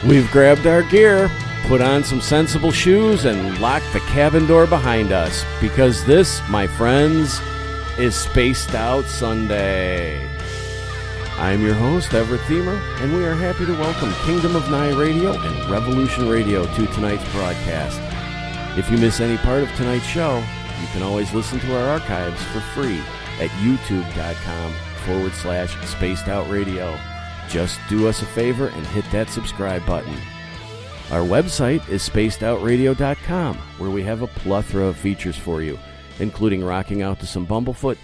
We've grabbed our gear, put on some sensible shoes, and locked the cabin door behind us, because this, my friends, is Spaced Out Sunday. I'm your host, Everett Thiemer, and we are happy to welcome Kingdom of Nye Radio and Revolution Radio to tonight's broadcast. If you miss any part of tonight's show, you can always listen to our archives for free at youtube.com/Spaced Out Radio. Just do us a favor and hit that subscribe button. Our website is spacedoutradio.com, where we have a plethora of features for you, including rocking out to some Bumblefoot,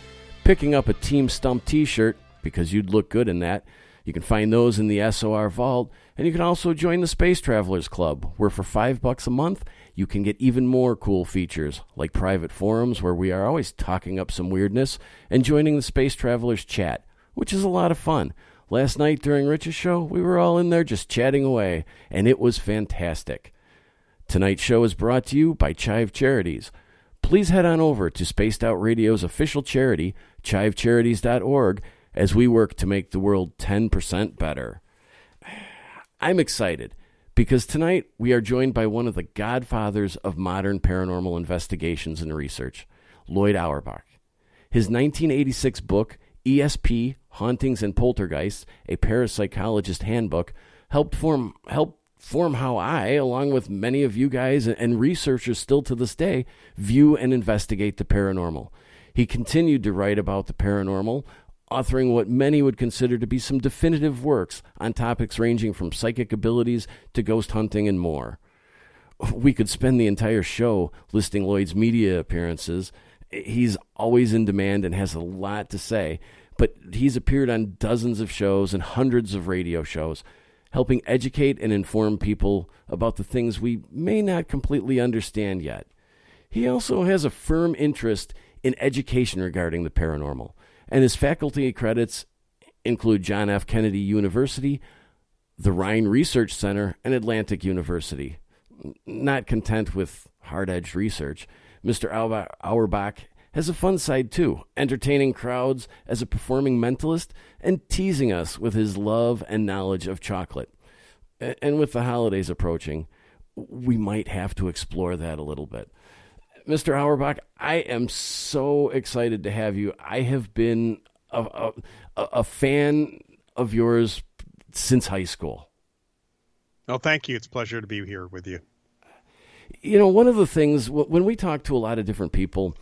picking up a Team Stump t-shirt, because you'd look good in that. You can find those in the SOR Vault, and you can also join the Space Travelers Club, where for $5 a month, you can get even more cool features, like private forums where we are always talking up some weirdness, and joining the Space Travelers chat, which is a lot of fun. Last night during Rich's show, we were all in there just chatting away, and it was fantastic. Tonight's show is brought to you by CHIVE Charities. Please head on over to Spaced Out Radio's official charity, chivecharities.org, as we work to make the world 10% better. I'm excited, because tonight we are joined by one of the godfathers of modern paranormal investigations and research, Loyd Auerbach. His 1986 book, ESP, Hauntings and Poltergeists, a Parapsychologist Handbook, helped form how I, along with many of you guys and researchers still to this day, view and investigate the paranormal. He continued to write about the paranormal, authoring what many would consider to be some definitive works on topics ranging from psychic abilities to ghost hunting and more. We could spend the entire show listing Loyd's media appearances. He's always in demand and has a lot to say, but he's appeared on dozens of shows and hundreds of radio shows, helping educate and inform people about the things we may not completely understand yet. He also has a firm interest in education regarding the paranormal, and his faculty credits include John F. Kennedy University, the Rhine Research Center, and Atlantic University. Not content with hard-edged research, Mr. Auerbach has a fun side too, entertaining crowds as a performing mentalist and teasing us with his love and knowledge of chocolate. And with the holidays approaching, we might have to explore that a little bit. Mr. Auerbach, I am so excited to have you. I have been a fan of yours since high school. Oh, thank you. It's a pleasure to be here with you. You know, one of the things, when we talk to a lot of different people,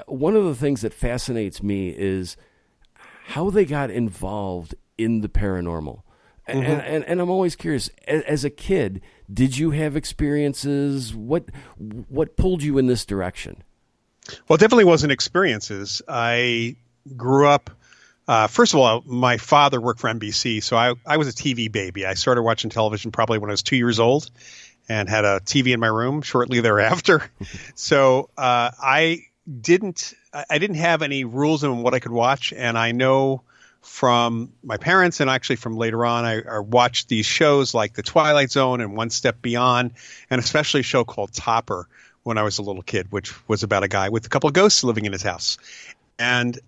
one of the things that fascinates me is how they got involved in the paranormal. Mm-hmm. And I'm always curious, as a kid, did you have experiences? What pulled you in this direction? Well, it definitely wasn't experiences. I grew up, first of all, my father worked for NBC, so I was a TV baby. I started watching television probably when I was 2 years old and had a TV in my room shortly thereafter. So I didn't have any rules on what I could watch, and I know from my parents and actually from later on, I watched these shows like The Twilight Zone and One Step Beyond, and especially a show called Topper when I was a little kid, which was about a guy with a couple of ghosts living in his house. And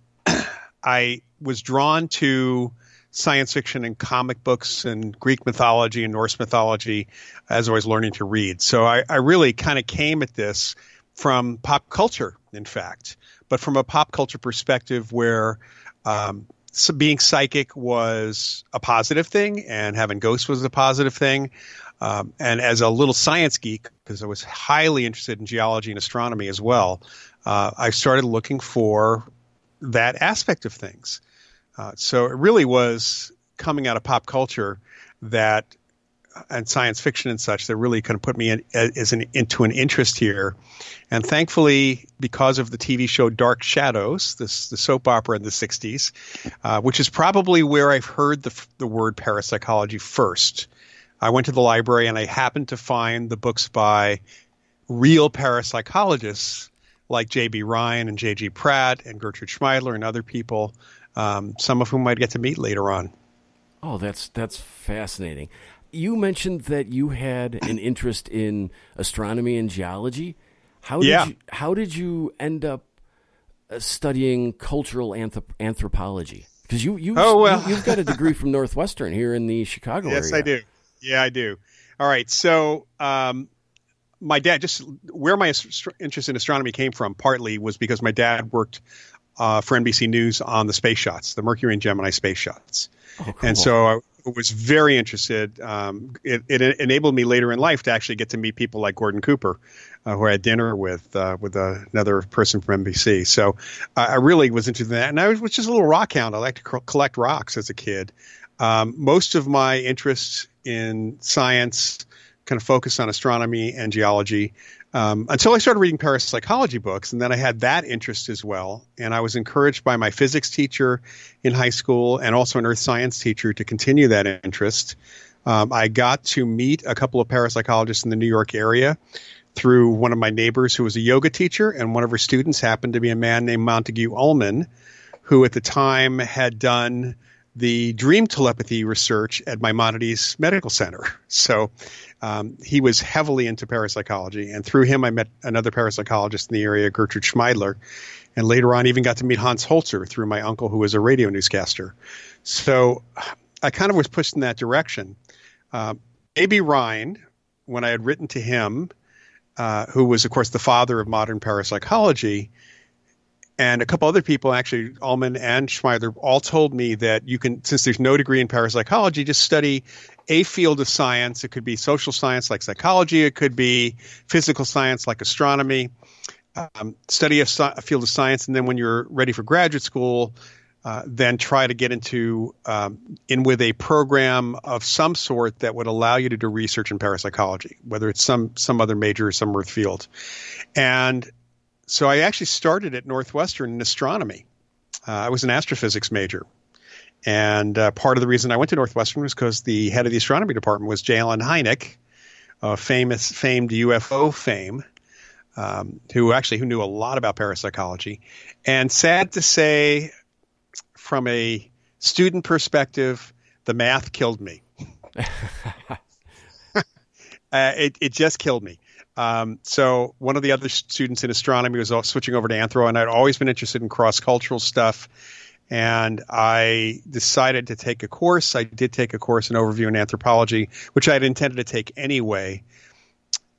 I was drawn to science fiction and comic books and Greek mythology and Norse mythology as I was learning to read. So I really kind of came at this from pop culture, in fact, but from a pop culture perspective where so being psychic was a positive thing and having ghosts was a positive thing. And as a little science geek, because I was highly interested in geology and astronomy as well, I started looking for that aspect of things. So it really was coming out of pop culture that and science fiction and such that really kind of put me into an interest here. And thankfully, because of the TV show Dark Shadows, the soap opera in the 60s, which is probably where I've heard the word parapsychology first. I went to the library and I happened to find the books by real parapsychologists like J.B. Ryan and J.G. Pratt and Gertrude Schmeidler and other people, some of whom I'd get to meet later on. Oh, that's fascinating. You mentioned that you had an interest in astronomy and geology. How did you end up studying cultural anthropology? Because you've got a degree from Northwestern here in the Chicago area. Yes, I do. Yeah, I do. All right. So my dad, just where my interest in astronomy came from, partly was because my dad worked for NBC News on the space shots, the Mercury and Gemini space shots. Oh, cool. And so I was very interested. It enabled me later in life to actually get to meet people like Gordon Cooper, who I had dinner with another person from NBC. So I really was interested in that. And I was just a little rock hound. I liked to collect rocks as a kid. Most of my interests in science kind of focused on astronomy and geology until I started reading parapsychology books. And then I had that interest as well. And I was encouraged by my physics teacher in high school and also an earth science teacher to continue that interest. I got to meet a couple of parapsychologists in the New York area through one of my neighbors who was a yoga teacher. And one of her students happened to be a man named Montague Ullman, who at the time had done the dream telepathy research at Maimonides Medical Center. So he was heavily into parapsychology. And through him, I met another parapsychologist in the area, Gertrude Schmeidler. And later on, even got to meet Hans Holzer through my uncle, who was a radio newscaster. So I kind of was pushed in that direction. A.B. Rhine, when I had written to him, who was, of course, the father of modern parapsychology, and a couple other people, actually, Ullman and Schmeidler, all told me that you can, since there's no degree in parapsychology, just study a field of science. It could be social science like psychology. It could be physical science like astronomy. Study a field of science, and then when you're ready for graduate school, then try to get in with a program of some sort that would allow you to do research in parapsychology, whether it's some other major or some earth field. And so I actually started at Northwestern in astronomy. I was an astrophysics major. And part of the reason I went to Northwestern was because the head of the astronomy department was J. Allen Hynek, famed UFO fame, who knew a lot about parapsychology. And sad to say, from a student perspective, the math killed me. It just killed me. So one of the other students in astronomy was switching over to anthro, and I'd always been interested in cross-cultural stuff. And I decided to take a course. I did take a course in overview in anthropology, which I had intended to take anyway.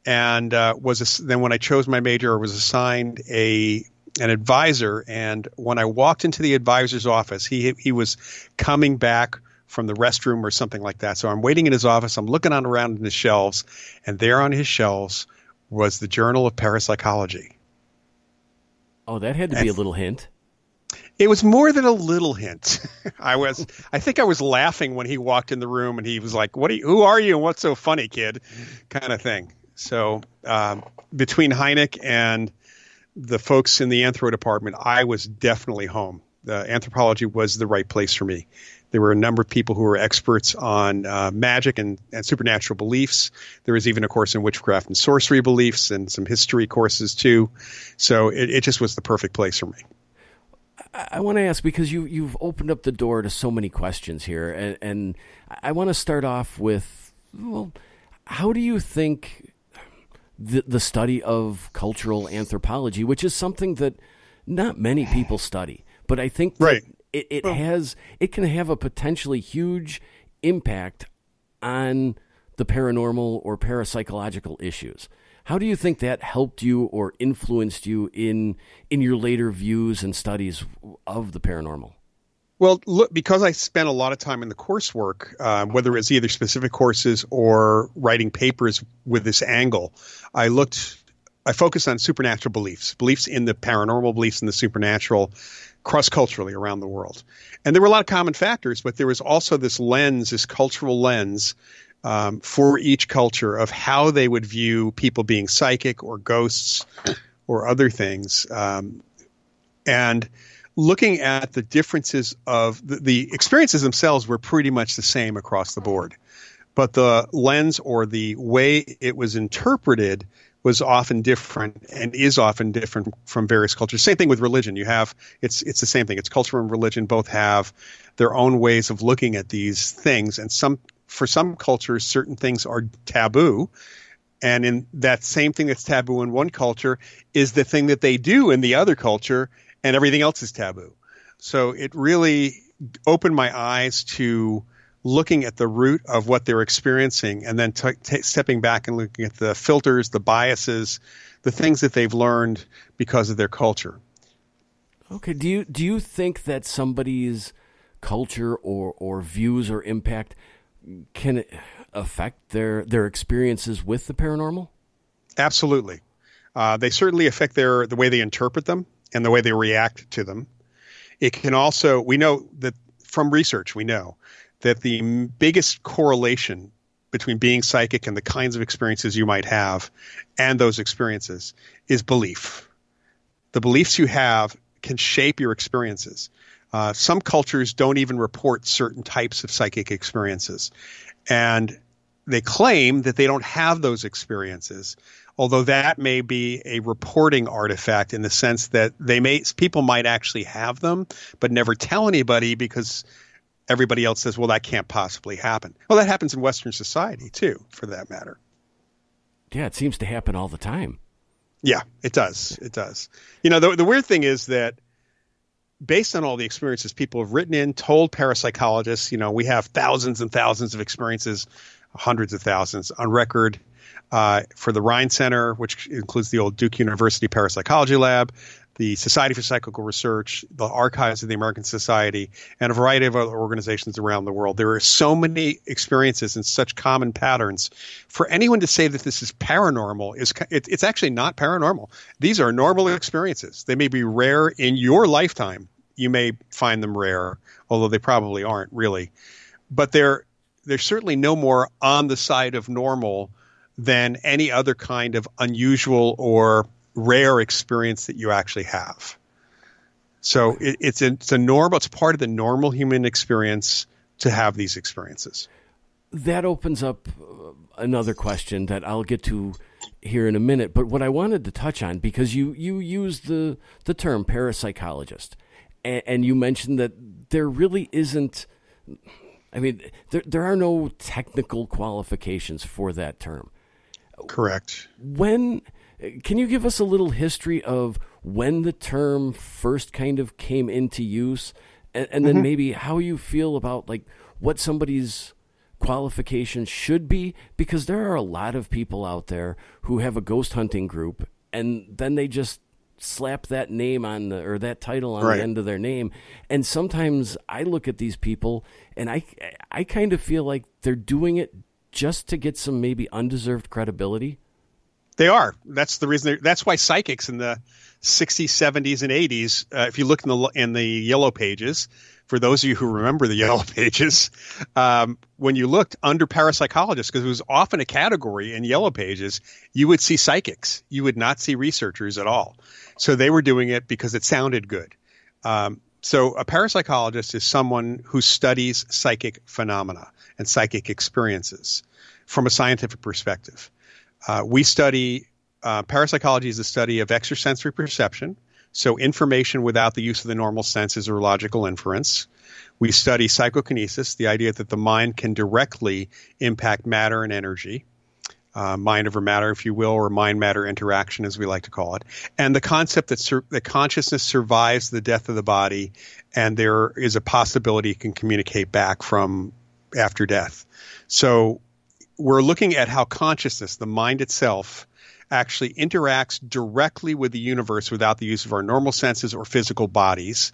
And then when I chose my major, I was assigned an advisor. And when I walked into the advisor's office, he was coming back from the restroom or something like that. So I'm waiting in his office. I'm looking around in his shelves, and there on his shelves was the Journal of Parapsychology. Oh, that had to be a little hint. It was more than a little hint. I think I was laughing when he walked in the room and he was like, who are you and what's so funny, kid? Kind of thing. So between Hynek and the folks in the anthro department, I was definitely home. Anthropology was the right place for me. There were a number of people who were experts on magic and supernatural beliefs. There was even a course in witchcraft and sorcery beliefs and some history courses too. So it just was the perfect place for me. I want to ask, because you've opened up the door to so many questions here, and I want to start off with, well, how do you think the study of cultural anthropology, which is something that not many people study, but I think that right. it can have a potentially huge impact on the paranormal or parapsychological issues. How do you think that helped you or influenced you in your later views and studies of the paranormal? Well, look, because I spent a lot of time in the coursework, whether it's either specific courses or writing papers with this angle, I focused on supernatural beliefs in the paranormal, beliefs in the supernatural, cross-culturally around the world. And there were a lot of common factors, but there was also this cultural lens, for each culture of how they would view people being psychic or ghosts or other things. And looking at the differences of the experiences themselves were pretty much the same across the board. But the lens or the way it was interpreted was often different and is often different from various cultures. Same thing with religion. It's the same thing. It's culture and religion both have their own ways of looking at these things. And for some cultures, certain things are taboo. And in that same thing that's taboo in one culture is the thing that they do in the other culture, and everything else is taboo. So it really opened my eyes to looking at the root of what they're experiencing, and then stepping back and looking at the filters, the biases, the things that they've learned because of their culture. Okay. Do you think that somebody's culture or views or impact can affect their experiences with the paranormal? Absolutely. They certainly affect the way they interpret them and the way they react to them. It can also, we know that from research, we know that the biggest correlation between being psychic and the kinds of experiences you might have and those experiences is belief. The beliefs you have can shape your experiences. Some cultures don't even report certain types of psychic experiences. And they claim that they don't have those experiences, although that may be a reporting artifact in the sense that people might actually have them, but never tell anybody because everybody else says, well, that can't possibly happen. Well, that happens in Western society too, for that matter. Yeah, it seems to happen all the time. Yeah, it does. It does. The weird thing is that based on all the experiences people have written in, told parapsychologists, we have thousands and thousands of experiences, hundreds of thousands on record for the Rhine Center, which includes the old Duke University Parapsychology Lab, the Society for Psychical Research, the Archives of the American Society, and a variety of other organizations around the world. There are so many experiences and such common patterns. For anyone to say that this is paranormal, it's actually not paranormal. These are normal experiences. They may be rare in your lifetime. You may find them rare, although they probably aren't really. But they're certainly no more on the side of normal than any other kind of unusual or rare experience that you actually have. So it's part of the normal human experience to have these experiences. That opens up another question that I'll get to here in a minute. But what I wanted to touch on, because you used the term parapsychologist, and you mentioned that there really isn't, there are no technical qualifications for that term. Correct. Can you give us a little history of when the term first kind of came into use, and then maybe how you feel about what somebody's qualifications should be? Because there are a lot of people out there who have a ghost hunting group, and then they just slap that name on or that title on the end of their name. And sometimes I look at these people and I kind of feel like they're doing it just to get some maybe undeserved credibility. They are. That's the reason. That's why psychics in the 60s, 70s, and 80s, if you look in the yellow pages, for those of you who remember the yellow pages, when you looked under parapsychologists, because it was often a category in yellow pages, you would see psychics. You would not see researchers at all. So they were doing it because it sounded good. So a parapsychologist is someone who studies psychic phenomena and psychic experiences from a scientific perspective. We study parapsychology is the study of extrasensory perception, so information without the use of the normal senses or logical inference. We study psychokinesis, the idea that the mind can directly impact matter and energy, mind over matter, if you will, or mind-matter interaction, as we like to call it, and the concept that consciousness survives the death of the body, and there is a possibility it can communicate back from after death. So we're looking at how consciousness, the mind itself, actually interacts directly with the universe without the use of our normal senses or physical bodies.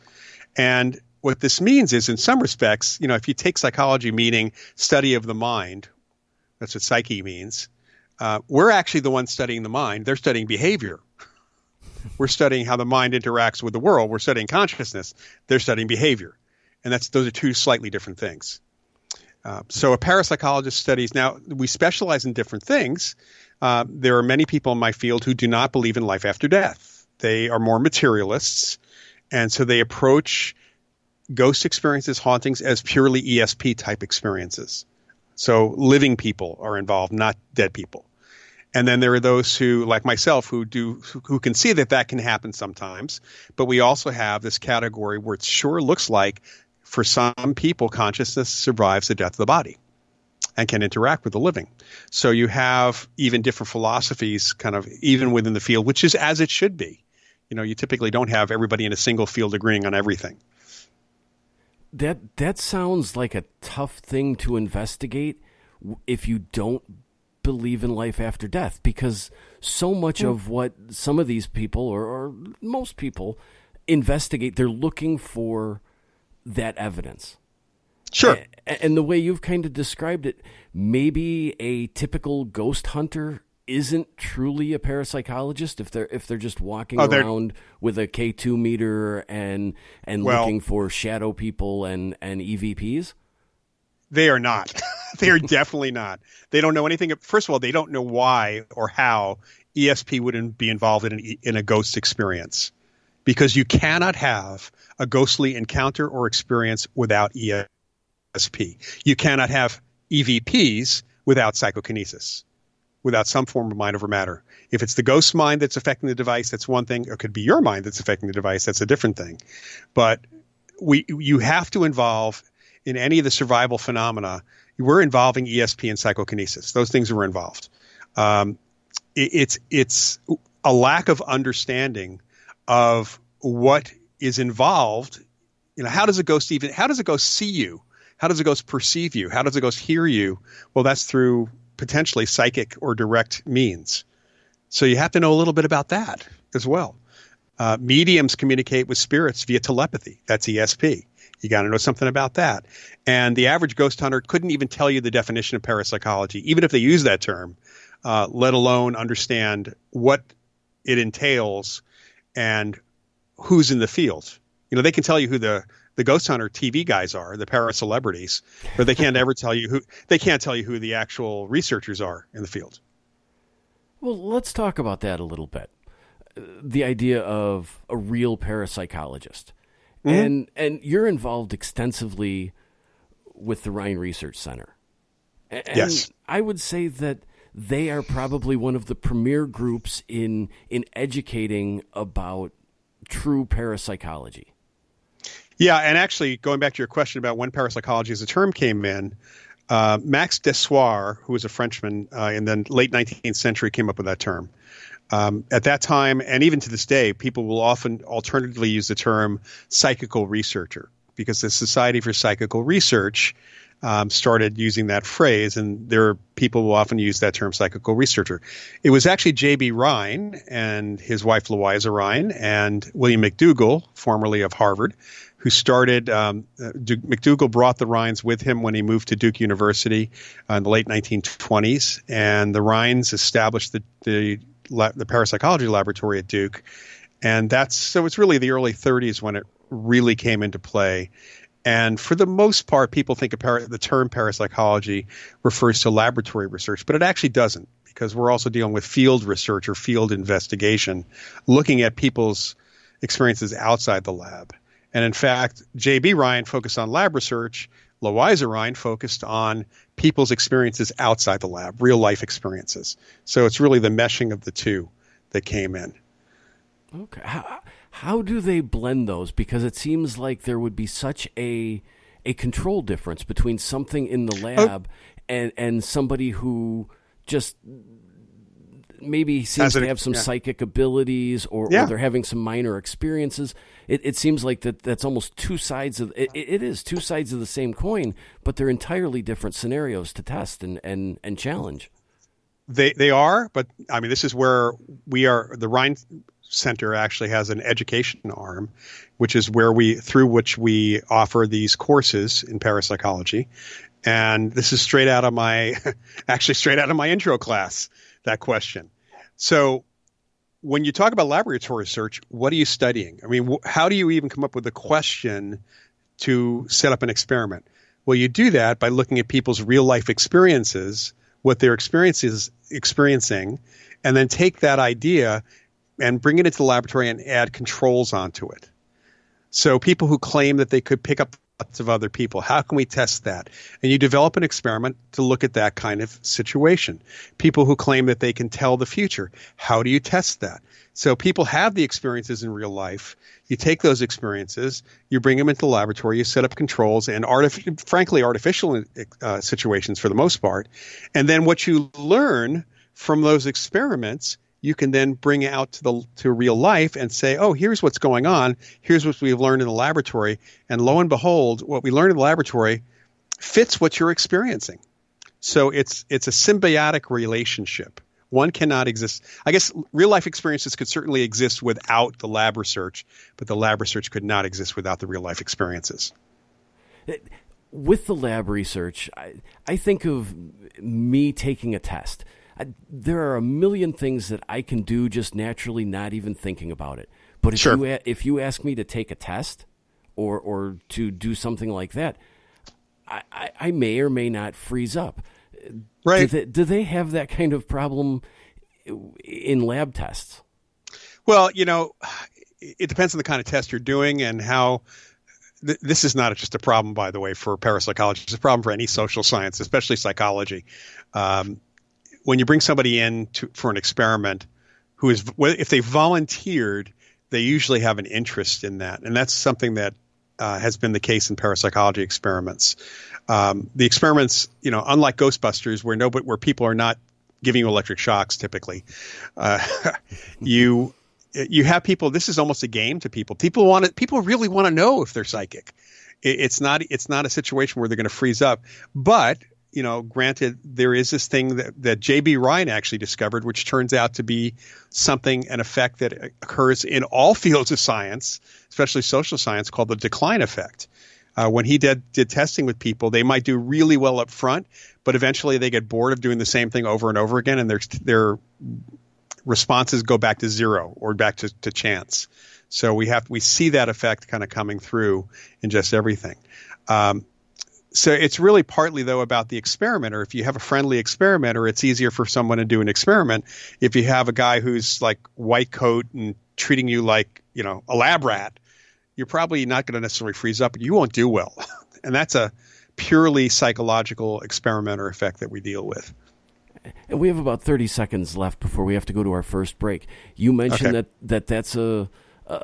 And what this means is, in some respects, if you take psychology meaning study of the mind, that's what psyche means, we're actually the ones studying the mind. They're studying behavior. We're studying how the mind interacts with the world. We're studying consciousness. They're studying behavior. And those are two slightly different things. So a parapsychologist studies, now we specialize in different things. There are many people in my field who do not believe in life after death. They are more materialists. And so they approach ghost experiences, hauntings, as purely ESP type experiences. So living people are involved, not dead people. And then there are those who, like myself, who can see that can happen sometimes. But we also have this category where it sure looks like, for some people, consciousness survives the death of the body and can interact with the living. So you have even different philosophies kind of even within the field, which is as it should be. You typically don't have everybody in a single field agreeing on everything. That sounds like a tough thing to investigate if you don't believe in life after death, because so much of what some of these people or most people investigate, they're looking for that evidence. Sure. And the way you've kind of described it, maybe a typical ghost hunter isn't truly a parapsychologist if they're just walking around with a K2 meter and looking for shadow people and EVPs. They are not. They are definitely not. They don't know anything. First of all, they don't know why or how ESP wouldn't be involved in a ghost experience, because you cannot have a ghostly encounter or experience without ESP. You cannot have EVPs without psychokinesis, without some form of mind over matter. If it's the ghost mind that's affecting the device, that's one thing. It could be your mind that's affecting the device. That's a different thing. But you have to involve, in any of the survival phenomena, we're involving ESP and psychokinesis. Those things are involved. It's a lack of understanding of what is involved. How does a ghost see you? How does a ghost perceive you? How does a ghost hear you? Well, that's through potentially psychic or direct means. So you have to know a little bit about that as well. Mediums communicate with spirits via telepathy. That's ESP. You got to know something about that. And the average ghost hunter couldn't even tell you the definition of parapsychology, even if they use that term, let alone understand what it entails and who's in the field. They can tell you who the ghost hunter TV guys are, the para celebrities, but they can't ever tell you who the actual researchers are in the field. Well, let's talk about that a little bit. The idea of a real parapsychologist. Mm-hmm. And you're involved extensively with the Rhine Research Center. And yes. I would say that they are probably one of the premier groups in educating about true parapsychology. Yeah, and actually, going back to your question about when parapsychology as a term came in, Max Dessoir, who was a Frenchman in the late 19th century, came up with that term. At that time, and even to this day, people will often alternatively use the term psychical researcher, because the Society for Psychical Research started using that phrase, and people will often use that term psychical researcher. It was actually J.B. Rhine and his wife Loyd Rhine and William McDougall, formerly of Harvard, who started. McDougall brought the Rhines with him when he moved to Duke University in the late 1920s, and the Rhines established the parapsychology laboratory at Duke. And so it's really the early 30s when it really came into play. And for the most part, people think the term parapsychology refers to laboratory research, but it actually doesn't, because we're also dealing with field research or field investigation, looking at people's experiences outside the lab. And in fact, J.B. Rhine focused on lab research. Loyd Rhine focused on people's experiences outside the lab, real life experiences. So it's really the meshing of the two that came in. Okay. How do they blend those? Because it seems like there would be such a control difference between something in the lab and somebody who just maybe seems to have some psychic abilities or they're having some minor experiences. It seems like that's almost two sides of it is two sides of the same coin, but they're entirely different scenarios to test and challenge. They are, but I mean, this is where we are. The Rhine Center actually has an education arm, which is through which we offer these courses in parapsychology. And this is straight out of my intro class, that question. So when you talk about laboratory research, what are you studying? I mean, how do you even come up with a question to set up an experiment? Well, you do that by looking at people's real life experiences, what they're experiencing, and then take that idea and bring it into the laboratory and add controls onto it. So people who claim that they could pick up thoughts of other people, how can we test that? And you develop an experiment to look at that kind of situation. People who claim that they can tell the future, how do you test that? So people have the experiences in real life. You take those experiences, you bring them into the laboratory, you set up controls and artificial situations for the most part. And then what you learn from those experiments, you can then bring it out to real life and say, oh, here's what's going on. Here's what we've learned in the laboratory. And lo and behold, what we learned in the laboratory fits what you're experiencing. So it's a symbiotic relationship. One cannot exist. I guess real life experiences could certainly exist without the lab research, but the lab research could not exist without the real life experiences. With the lab research, I think of me taking a test. There are a million things that I can do just naturally, not even thinking about it. But if you ask me to take a test or to do something like that, I may or may not freeze up. Right. Do they have that kind of problem in lab tests? Well, it depends on the kind of test you're doing and how. This is not just a problem, by the way, for parapsychology. It's a problem for any social science, especially psychology. When you bring somebody in for an experiment, if they volunteered, they usually have an interest in that, and that's something that has been the case in parapsychology experiments. The experiments, unlike Ghostbusters, where people are not giving you electric shocks, typically, you have people. This is almost a game to people. People really want to know if they're psychic. It's not a situation where they're going to freeze up. But granted, there is this thing that J.B. Ryan actually discovered, which turns out to be an effect that occurs in all fields of science, especially social science, called the decline effect. When he did testing with people, they might do really well up front, but eventually they get bored of doing the same thing over and over again, and their responses go back to zero or back to chance. So we see that effect kind of coming through in just everything. So it's really partly, though, about the experimenter. If you have a friendly experimenter, it's easier for someone to do an experiment. If you have a guy who's like white coat and treating you like, a lab rat, you're probably not going to necessarily freeze up, but you won't do well. And that's a purely psychological experimenter effect that we deal with. And we have about 30 seconds left before we have to go to our first break. You mentioned that's a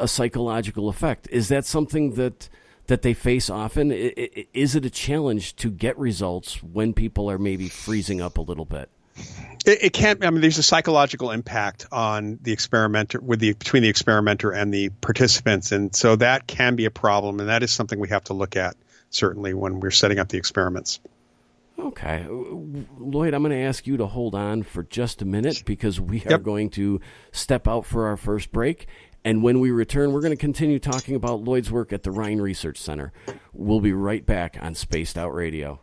psychological effect. Is that something that they face often? Is it a challenge to get results when people are maybe freezing up a little bit? It can't. I mean, there's a psychological impact on the experimenter between the experimenter and the participants, and so that can be a problem, and that is something we have to look at certainly when we're setting up the experiments. Okay. Loyd, I'm going to ask you to hold on for just a minute because we are going to step out for our first break. And when we return, we're going to continue talking about Loyd's work at the Rhine Research Center. We'll be right back on Spaced Out Radio.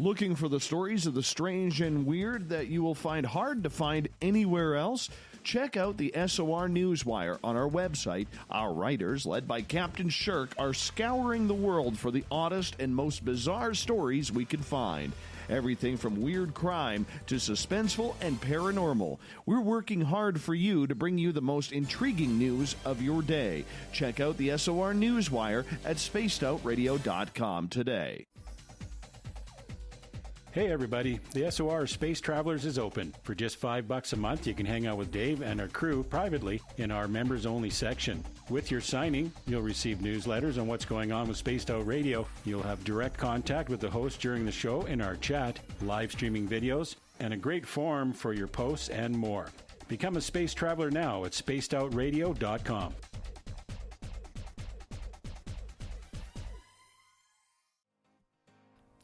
Looking for the stories of the strange and weird that you will find hard to find anywhere else? Check out the SOR Newswire on our website. Our writers, led by Captain Shirk, are scouring the world for the oddest and most bizarre stories we can find. Everything from weird crime to suspenseful and paranormal. We're working hard for you to bring you the most intriguing news of your day. Check out the SOR Newswire at spacedoutradio.com today. Hey everybody, the SOR Space Travelers is open. For just $5 a month, you can hang out with Dave and our crew privately in our members-only section. With your signing, you'll receive newsletters on what's going on with Spaced Out Radio. You'll have direct contact with the host during the show in our chat, live streaming videos, and a great forum for your posts and more. Become a space traveler now at spacedoutradio.com.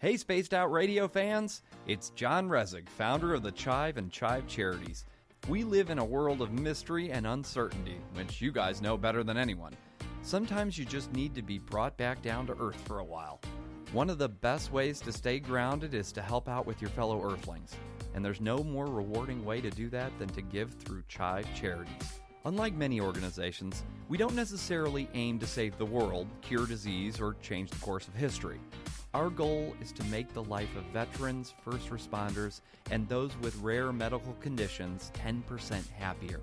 Hey Spaced Out Radio fans, it's John Resig, founder of the CHIVE and CHIVE Charities. We live in a world of mystery and uncertainty, which you guys know better than anyone. Sometimes you just need to be brought back down to earth for a while. One of the best ways to stay grounded is to help out with your fellow earthlings, and there's no more rewarding way to do that than to give through CHIVE Charities. Unlike many organizations, we don't necessarily aim to save the world, cure disease, or change the course of history. Our goal is to make the life of veterans, first responders, and those with rare medical conditions 10% happier.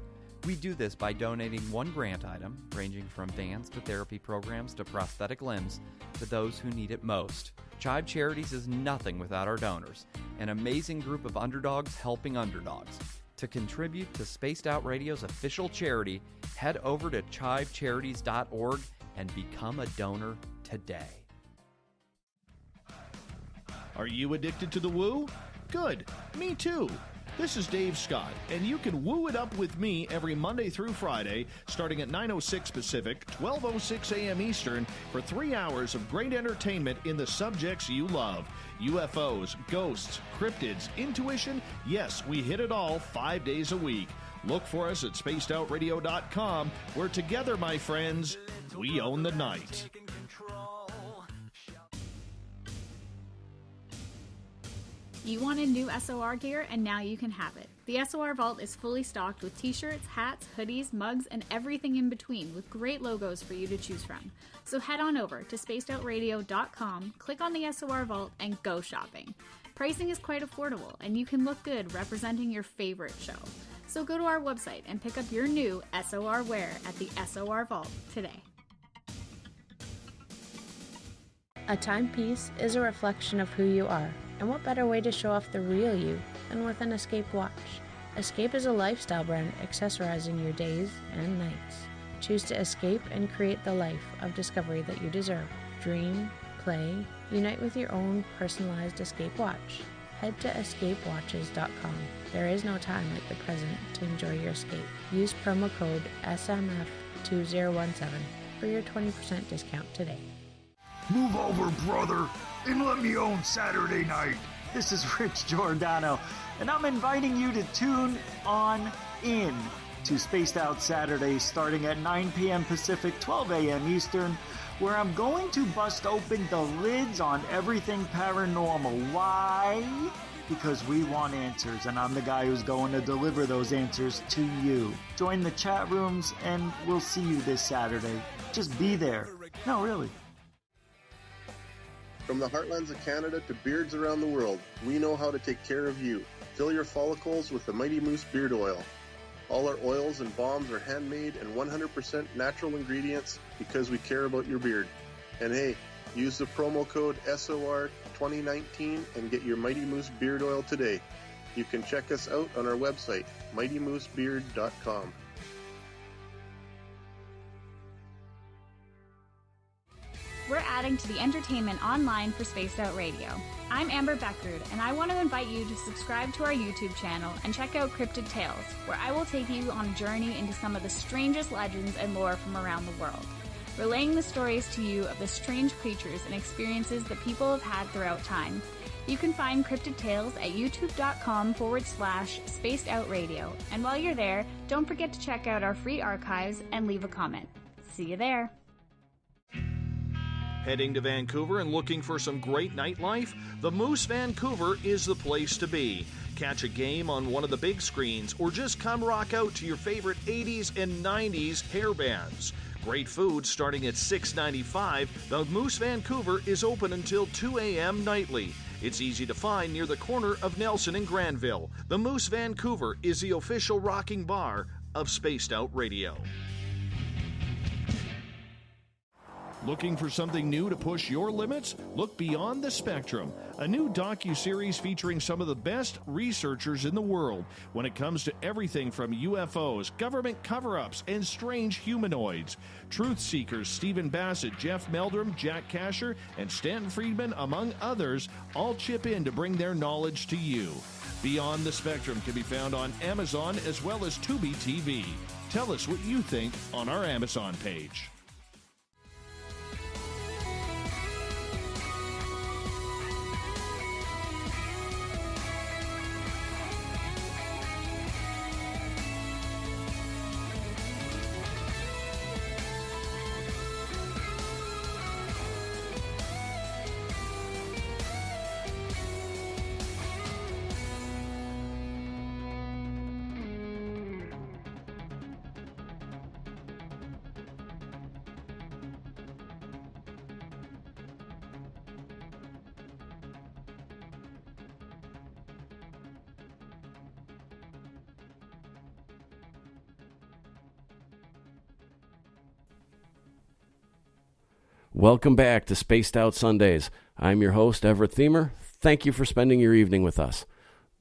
We do this by donating one grant item, ranging from vans to therapy programs to prosthetic limbs, to those who need it most. CHIVE Charities is nothing without our donors, an amazing group of underdogs helping underdogs. To contribute to Spaced Out Radio's official charity, head over to chivecharities.org and become a donor today. Are you addicted to the woo? Good, me too. This is Dave Scott, and you can woo it up with me every Monday through Friday, starting at 9:06 Pacific, 12:06 a.m. Eastern, for 3 hours of great entertainment in the subjects you love. UFOs, ghosts, cryptids, intuition. Yes, we hit it all 5 days a week. Look for us at spacedoutradio.com, where together, my friends, we own the night. You wanted new SOR gear, and now you can have it. The SOR Vault is fully stocked with t-shirts, hats, hoodies, mugs, and everything in between, with great logos for you to choose from. So head on over to spacedoutradio.com, click on the SOR Vault, and go shopping. Pricing is quite affordable, and you can look good representing your favorite show. So go to our website and pick up your new SOR wear at the SOR Vault today. A timepiece is a reflection of who you are, and what better way to show off the real you than with an Escape watch? Escape is a lifestyle brand accessorizing your days and nights. Choose to escape and create the life of discovery that you deserve. Dream, play, unite with your own personalized Escape watch. Head to escapewatches.com. There is no time like the present to enjoy your escape. Use promo code SMF2017 for your 20% discount today. Move over, brother, and let me own Saturday night. This is Rich Giordano, and I'm inviting you to tune on in to Spaced Out Saturdays starting at 9 p.m. Pacific, 12 a.m. Eastern, where I'm going to bust open the lids on everything paranormal. Why? Because we want answers, and I'm the guy who's going to deliver those answers to you. Join the chat rooms, and we'll see you this Saturday. Just be there. No, really. From the heartlands of Canada to beards around the world, we know how to take care of you. Fill your follicles with the Mighty Moose Beard Oil. All our oils and balms are handmade and 100% natural ingredients because we care about your beard. And hey, use the promo code SOR2019 and get your Mighty Moose Beard Oil today. You can check us out on our website, mightymoosebeard.com. We're adding to the entertainment online for Spaced Out Radio. I'm Amber Beckrud, and I want to invite you to subscribe to our YouTube channel and check out Cryptid Tales, where I will take you on a journey into some of the strangest legends and lore from around the world, relaying the stories to you of the strange creatures and experiences that people have had throughout time. You can find Cryptid Tales at youtube.com/Spaced Out Radio, and while you're there, don't forget to check out our free archives and leave a comment. See you there. Heading to Vancouver and looking for some great nightlife? The Moose Vancouver is the place to be. Catch a game on one of the big screens, or just come rock out to your favorite 80s and 90s hair bands. Great food starting at $6.95. The Moose Vancouver is open until 2 a.m. nightly. It's easy to find near the corner of Nelson and Granville. The Moose Vancouver is the official rocking bar of Spaced Out Radio. Looking for something new to push your limits? Look Beyond the Spectrum, a new docuseries featuring some of the best researchers in the world when it comes to everything from UFOs, government cover-ups, and strange humanoids. Truth seekers Stephen Bassett, Jeff Meldrum, Jack Kasher, and Stanton Friedman, among others, all chip in to bring their knowledge to you. Beyond the Spectrum can be found on Amazon as well as Tubi TV. Tell us what you think on our Amazon page. Welcome back to Spaced Out Sundays. I'm your host, Everett Thiemer. Thank you for spending your evening with us.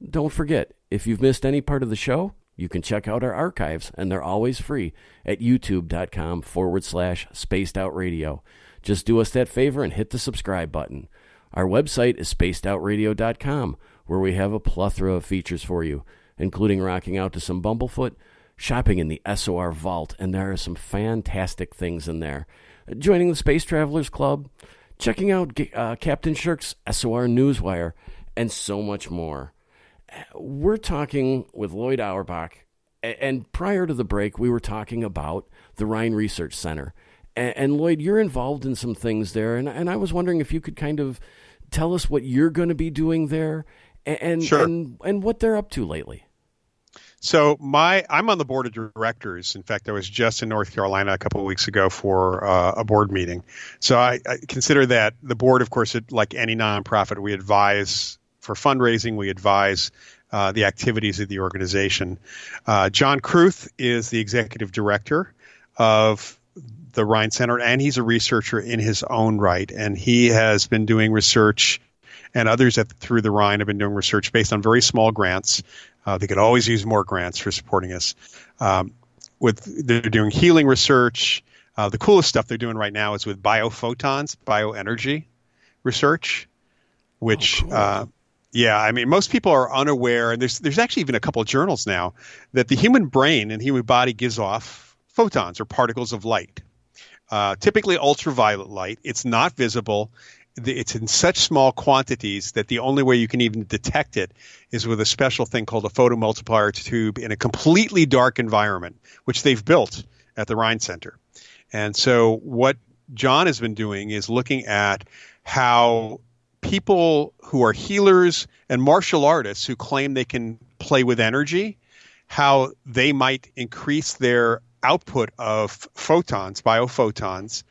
Don't forget, if you've missed any part of the show, you can check out our archives, and they're always free at youtube.com/Spaced Out Radio. Just do us that favor and hit the subscribe button. Our website is spacedoutradio.com, where we have a plethora of features for you, including rocking out to some Bumblefoot, shopping in the SOR Vault, and there are some fantastic things in there. Joining the Space Travelers Club, checking out Captain Shirk's SOR Newswire, and so much more. We're talking with Loyd Auerbach, and prior to the break, we were talking about the Rhine Research Center. And Loyd, you're involved in some things there, and I was wondering if you could kind of tell us what you're going to be doing there, and Sure. and what they're up to lately. So I'm on the board of directors. In fact, I was just in North Carolina a couple of weeks ago for a board meeting. So I consider that the board, of course, like any nonprofit, we advise for fundraising. We advise the activities of the organization. John Kruth is the executive director of the Rhine Center, and he's a researcher in his own right. And he has been doing research, and others through the Rhine have been doing research based on very small grants. They could always use more grants for supporting us. They're doing healing research. The coolest stuff they're doing right now is with biophotons, bioenergy research, which, cool. I mean, most people are unaware, and there's actually even a couple of journals now, that the human brain and human body gives off photons or particles of light, typically ultraviolet light. It's not visible. It's in such small quantities that the only way you can even detect it is with a special thing called a photomultiplier tube in a completely dark environment, which they've built at the Rhine Center. And so what John has been doing is looking at how people who are healers and martial artists who claim they can play with energy, how they might increase their output of photons, biophotons.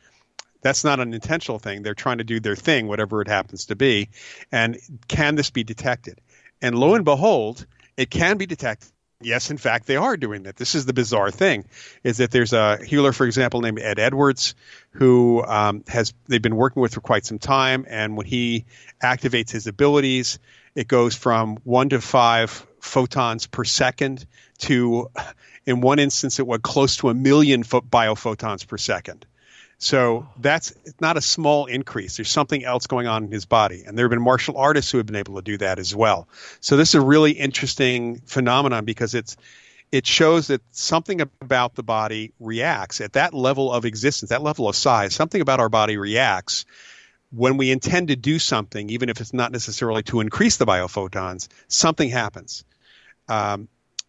That's not an intentional thing. They're trying to do their thing, whatever it happens to be. And can this be detected? And lo and behold, it can be detected. Yes, in fact, they are doing that. This is the bizarre thing, is that there's a healer, for example, named Ed Edwards, who they've been working with for quite some time. And when he activates his abilities, it goes from 1 to 5 photons per second to, in one instance, it went close to 1 million biophotons per second. So that's not a small increase. There's something else going on in his body. And there have been martial artists who have been able to do that as well. So this is a really interesting phenomenon because it shows that something about the body reacts at that level of existence, that level of size. Something about our body reacts when we intend to do something, even if it's not necessarily to increase the biophotons, something happens.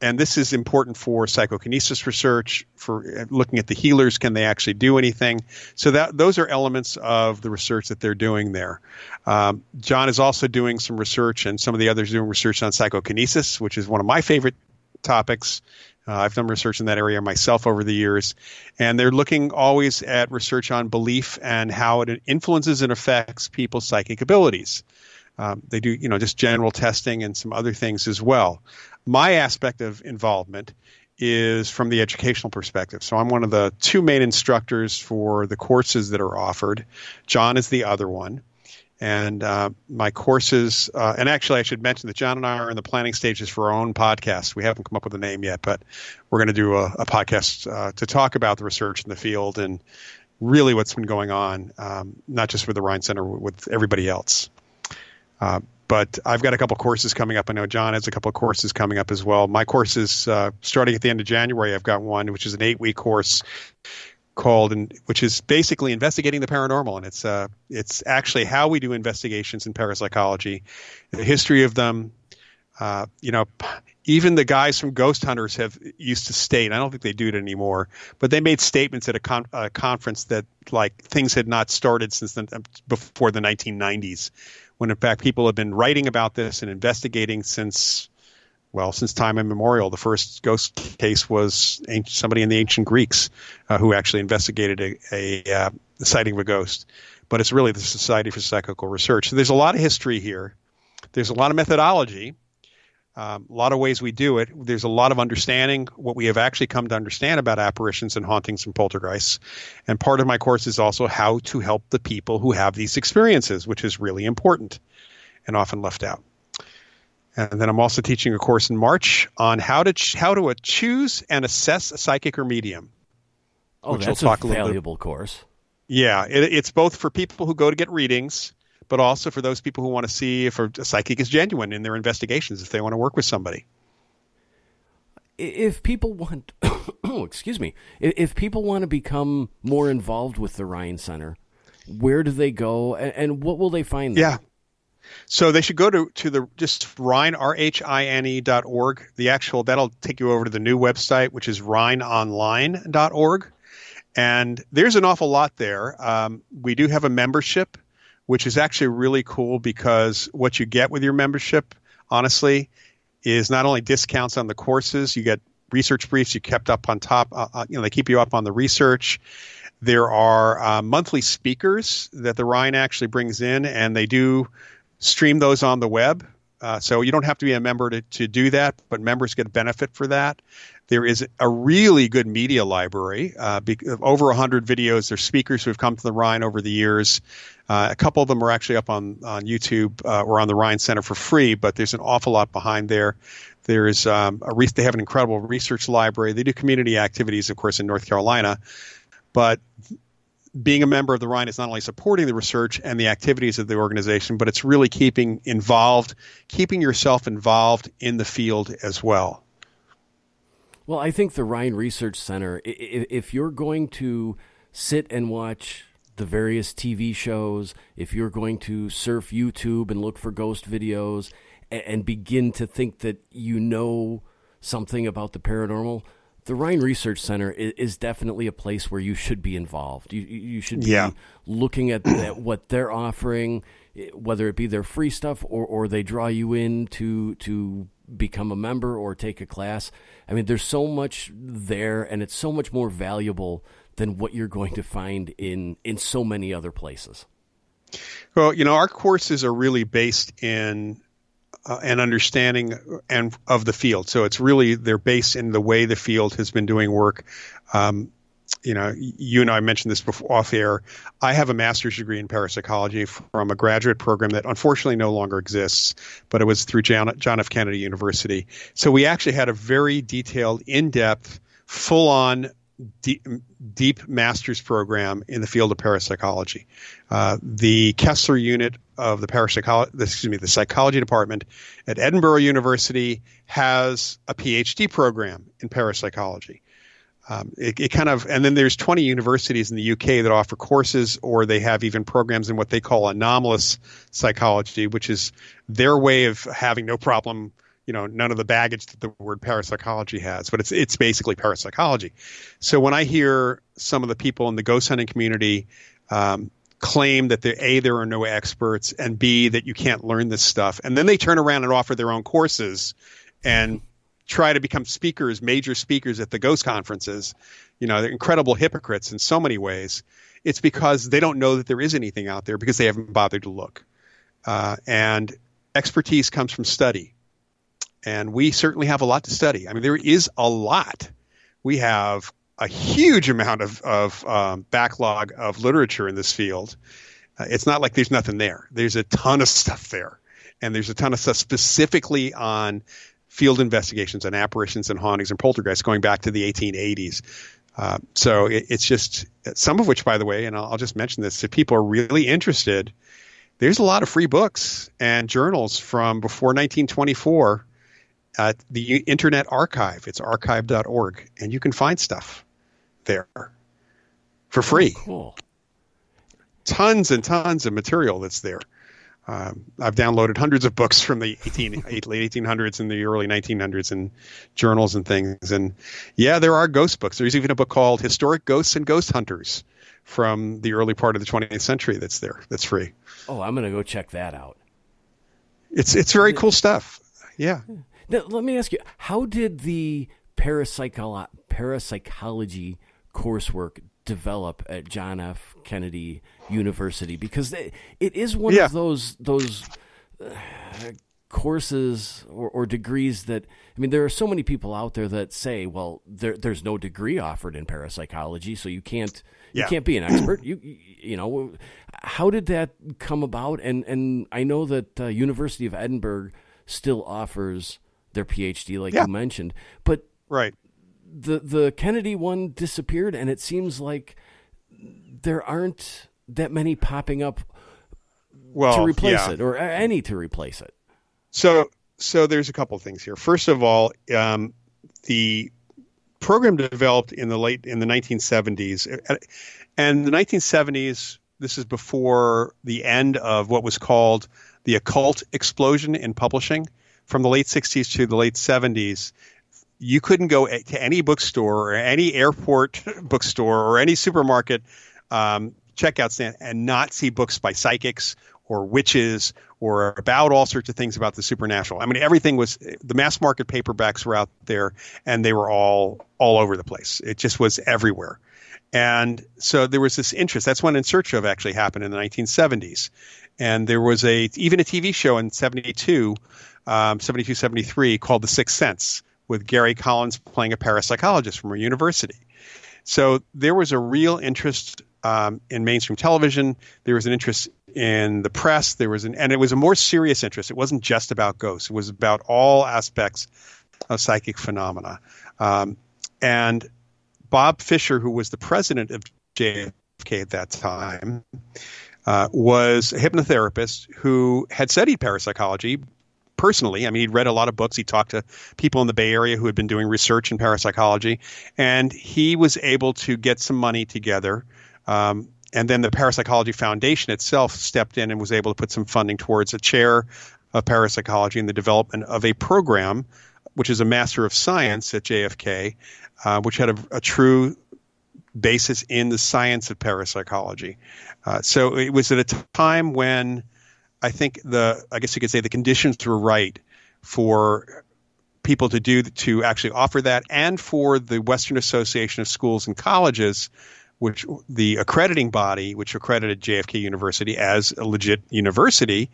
And this is important for psychokinesis research, for looking at the healers. Can they actually do anything? So those are elements of the research that they're doing there. John is also doing some research, and some of the others doing research on psychokinesis, which is one of my favorite topics. I've done research in that area myself over the years. And they're looking always at research on belief and how it influences and affects people's psychic abilities. They do, just general testing and some other things as well. My aspect of involvement is from the educational perspective. So I'm one of the 2 main instructors for the courses that are offered. John is the other one. And my courses, and actually I should mention that John and I are in the planning stages for our own podcast. We haven't come up with a name yet, but we're going to do a podcast to talk about the research in the field and really what's been going on, not just with the Rhine Center, with everybody else. But I've got a couple courses coming up. I know John has a couple of courses coming up as well. My course is starting at the end of January. I've got one, which is an 8-week course which is basically investigating the paranormal. And it's actually how we do investigations in parapsychology, the history of them. Even the guys from Ghost Hunters have used to state, I don't think they do it anymore, but they made statements at a conference that like things had not started before the 1990s. When in fact people have been writing about this and investigating since time immemorial. The first ghost case was somebody in the ancient Greeks who actually investigated a sighting of a ghost. But it's really the Society for Psychical Research. So there's a lot of history here. There's a lot of methodology, a lot of ways we do it. There's a lot of understanding, what we have actually come to understand about apparitions and hauntings and poltergeists. And part of my course is also how to help the people who have these experiences, which is really important and often left out. And then I'm also teaching a course in March on how to choose and assess a psychic or medium. Oh, that's a valuable course. Yeah, it's both for people who go to get readings, but also for those people who want to see if a psychic is genuine in their investigations, if they want to work with somebody. If people want, excuse me, if people want to become more involved with the Rhine Center, where do they go, and what will they find there? Yeah. So they should go to the just Rhine, RHINE.org. The actual, that'll take you over to the new website, which is rhineonline.org. And there's an awful lot there. We do have a membership, which is actually really cool because what you get with your membership, honestly, is not only discounts on the courses, you get research briefs, you kept up on top, they keep you up on the research. There are monthly speakers that the Rhine actually brings in, and they do stream those on the web. So you don't have to be a member to do that, but members get benefit for that. There is a really good media library, over 100 videos. There's speakers who have come to the Rhine over the years. A couple of them are actually up on YouTube or on the Rhine Center for free, but there's an awful lot behind there. There's they have an incredible research library. They do community activities, of course, in North Carolina, but being a member of the Rhine is not only supporting the research and the activities of the organization, but it's really keeping yourself involved in the field as well. Well, I think the Rhine Research Center, if you're going to sit and watch the various TV shows, if you're going to surf YouTube and look for ghost videos and begin to think that you know something about the paranormal, the Rhine Research Center is definitely a place where you should be involved. You should be looking at what they're offering, whether it be their free stuff or they draw you in to become a member or take a class. I mean, there's so much there, and it's so much more valuable than what you're going to find in so many other places. Well, our courses are really based in an understanding of the field. So they're based in the way the field has been doing work. You and I mentioned this before off air. I have a master's degree in parapsychology from a graduate program that unfortunately no longer exists, but it was through John F. Kennedy University. So we actually had a very detailed, in-depth, full-on, deep master's program in the field of parapsychology. The Kessler unit of the psychology department at Edinburgh University has a PhD program in parapsychology. And then there's 20 universities in the UK that offer courses, or they have even programs in what they call anomalous psychology, which is their way of having no problem, none of the baggage that the word parapsychology has, but it's basically parapsychology. So when I hear some of the people in the ghost hunting community claim that there are no experts, and B, that you can't learn this stuff, and then they turn around and offer their own courses and try to become major speakers at the ghost conferences, they're incredible hypocrites in so many ways. It's because they don't know that there is anything out there because they haven't bothered to look. And expertise comes from study. And we certainly have a lot to study. I mean, there is a lot. We have a huge amount of backlog of literature in this field. It's not like there's nothing there. There's a ton of stuff there. And there's a ton of stuff specifically on field investigations and apparitions and hauntings and poltergeists going back to the 1880s. So it's just some of which, by the way, and I'll just mention this, if people are really interested, there's a lot of free books and journals from before 1924 at the Internet Archive. It's archive.org, and you can find stuff there for free. Oh, cool. Tons and tons of material that's there. I've downloaded hundreds of books from the late 1800s and the early 1900s and journals and things. And yeah, there are ghost books. There's even a book called Historic Ghosts and Ghost Hunters from the early part of the 20th century that's there. That's free. Oh, I'm going to go check that out. It's very cool stuff. Yeah. Now, let me ask you, how did the parapsychology coursework develop at John F. Kennedy University? Because it is one of those courses or degrees that, I mean, there are so many people out there that say, well, there's no degree offered in parapsychology, so you can't be an expert. You know, how did that come about? And I know that University of Edinburgh still offers their PhD, like you mentioned, but right. The Kennedy one disappeared, and it seems like there aren't that many popping up to replace it, or any to replace it. So there's a couple of things here. First of all, the program developed in the 1970s, and the 1970s. This is before the end of what was called the occult explosion in publishing. From the late 60s to the late 70s, you couldn't go to any bookstore or any airport bookstore or any supermarket checkout stand and not see books by psychics or witches or about all sorts of things about the supernatural. I mean, everything was – the mass market paperbacks were out there, and they were all over the place. It just was everywhere. And so there was this interest. That's when In Search Of actually happened in the 1970s. And there was even a TV show in 72, 73 called The Sixth Sense with Gary Collins playing a parapsychologist from a university. So there was a real interest in mainstream television. There was an interest in the press. And it was a more serious interest. It wasn't just about ghosts. It was about all aspects of psychic phenomena. And Bob Fisher, who was the president of JFK at that time, was a hypnotherapist who had studied parapsychology personally. I mean, he'd read a lot of books. He talked to people in the Bay Area who had been doing research in parapsychology, and he was able to get some money together. And then the Parapsychology Foundation itself stepped in and was able to put some funding towards a chair of parapsychology and the development of a program, which is a Master of Science at JFK, which had a true basis in the science of parapsychology. So it was at a time when I think I guess you could say the conditions were right for people to actually offer that, and for the Western Association of Schools and Colleges, which the accrediting body, which accredited JFK University as a legit university,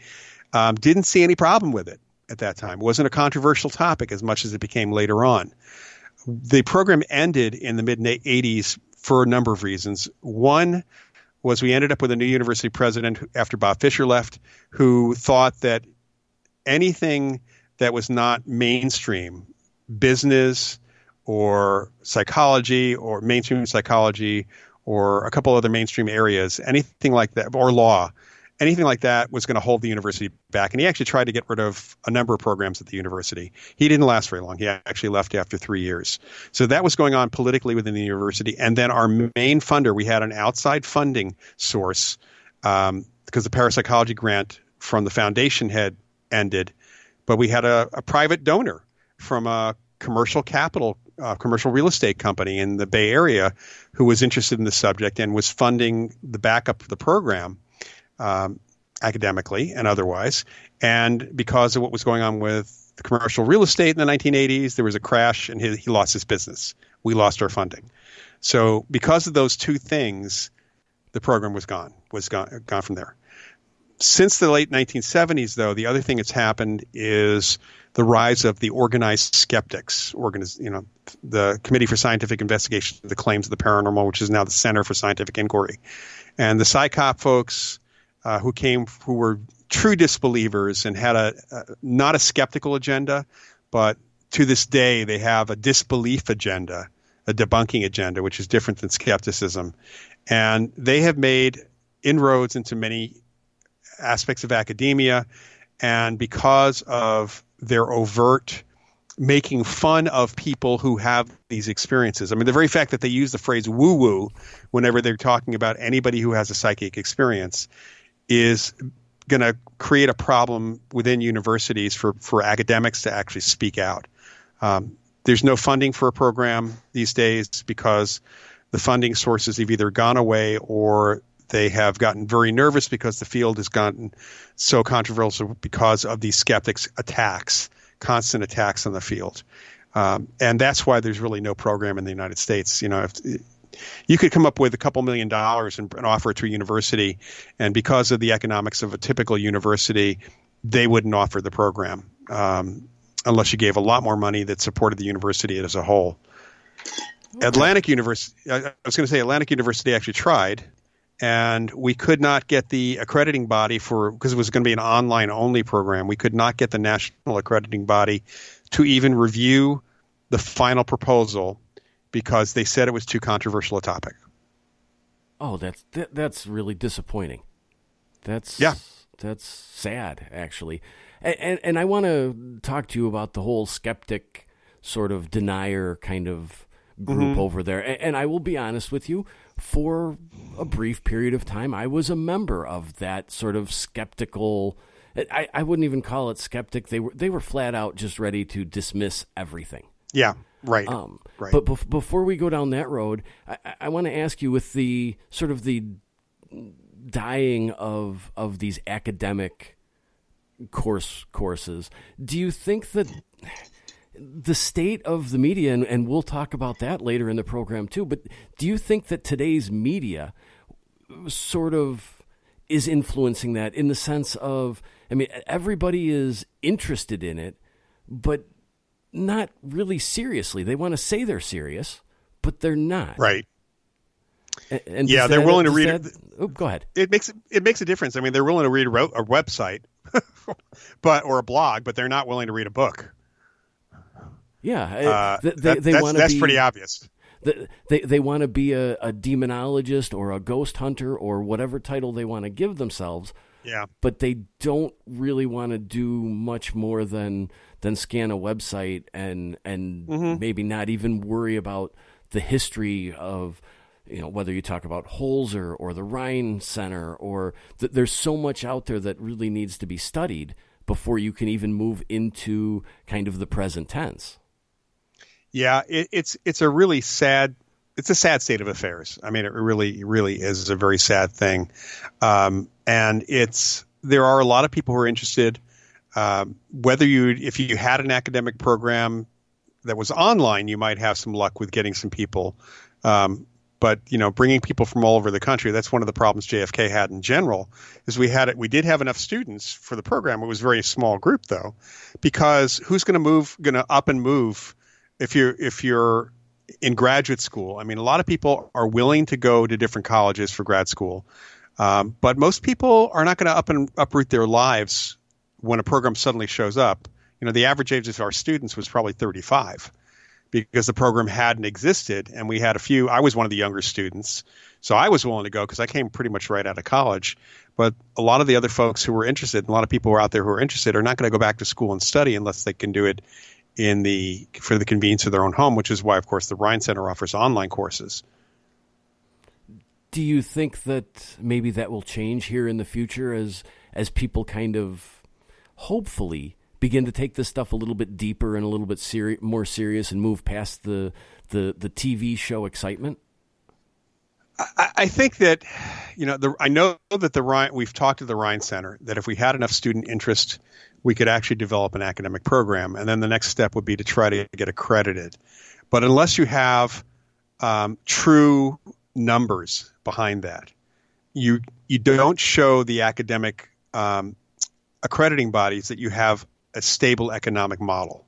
didn't see any problem with it at that time. It wasn't a controversial topic as much as it became later on. The program ended in the mid-'80s for a number of reasons. One was we ended up with a new university president after Bob Fisher left, who thought that anything that was not mainstream, business or psychology or mainstream psychology or a couple other mainstream areas, anything like that, or law, anything like that was going to hold the university back. And he actually tried to get rid of a number of programs at the university. He didn't last very long. He actually left after 3 years. So that was going on politically within the university. And then our main funder, we had an outside funding source because the parapsychology grant from the foundation had ended. But we had a private donor from a commercial real estate company in the Bay Area who was interested in the subject and was funding the backup of the program. Academically and otherwise. And because of what was going on with the commercial real estate in the 1980s, there was a crash and he lost his business. We lost our funding. So because of those two things, the program was gone from there. Since the late 1970s, though, the other thing that's happened is the rise of the organized skeptics, the Committee for Scientific Investigation of the Claims of the Paranormal, which is now the Center for Scientific Inquiry. And the PsyCop folks who were true disbelievers and had not a skeptical agenda, but to this day they have a disbelief agenda, a debunking agenda, which is different than skepticism. And they have made inroads into many aspects of academia. And because of their overt making fun of people who have these experiences. I mean, the very fact that they use the phrase woo-woo whenever they're talking about anybody who has a psychic experience is going to create a problem within universities for academics to actually speak out. There's no funding for a program these days because the funding sources have either gone away or they have gotten very nervous because the field has gotten so controversial because of these skeptics' constant attacks on the field. And that's why there's really no program in the United States. If you could come up with a couple $1 million and offer it to a university, and because of the economics of a typical university, they wouldn't offer the program unless you gave a lot more money that supported the university as a whole. Okay. Atlantic University actually tried, and we could not get the accrediting body because it was going to be an online-only program. We could not get the national accrediting body to even review the final proposal because they said it was too controversial a topic. Oh, that's really disappointing. That's sad, actually. And I want to talk to you about the whole skeptic sort of denier kind of group over there. And I will be honest with you, for a brief period of time, I was a member of that sort of skeptical. I wouldn't even call it skeptic. They were flat out just ready to dismiss everything. Yeah, right. Right. But before we go down that road, I want to ask you, with the sort of the dying of these academic courses, do you think that the state of the media, and we'll talk about that later in the program too, but do you think that today's media sort of is influencing that, in the sense of, I mean, everybody is interested in it, but not really seriously. They want to say they're serious, but they're not. Right. And yeah, they're willing to read it. Go ahead. It makes a difference. I mean, they're willing to read a website, or a blog, but they're not willing to read a book. Yeah, that's pretty obvious. They want to be a demonologist or a ghost hunter or whatever title they want to give themselves. Yeah, but they don't really want to do much more than scan a website and maybe not even worry about the history of, whether you talk about Holzer or the Rhine Center, or there's so much out there that really needs to be studied before you can even move into kind of the present tense. Yeah, it's a really sad. It's a sad state of affairs. I mean, it really is a very sad thing. And there are a lot of people who are interested. If you had an academic program that was online, you might have some luck with getting some people. But bringing people from all over the country, that's one of the problems JFK had in general, is we did have enough students for the program. It was a very small group, though, because who's going to up and move if you're in graduate school? I mean, a lot of people are willing to go to different colleges for grad school, but most people are not going to uproot their lives when a program suddenly shows up. The average age of our students was probably 35, because the program hadn't existed, and we had a few. I was one of the younger students, so I was willing to go because I came pretty much right out of college. But a lot of the other folks who were interested, and a lot of people who are out there who are interested, are not going to go back to school and study unless they can do it for the convenience of their own home, which is why, of course, the Rhine Center offers online courses. Do you think that maybe that will change here in the future as people kind of hopefully begin to take this stuff a little bit deeper and a little bit more serious and move past the TV show excitement? I think that, I know that we've talked to the Rhine Center, that if we had enough student interest, we could actually develop an academic program. And then the next step would be to try to get accredited. But unless you have true numbers behind that, you don't show the academic accrediting bodies that you have a stable economic model.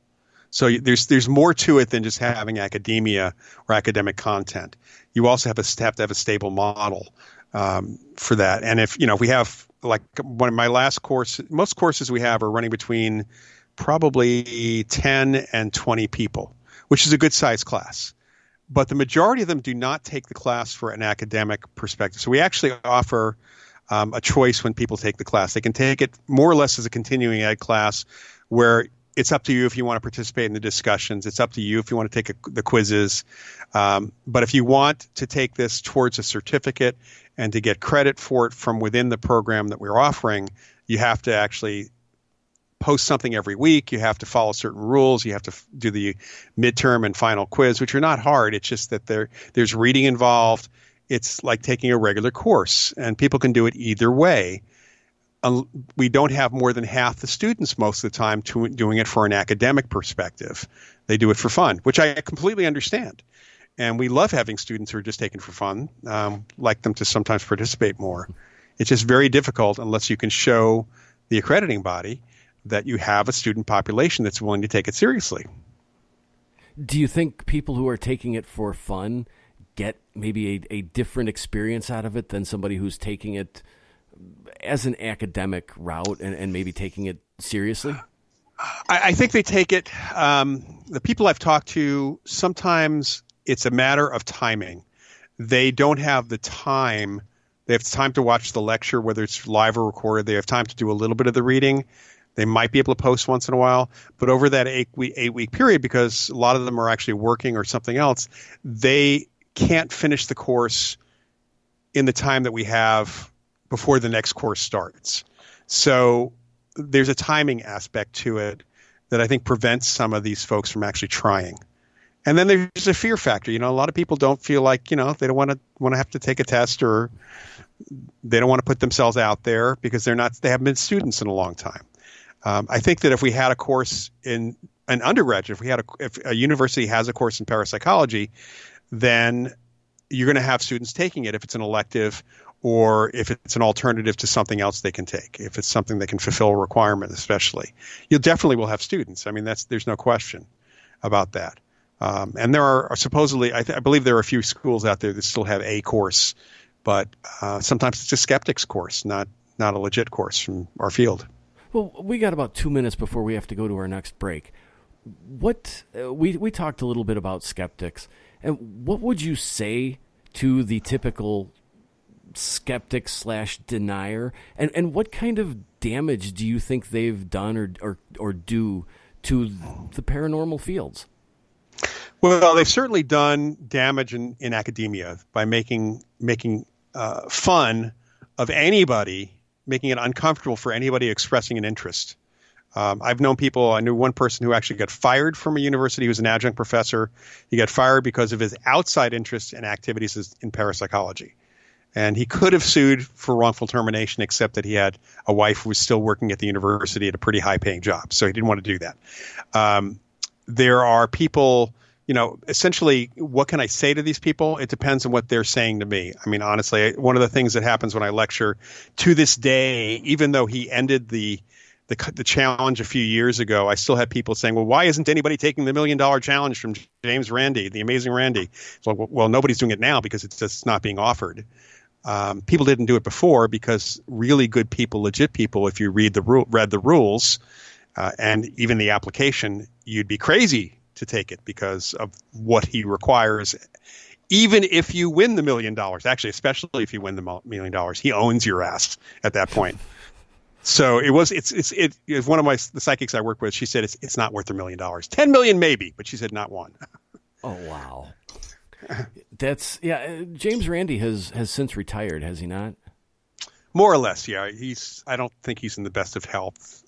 So there's more to it than just having academia or academic content. You also have to have a stable model for that. And if we have, like, one of my last course, most courses we have are running between probably 10 and 20 people, which is a good size class. But the majority of them do not take the class for an academic perspective. So we actually offer a choice when people take the class. They can take it more or less as a continuing ed class, where it's up to you if you want to participate in the discussions. It's up to you if you want to take the quizzes. But if you want to take this towards a certificate and to get credit for it from within the program that we're offering, you have to actually post something every week. You have to follow certain rules. You have to do the midterm and final quiz, which are not hard. It's just that there's reading involved. It's like taking a regular course, and people can do it either way. We don't have more than half the students most of the time doing it for an academic perspective. They do it for fun, which I completely understand. And we love having students who are just taking for fun, like them to sometimes participate more. It's just very difficult unless you can show the accrediting body that you have a student population that's willing to take it seriously. Do you think people who are taking it for fun get maybe a different experience out of it than somebody who's taking it as an academic route and maybe taking it seriously? I think they take it. The people I've talked to, sometimes it's a matter of timing. They don't have the time. They have time to watch the lecture, whether it's live or recorded. They have time to do a little bit of the reading, They might be able to post once in a while, but over that 8-week period, because a lot of them are actually working or something else, they can't finish the course in the time that we have before the next course starts. So there's a timing aspect to it that I think prevents some of these folks from actually trying. And then there's a fear factor. A lot of people don't feel like, they don't want to have to take a test, or they don't want to put themselves out there because they haven't been students in a long time. I think that if we had a course in an undergraduate, if a university has a course in parapsychology, then you're going to have students taking it if it's an elective, or if it's an alternative to something else they can take. If it's something that can fulfill a requirement, especially, you definitely will have students. I mean, there's no question about that. And there are supposedly, I believe there are a few schools out there that still have a course, but sometimes it's a skeptics course, not a legit course from our field. Well, we got about 2 minutes before we have to go to our next break. What we talked a little bit about skeptics, and what would you say to the typical skeptic / denier, and what kind of damage do you think they've done or do to the paranormal fields? Well, they've certainly done damage in academia by making fun of anybody, making it uncomfortable for anybody expressing an interest. I knew one person who actually got fired from a university. He was an adjunct professor. He got fired because of his outside interest in activities in parapsychology. And he could have sued for wrongful termination, except that he had a wife who was still working at the university at a pretty high-paying job. So he didn't want to do that. There are people, essentially, what can I say to these people? It depends on what they're saying to me. I mean, honestly, one of the things that happens when I lecture to this day, even though he ended the challenge a few years ago, I still have people saying, well, why isn't anybody taking the $1 million challenge from James Randi, the amazing Randi? So, well, nobody's doing it now because it's just not being offered. People didn't do it before because really good people, legit people, if you read the rules and even the application, you'd be crazy to take it because of what he requires. Even if you win the $1 million, actually, especially if you win the $1 million, he owns your ass at that point. So it was one of the psychics I work with. She said it's not worth $1 million, 10 million maybe, but she said not one. Oh wow, James Randi has since retired, has he not? More or less, yeah. I don't think he's in the best of health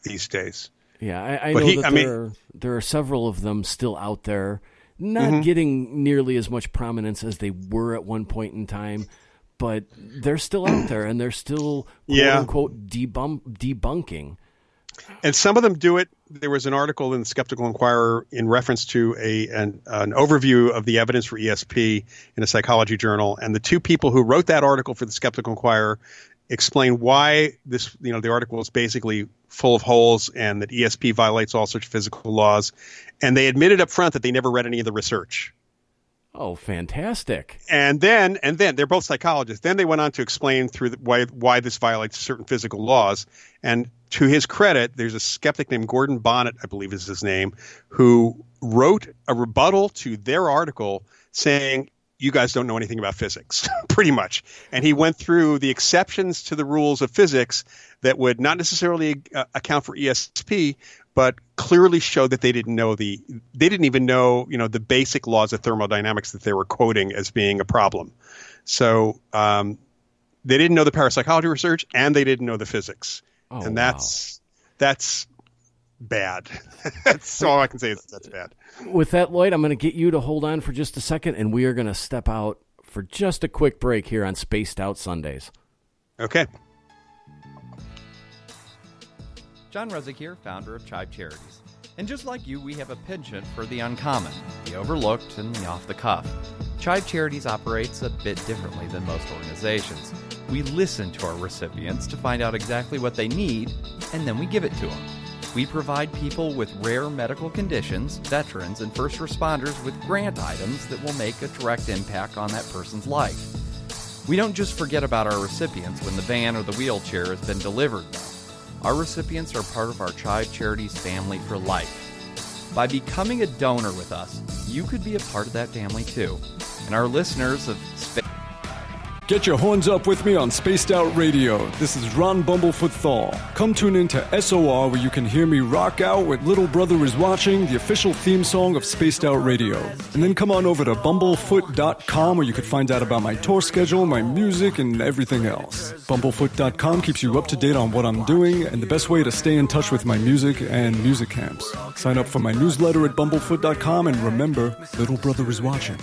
these days. Yeah, I know there are several of them still out there, not getting nearly as much prominence as they were at one point in time. But they're still out there, and they're still, quote-unquote, debunking. And some of them do it. There was an article in the Skeptical Inquirer in reference to an overview of the evidence for ESP in a psychology journal. And the two people who wrote that article for the Skeptical Inquirer explain why the article is basically full of holes and that ESP violates all sorts of physical laws. And they admitted up front that they never read any of the research. Oh, fantastic. And then they're both psychologists. Then they went on to explain through why this violates certain physical laws. And to his credit, there's a skeptic named Gordon Bonnet, I believe is his name, who wrote a rebuttal to their article saying, you guys don't know anything about physics, pretty much. And he went through the exceptions to the rules of physics that would not necessarily account for ESP, but clearly showed that they didn't even know, the basic laws of thermodynamics that they were quoting as being a problem. So they didn't know the parapsychology research and they didn't know the physics. Oh, and that's bad. That's all I can say is that's bad. With that, Loyd, I'm going to get you to hold on for just a second, and we are going to step out for just a quick break here on Spaced Out Sundays. Okay. John Resig here, founder of CHIVE Charities. And just like you, we have a penchant for the uncommon, the overlooked, and the off-the-cuff. CHIVE Charities operates a bit differently than most organizations. We listen to our recipients to find out exactly what they need, and then we give it to them. We provide people with rare medical conditions, veterans, and first responders with grant items that will make a direct impact on that person's life. We don't just forget about our recipients when the van or the wheelchair has been delivered, though. Our recipients are part of our CHIVE Charities family for life. By becoming a donor with us, you could be a part of that family too. And our listeners of Get your horns up with me on Spaced Out Radio. This is Ron Bumblefoot Thal. Come tune in to SOR where you can hear me rock out with Little Brother Is Watching, the official theme song of Spaced Out Radio. And then come on over to bumblefoot.com where you can find out about my tour schedule, my music, and everything else. Bumblefoot.com keeps you up to date on what I'm doing and the best way to stay in touch with my music and music camps. Sign up for my newsletter at bumblefoot.com and remember, Little Brother Is Watching.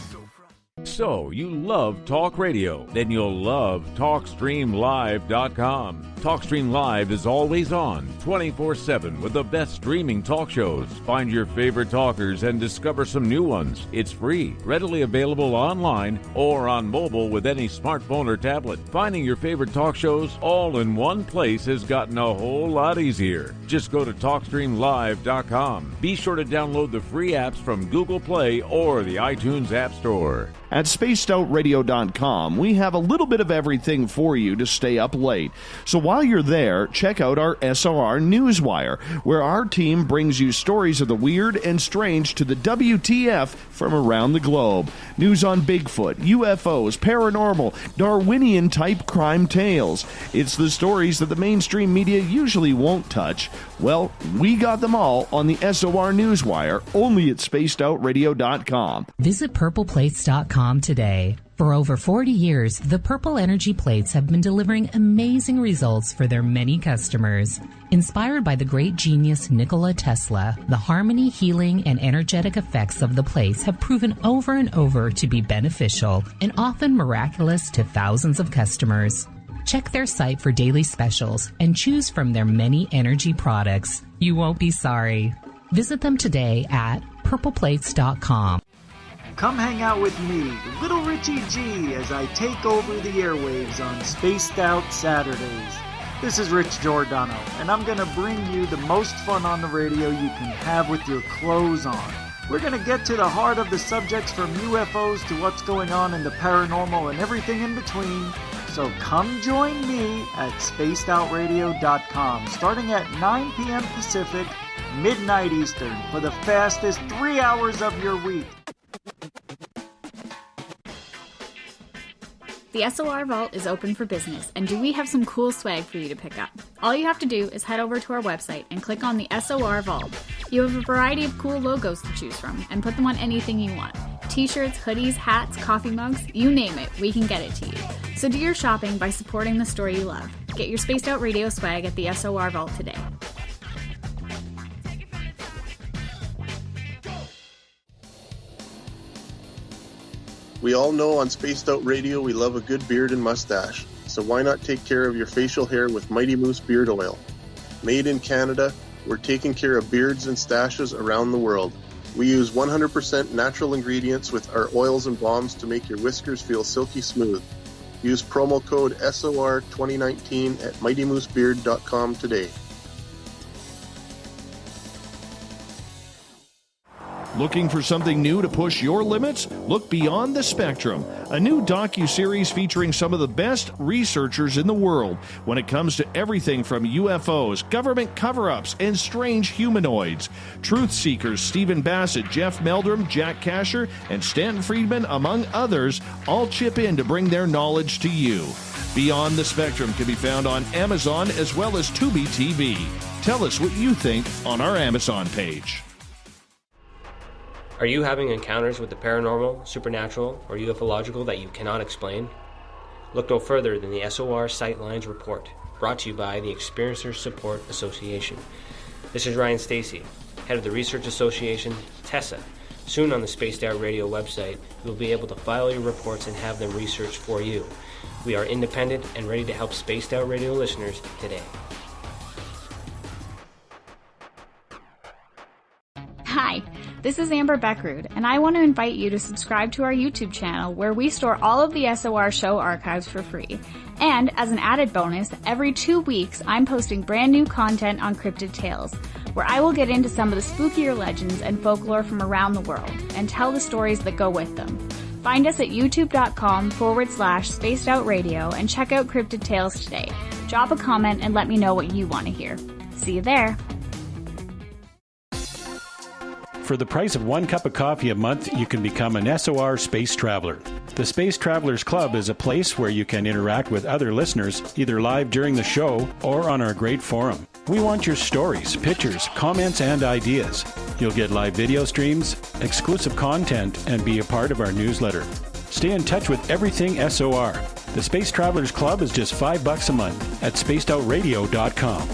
So, you love talk radio? Then you'll love TalkStreamLive.com. TalkStream Live is always on, 24/7, with the best streaming talk shows. Find your favorite talkers and discover some new ones. It's free, readily available online or on mobile with any smartphone or tablet. Finding your favorite talk shows all in one place has gotten a whole lot easier. Just go to TalkStreamLive.com. Be sure to download the free apps from Google Play or the iTunes App Store. At spacedoutradio.com, we have a little bit of everything for you to stay up late. So while you're there, check out our SOR Newswire, where our team brings you stories of the weird and strange to the WTF from around the globe. News on Bigfoot, UFOs, paranormal, Darwinian-type crime tales. It's the stories that the mainstream media usually won't touch. Well, we got them all on the SOR Newswire, only at spacedoutradio.com. Visit purpleplates.com today. For over 40 years, the Purple Energy Plates have been delivering amazing results for their many customers. Inspired by the great genius Nikola Tesla, the harmony, healing, and energetic effects of the plates have proven over and over to be beneficial and often miraculous to thousands of customers. Check their site for daily specials and choose from their many energy products. You won't be sorry. Visit them today at purpleplates.com. Come hang out with me, Little Richie G, as I take over the airwaves on Spaced Out Saturdays. This is Rich Giordano, and I'm going to bring you the most fun on the radio you can have with your clothes on. We're going to get to the heart of the subjects from UFOs to what's going on in the paranormal and everything in between. So come join me at spacedoutradio.com starting at 9 p.m. Pacific, midnight Eastern, for the fastest 3 hours of your week. The SOR Vault is open for business, and do we have some cool swag for you to pick up? All you have to do is head over to our website and click on the SOR Vault. You have a variety of cool logos to choose from, and put them on anything you want. T-shirts, hoodies, hats, coffee mugs, you name it, we can get it to you. So do your shopping by supporting the store you love. Get your Spaced Out Radio swag at the SOR Vault today. We all know on Spaced Out Radio we love a good beard and mustache, so why not take care of your facial hair with Mighty Moose Beard Oil? Made in Canada, we're taking care of beards and stashes around the world. We use 100% natural ingredients with our oils and balms to make your whiskers feel silky smooth. Use promo code SOR2019 at MightyMooseBeard.com today. Looking for something new to push your limits? Look Beyond the Spectrum, a new docuseries featuring some of the best researchers in the world when it comes to everything from UFOs, government cover-ups, and strange humanoids. Truth seekers Stephen Bassett, Jeff Meldrum, Jack Kasher, and Stanton Friedman, among others, all chip in to bring their knowledge to you. Beyond the Spectrum can be found on Amazon as well as Tubi TV. Tell us what you think on our Amazon page. Are you having encounters with the paranormal, supernatural, or ufological that you cannot explain? Look no further than the SOR Sightlines Report, brought to you by the Experiencers Support Association. This is Ryan Stacy, head of the Research Association, TESA. Soon on the Spaced Out Radio website, you'll be able to file your reports and have them researched for you. We are independent and ready to help Spaced Out Radio listeners today. Hi, this is Amber Beckrud, and I want to invite you to subscribe to our YouTube channel where we store all of the SOR show archives for free. And as an added bonus, every 2 weeks I'm posting brand new content on Cryptid Tales, where I will get into some of the spookier legends and folklore from around the world and tell the stories that go with them. Find us at youtube.com/spacedoutradio and check out Cryptid Tales today. Drop a comment and let me know what you want to hear. See you there. For the price of 1 cup of coffee a month, you can become an SOR space traveler. The Space Travelers Club is a place where you can interact with other listeners, either live during the show or on our great forum. We want your stories, pictures, comments, and ideas. You'll get live video streams, exclusive content, and be a part of our newsletter. Stay in touch with everything SOR. The Space Travelers Club is just $5 a month at spacedoutradio.com.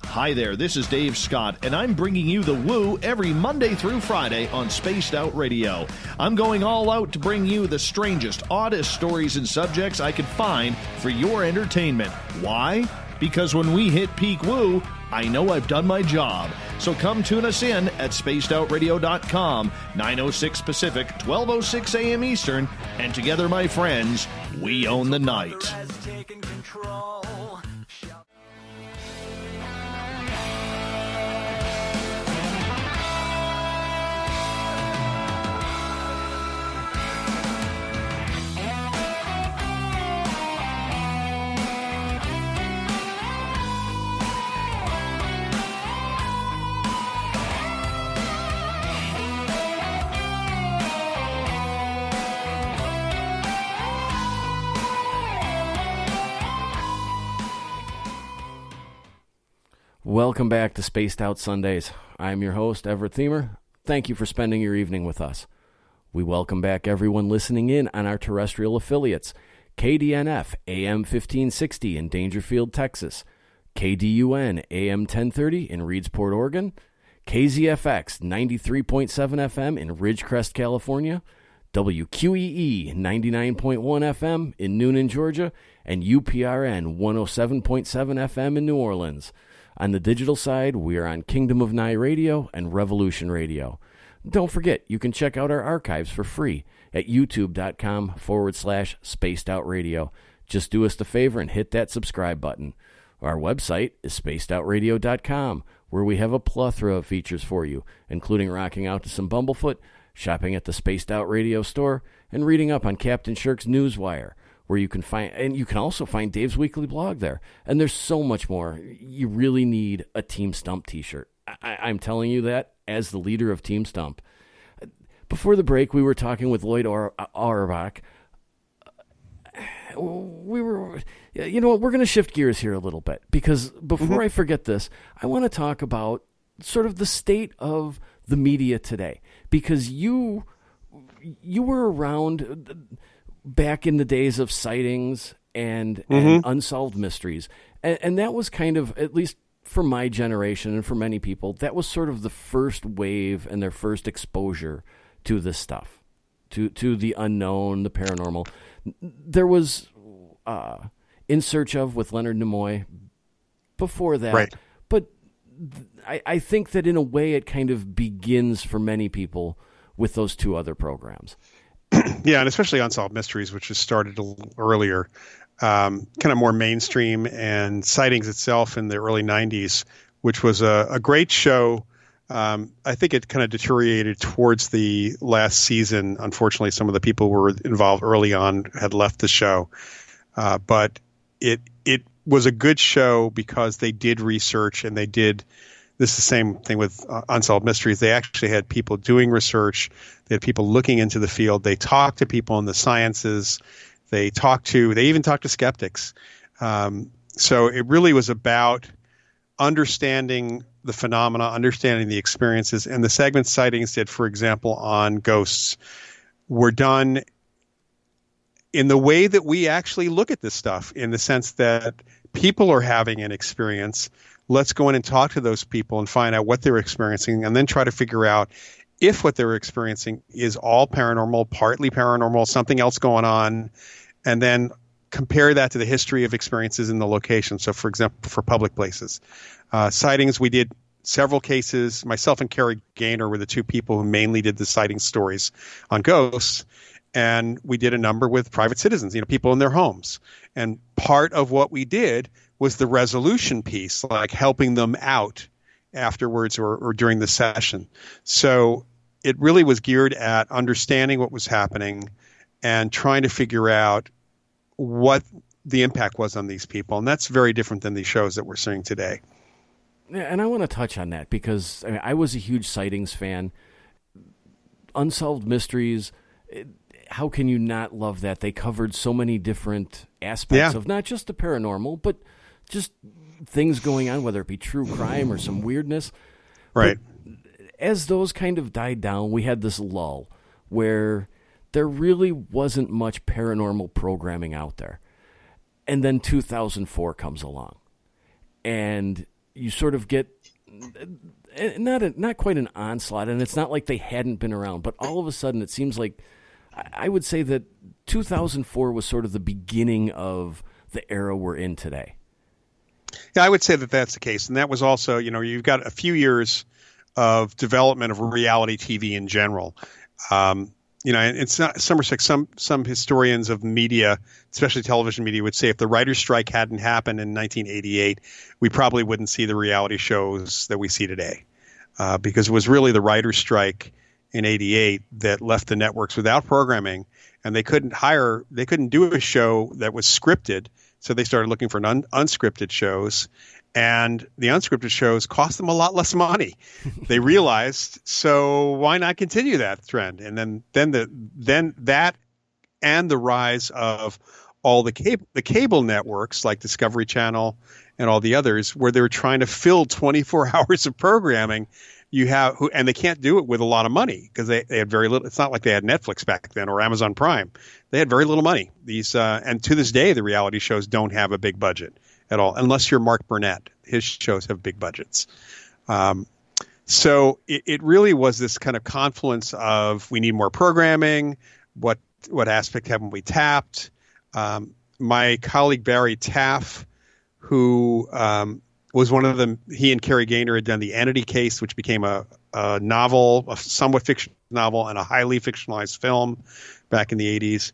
Hi there, this is Dave Scott, and I'm bringing you the Woo every Monday through Friday on Spaced Out Radio. I'm going all out to bring you the strangest, oddest stories and subjects I could find for your entertainment. Why? Because when we hit peak Woo, I know I've done my job. So come tune us in at spacedoutradio.com, 9:06 Pacific, 12:06 a.m. Eastern, and together, my friends, we own the night. Welcome back to Spaced Out Sundays. I'm your host, Everett Thiemer. Thank you for spending your evening with us. We welcome back everyone listening in on our terrestrial affiliates, KDNF AM 1560 in Dangerfield, Texas, KDUN AM 1030 in Reedsport, Oregon, KZFX 93.7 FM in Ridgecrest, California, WQEE 99.1 FM in Noonan, Georgia, and UPRN 107.7 FM in New Orleans. On the digital side, we are on Kingdom of Nye Radio and Revolution Radio. Don't forget, you can check out our archives for free at youtube.com/spacedoutradio. Just do us the favor and hit that subscribe button. Our website is spacedoutradio.com, where we have a plethora of features for you, including rocking out to some Bumblefoot, shopping at the Spaced Out Radio store, and reading up on Captain Shirk's Newswire, where you can find, and you can also find Dave's weekly blog there. And there's so much more. You really need a Team Stump t-shirt. I'm telling you that as the leader of Team Stump. Before the break, we were talking with Loyd Auerbach. We're going to shift gears here a little bit, because before I forget this, I want to talk about sort of the state of the media today, because you were around back in the days of sightings and unsolved mysteries. And that was kind of, at least for my generation and for many people, that was sort of the first wave and their first exposure to this stuff, to the unknown, the paranormal. There was In Search Of with Leonard Nimoy before that. Right. But I think that in a way it kind of begins for many people with those two other programs. Yeah, and especially Unsolved Mysteries, which has started a little earlier, kind of more mainstream, and Sightings itself in the early 90s, which was a great show. I think it kind of deteriorated towards the last season. Unfortunately, some of the people who were involved early on had left the show. But it was a good show because they did research, and they did. This is the same thing with Unsolved Mysteries. They actually had people doing research. They had people looking into the field. They talked to people in the sciences. They even talked to skeptics. So it really was about understanding the phenomena, understanding the experiences. And the segments Sightings did, for example, on ghosts, were done in the way that we actually look at this stuff, in the sense that people are having an experience. Let's go in and talk to those people and find out what they're experiencing, and then try to figure out if what they're experiencing is all paranormal, partly paranormal, something else going on, and then compare that to the history of experiences in the location. So, for example, for public places. Sightings, we did several cases. Myself and Carrie Gaynor were the two people who mainly did the sighting stories on ghosts. And we did a number with private citizens, people in their homes. And part of what we did was the resolution piece, like helping them out afterwards or during the session. So it really was geared at understanding what was happening and trying to figure out what the impact was on these people. And that's very different than the shows that we're seeing today. Yeah, and I want to touch on that because I was a huge Sightings fan. Unsolved Mysteries, how can you not love that? They covered so many different aspects of not just the paranormal, but just things going on, whether it be true crime or some weirdness. Right. But as those kind of died down, we had this lull where there really wasn't much paranormal programming out there. And then 2004 comes along. And you sort of get not quite an onslaught, and it's not like they hadn't been around, but all of a sudden it seems like I would say that 2004 was sort of the beginning of the era we're in today. Yeah, I would say that that's the case. And that was also, you've got a few years of development of reality TV in general. And it's not some historians of media, especially television media, would say if the writer's strike hadn't happened in 1988, we probably wouldn't see the reality shows that we see today, because it was really the writer's strike in 88 that left the networks without programming, and they couldn't do a show that was scripted. So they started looking for unscripted shows, and the unscripted shows cost them a lot less money. They realized, so why not continue that trend? And then that and the rise of all the cable networks like Discovery Channel and all the others, where they're trying to fill 24 hours of programming. And they can't do it with a lot of money because they had very little. It's not like they had Netflix back then or Amazon Prime. They had very little money. And to this day, the reality shows don't have a big budget at all, unless you're Mark Burnett. His shows have big budgets. So it really was this kind of confluence of we need more programming. What aspect haven't we tapped? My colleague Barry Taff, who was one of them. He and Carrie Gaynor had done the Entity Case, which became a novel, a somewhat fictional novel, and a highly fictionalized film back in the 80s.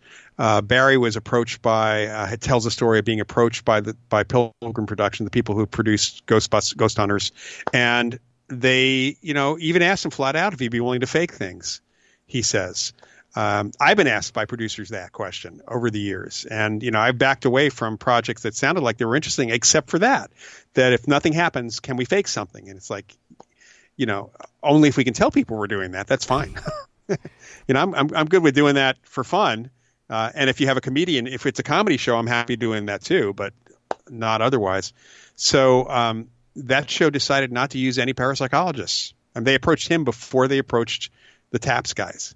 Barry was approached by, tells the story of being approached by Pilgrim Production, the people who produced Ghost Hunters. And they, even asked him flat out if he'd be willing to fake things, he says. I've been asked by producers that question over the years. And, I've backed away from projects that sounded like they were interesting, except for that if nothing happens, can we fake something? And it's like, only if we can tell people we're doing that, that's fine. I'm good with doing that for fun. And if you have a comedian, if it's a comedy show, I'm happy doing that too, but not otherwise. So that show decided not to use any parapsychologists. And they approached him before they approached the TAPS guys.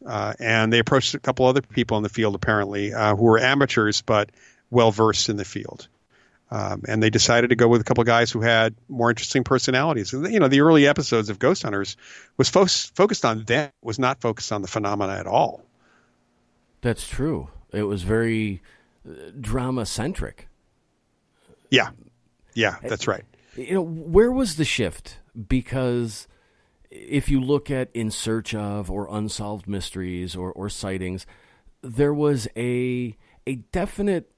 And they approached a couple other people in the field, apparently, who were amateurs but well-versed in the field. And they decided to go with a couple of guys who had more interesting personalities. The early episodes of Ghost Hunters was focused on them, was not focused on the phenomena at all. That's true. It was very drama-centric. Yeah, that's right. Where was the shift? Because if you look at In Search of or Unsolved Mysteries or Sightings, there was a definite,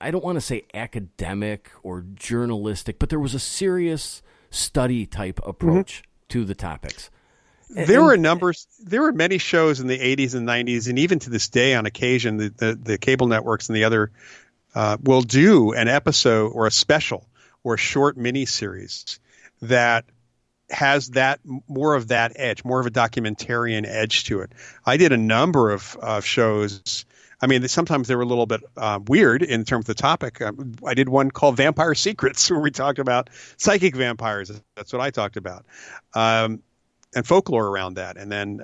I don't want to say academic or journalistic, but there was a serious study type approach to the topics. There were many shows in the 80s and 90s, and even to this day, on occasion, the cable networks and the other will do an episode or a special or a short mini series that has that more of that edge, more of a documentarian edge to it. I did a number of shows. I mean, sometimes they were a little bit weird in terms of the topic. I did one called Vampire Secrets, where we talked about psychic vampires. That's what I talked about. And folklore around that. And then,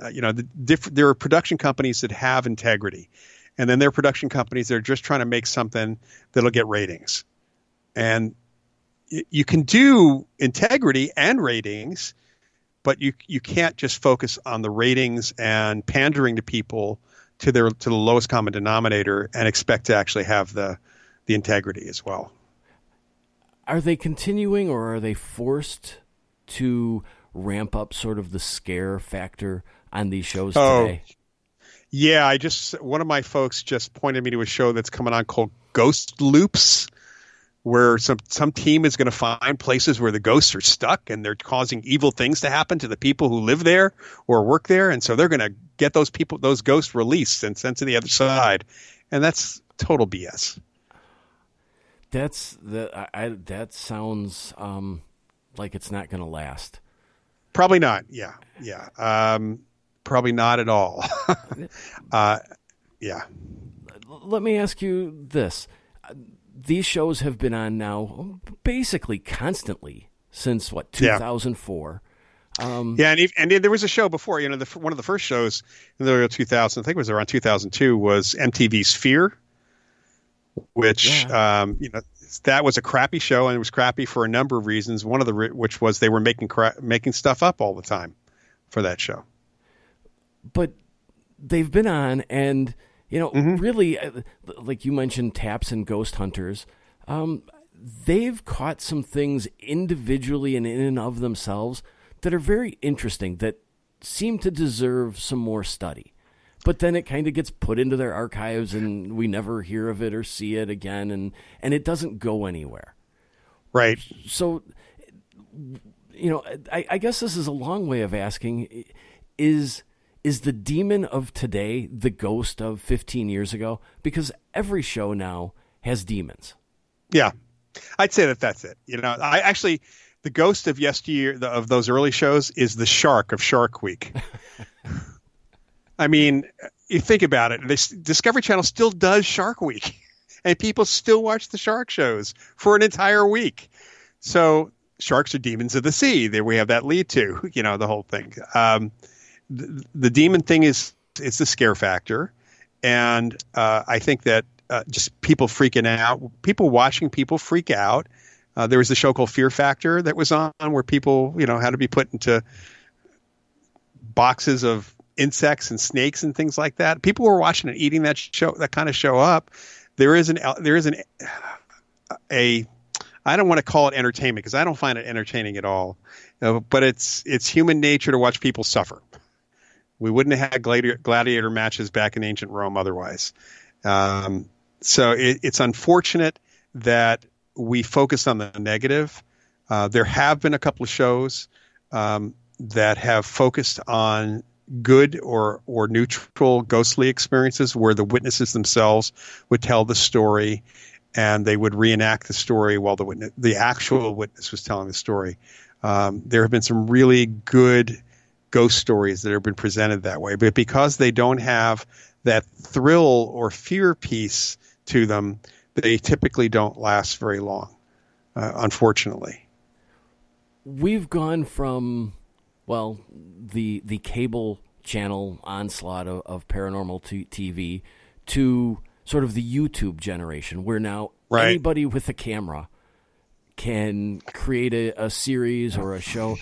there are production companies that have integrity. And then there are production companies that are just trying to make something that'll get ratings. And you can do integrity and ratings, but you can't just focus on the ratings and pandering to people to the lowest common denominator and expect to actually have the integrity as well. Are they continuing, or are they forced to ramp up sort of the scare factor on these shows today? Yeah, one of my folks just pointed me to a show that's coming on called Ghost Loops, where some team is going to find places where the ghosts are stuck and they're causing evil things to happen to the people who live there or work there. And so they're going to get those ghosts released and sent to the other side. And that's total BS. That sounds like it's not going to last. Probably not. Yeah. probably not at all. Yeah. Let me ask you this. These shows have been on now basically constantly since, 2004? Yeah, and there was a show before, one of the first shows in the early 2000s, I think it was around 2002, was MTV's Fear, which, that was a crappy show, and it was crappy for a number of reasons. One of which was they were making stuff up all the time for that show. But they've been on, and really, like you mentioned, Taps and Ghost Hunters. They've caught some things individually and in and of themselves that are very interesting, that seem to deserve some more study. But then it kind of gets put into their archives, and we never hear of it or see it again, and it doesn't go anywhere. Right. So, I guess this is a long way of asking, is the demon of today the ghost of 15 years ago? Because every show now has demons. Yeah, I'd say that's it. I actually, the ghost of yesteryear, of those early shows, is the shark of Shark Week. I mean, you think about it, Discovery Channel still does Shark Week, and people still watch the shark shows for an entire week. So sharks are demons of the sea. There we have that lead to, the whole thing. The demon thing is the scare factor. And I think that just people freaking out, people watching people freak out. There was a show called Fear Factor that was on where people, had to be put into boxes of insects and snakes and things like that. People were watching and eating that kind of show up. There is I don't want to call it entertainment because I don't find it entertaining at all. But it's human nature to watch people suffer. We wouldn't have had gladiator matches back in ancient Rome otherwise. So it's unfortunate that we focus on the negative. There have been a couple of shows that have focused on good or neutral ghostly experiences where the witnesses themselves would tell the story and they would reenact the story while the actual witness was telling the story. There have been some really good ghost stories that have been presented that way, but because they don't have that thrill or fear piece to them, they typically don't last very long, unfortunately. We've gone from, the cable channel onslaught of paranormal TV to sort of the YouTube generation, where now anybody with a camera can create a series or a show.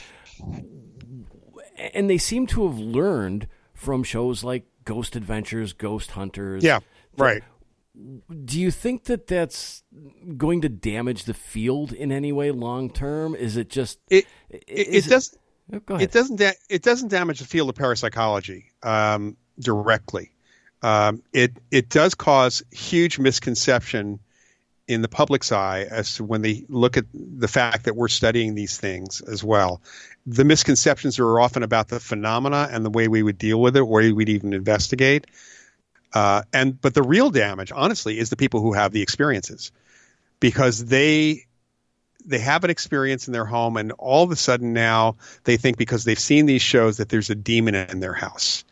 And they seem to have learned from shows like Ghost Adventures, Ghost Hunters. Yeah, right. Do you think that that's going to damage the field in any way long term? Is it just it does? Go ahead. It doesn't damage the field of parapsychology directly. It does cause huge misconception in the public's eye as to when they look at the fact that we're studying these things as well. The misconceptions are often about the phenomena and the way we would deal with it, or we'd even investigate. But the real damage, honestly, is the people who have the experiences, because they have an experience in their home, and all of a sudden now they think because they've seen these shows that there's a demon in their house,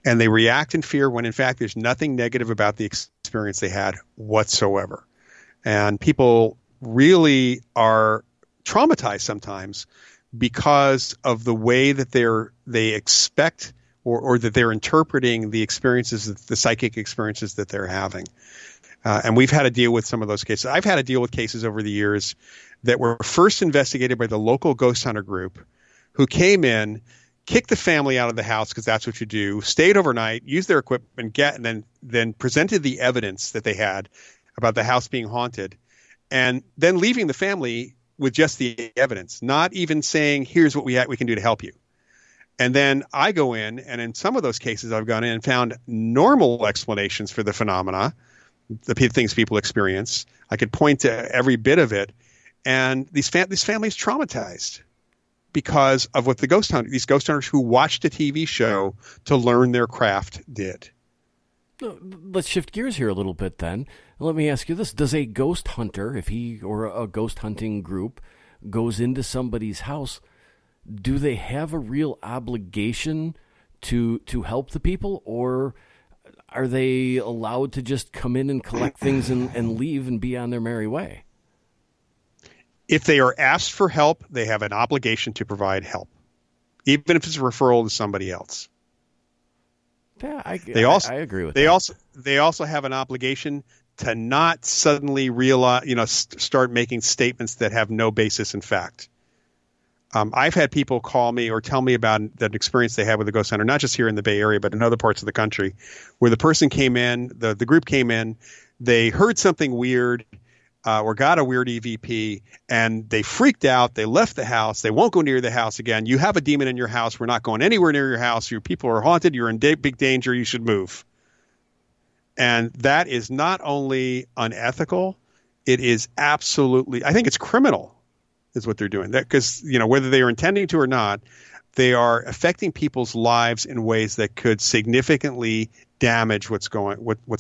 and they react in fear when in fact there's nothing negative about the experience they had whatsoever. And people really are traumatized sometimes because of the way that they expect or that they're interpreting the experiences, the psychic experiences that they're having. And we've had to deal with some of those cases. I've had to deal with cases over the years that were first investigated by the local ghost hunter group, who came in, kicked the family out of the house because that's what you do, stayed overnight, used their equipment, and then presented the evidence that they had about the house being haunted, and then leaving the family with just the evidence, not even saying, here's what we can do to help you. And then I go in, and in some of those cases, I've gone in and found normal explanations for the phenomena, the things people experience. I could point to every bit of it. And these families traumatized because of what these ghost hunters who watched a TV show to learn their craft did. Let's shift gears here a little bit then. Let me ask you this. Does a ghost hunter, if he or a ghost hunting group goes into somebody's house, do they have a real obligation to help the people, or are they allowed to just come in and collect things and leave and be on their merry way? If they are asked for help, they have an obligation to provide help, even if it's a referral to somebody else. Yeah, I agree with that. They also have an obligation to not suddenly realize, start making statements that have no basis in fact. I've had people call me or tell me about that experience they had with the Ghost Hunter, not just here in the Bay Area, but in other parts of the country, where the person came in, the group came in, they heard something weird or got a weird EVP, and they freaked out. They left the house. They won't go near the house again. You have a demon in your house. We're not going anywhere near your house. Your people are haunted. You're in big danger. You should move. And that is not only unethical, it is absolutely, I think it's criminal. Is what they're doing. That because whether they are intending to or not, they are affecting people's lives in ways that could significantly damage what's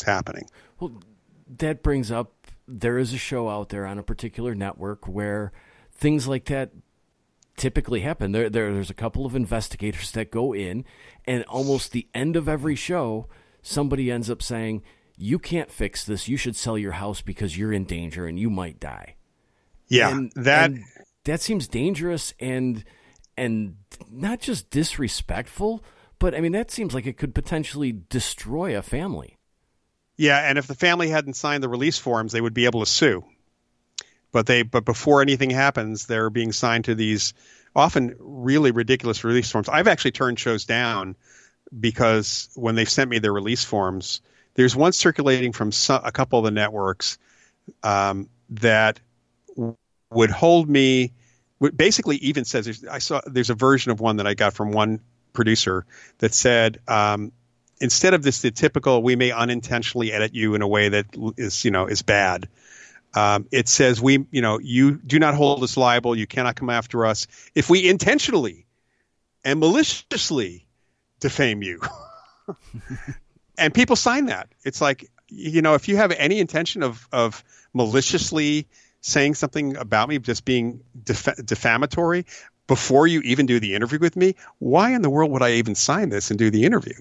happening. Well, that brings up, there is a show out there on a particular network where things like that typically happen. There's a couple of investigators that go in, and almost the end of every show, somebody ends up saying, "You can't fix this. You should sell your house because you're in danger and you might die." Yeah, and that seems dangerous and not just disrespectful, but I mean that seems like it could potentially destroy a family. Yeah, and if the family hadn't signed the release forms, they would be able to sue. But before anything happens, they're being signed to these often really ridiculous release forms. I've actually turned shows down because when they've sent me their release forms, there's one circulating from a couple of the networks that would hold me, basically even says, there's a version of one that I got from one producer that said, instead of the typical, we may unintentionally edit you in a way that is bad. It says, you do not hold us liable. You cannot come after us if we intentionally and maliciously defame you. And people sign that. It's like, if you have any intention of maliciously saying something about me, just being defamatory before you even do the interview with me, why in the world would I even sign this and do the interview?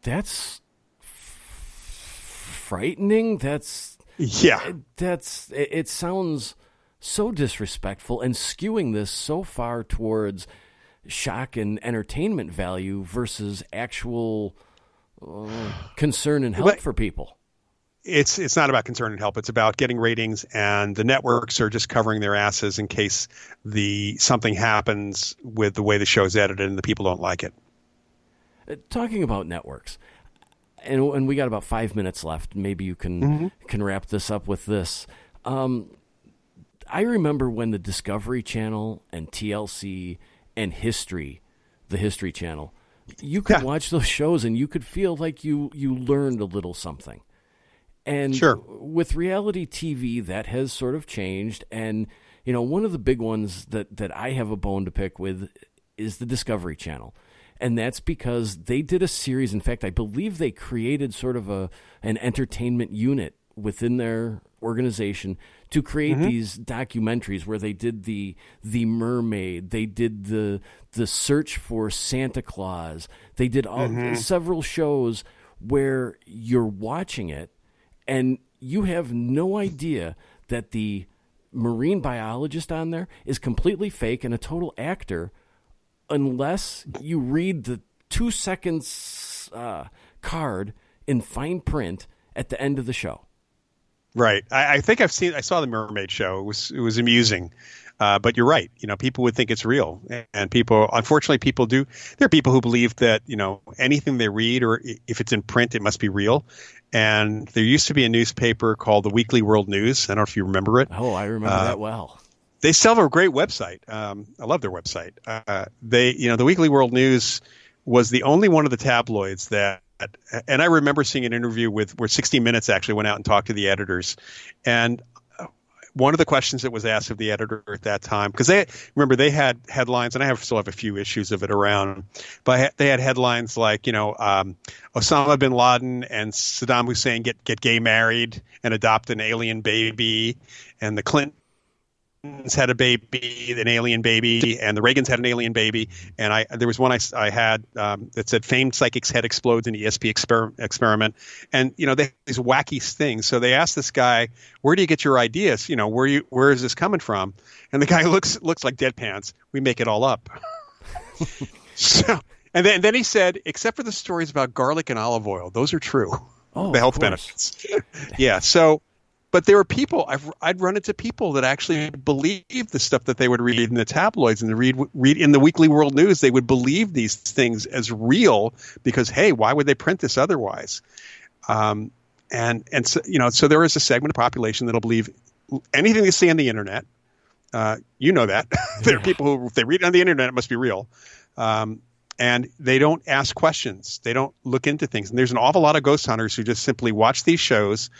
That's frightening. It sounds so disrespectful and skewing this so far towards shock and entertainment value versus actual concern and help for people. It's not about concern and help. It's about getting ratings, and the networks are just covering their asses in case something happens with the way the show's edited and the people don't like it. Talking about networks, and we got about 5 minutes left. Maybe you can wrap this up with this. I remember when the Discovery Channel and TLC and the History Channel, you could watch those shows and you could feel like you learned a little something. And with reality TV, that has sort of changed. And, one of the big ones that I have a bone to pick with is the Discovery Channel. And that's because they did a series. In fact, I believe they created sort of an entertainment unit within their organization to create these documentaries where they did the mermaid, they did the search for Santa Claus, they did several shows where you're watching it and you have no idea that the marine biologist on there is completely fake and a total actor unless you read the 2 seconds card in fine print at the end of the show. Right. I think I saw the Mermaid show. It was amusing. But you're right. People would think it's real, and unfortunately, people do. There are people who believe that, anything they read, or if it's in print, it must be real. And there used to be a newspaper called the Weekly World News. I don't know if you remember it. Oh, I remember that well. They still have a great website. I love their website. The Weekly World News was the only one of the tabloids that, and I remember seeing an interview where 60 Minutes actually went out and talked to the editors. And one of the questions that was asked of the editor at that time, because they had headlines, and I still have a few issues of it around, but they had headlines like, Osama bin Laden and Saddam Hussein get gay married and adopt an alien baby, and the Clintons Clintons had a baby, an alien baby, and the Reagans had an alien baby. And there was one I had that said famed psychic's head explodes in ESP experiment. And, they have these wacky things. So they asked this guy, where do you get your ideas? Where is this coming from? And the guy looks like deadpans. We make it all up. So, and then he said, except for the stories about garlic and olive oil, those are true. Oh, the health benefits. Yeah. So, but there were people, I'd run into people that actually believed the stuff that they would read in the tabloids and read in the Weekly World News. They would believe these things as real because, hey, why would they print this otherwise? And so, so there is a segment of population that'll believe anything they see on the internet. That there are people who, if they read it on the internet, it must be real. And they don't ask questions. They don't look into things. And there's an awful lot of ghost hunters who just simply watch these shows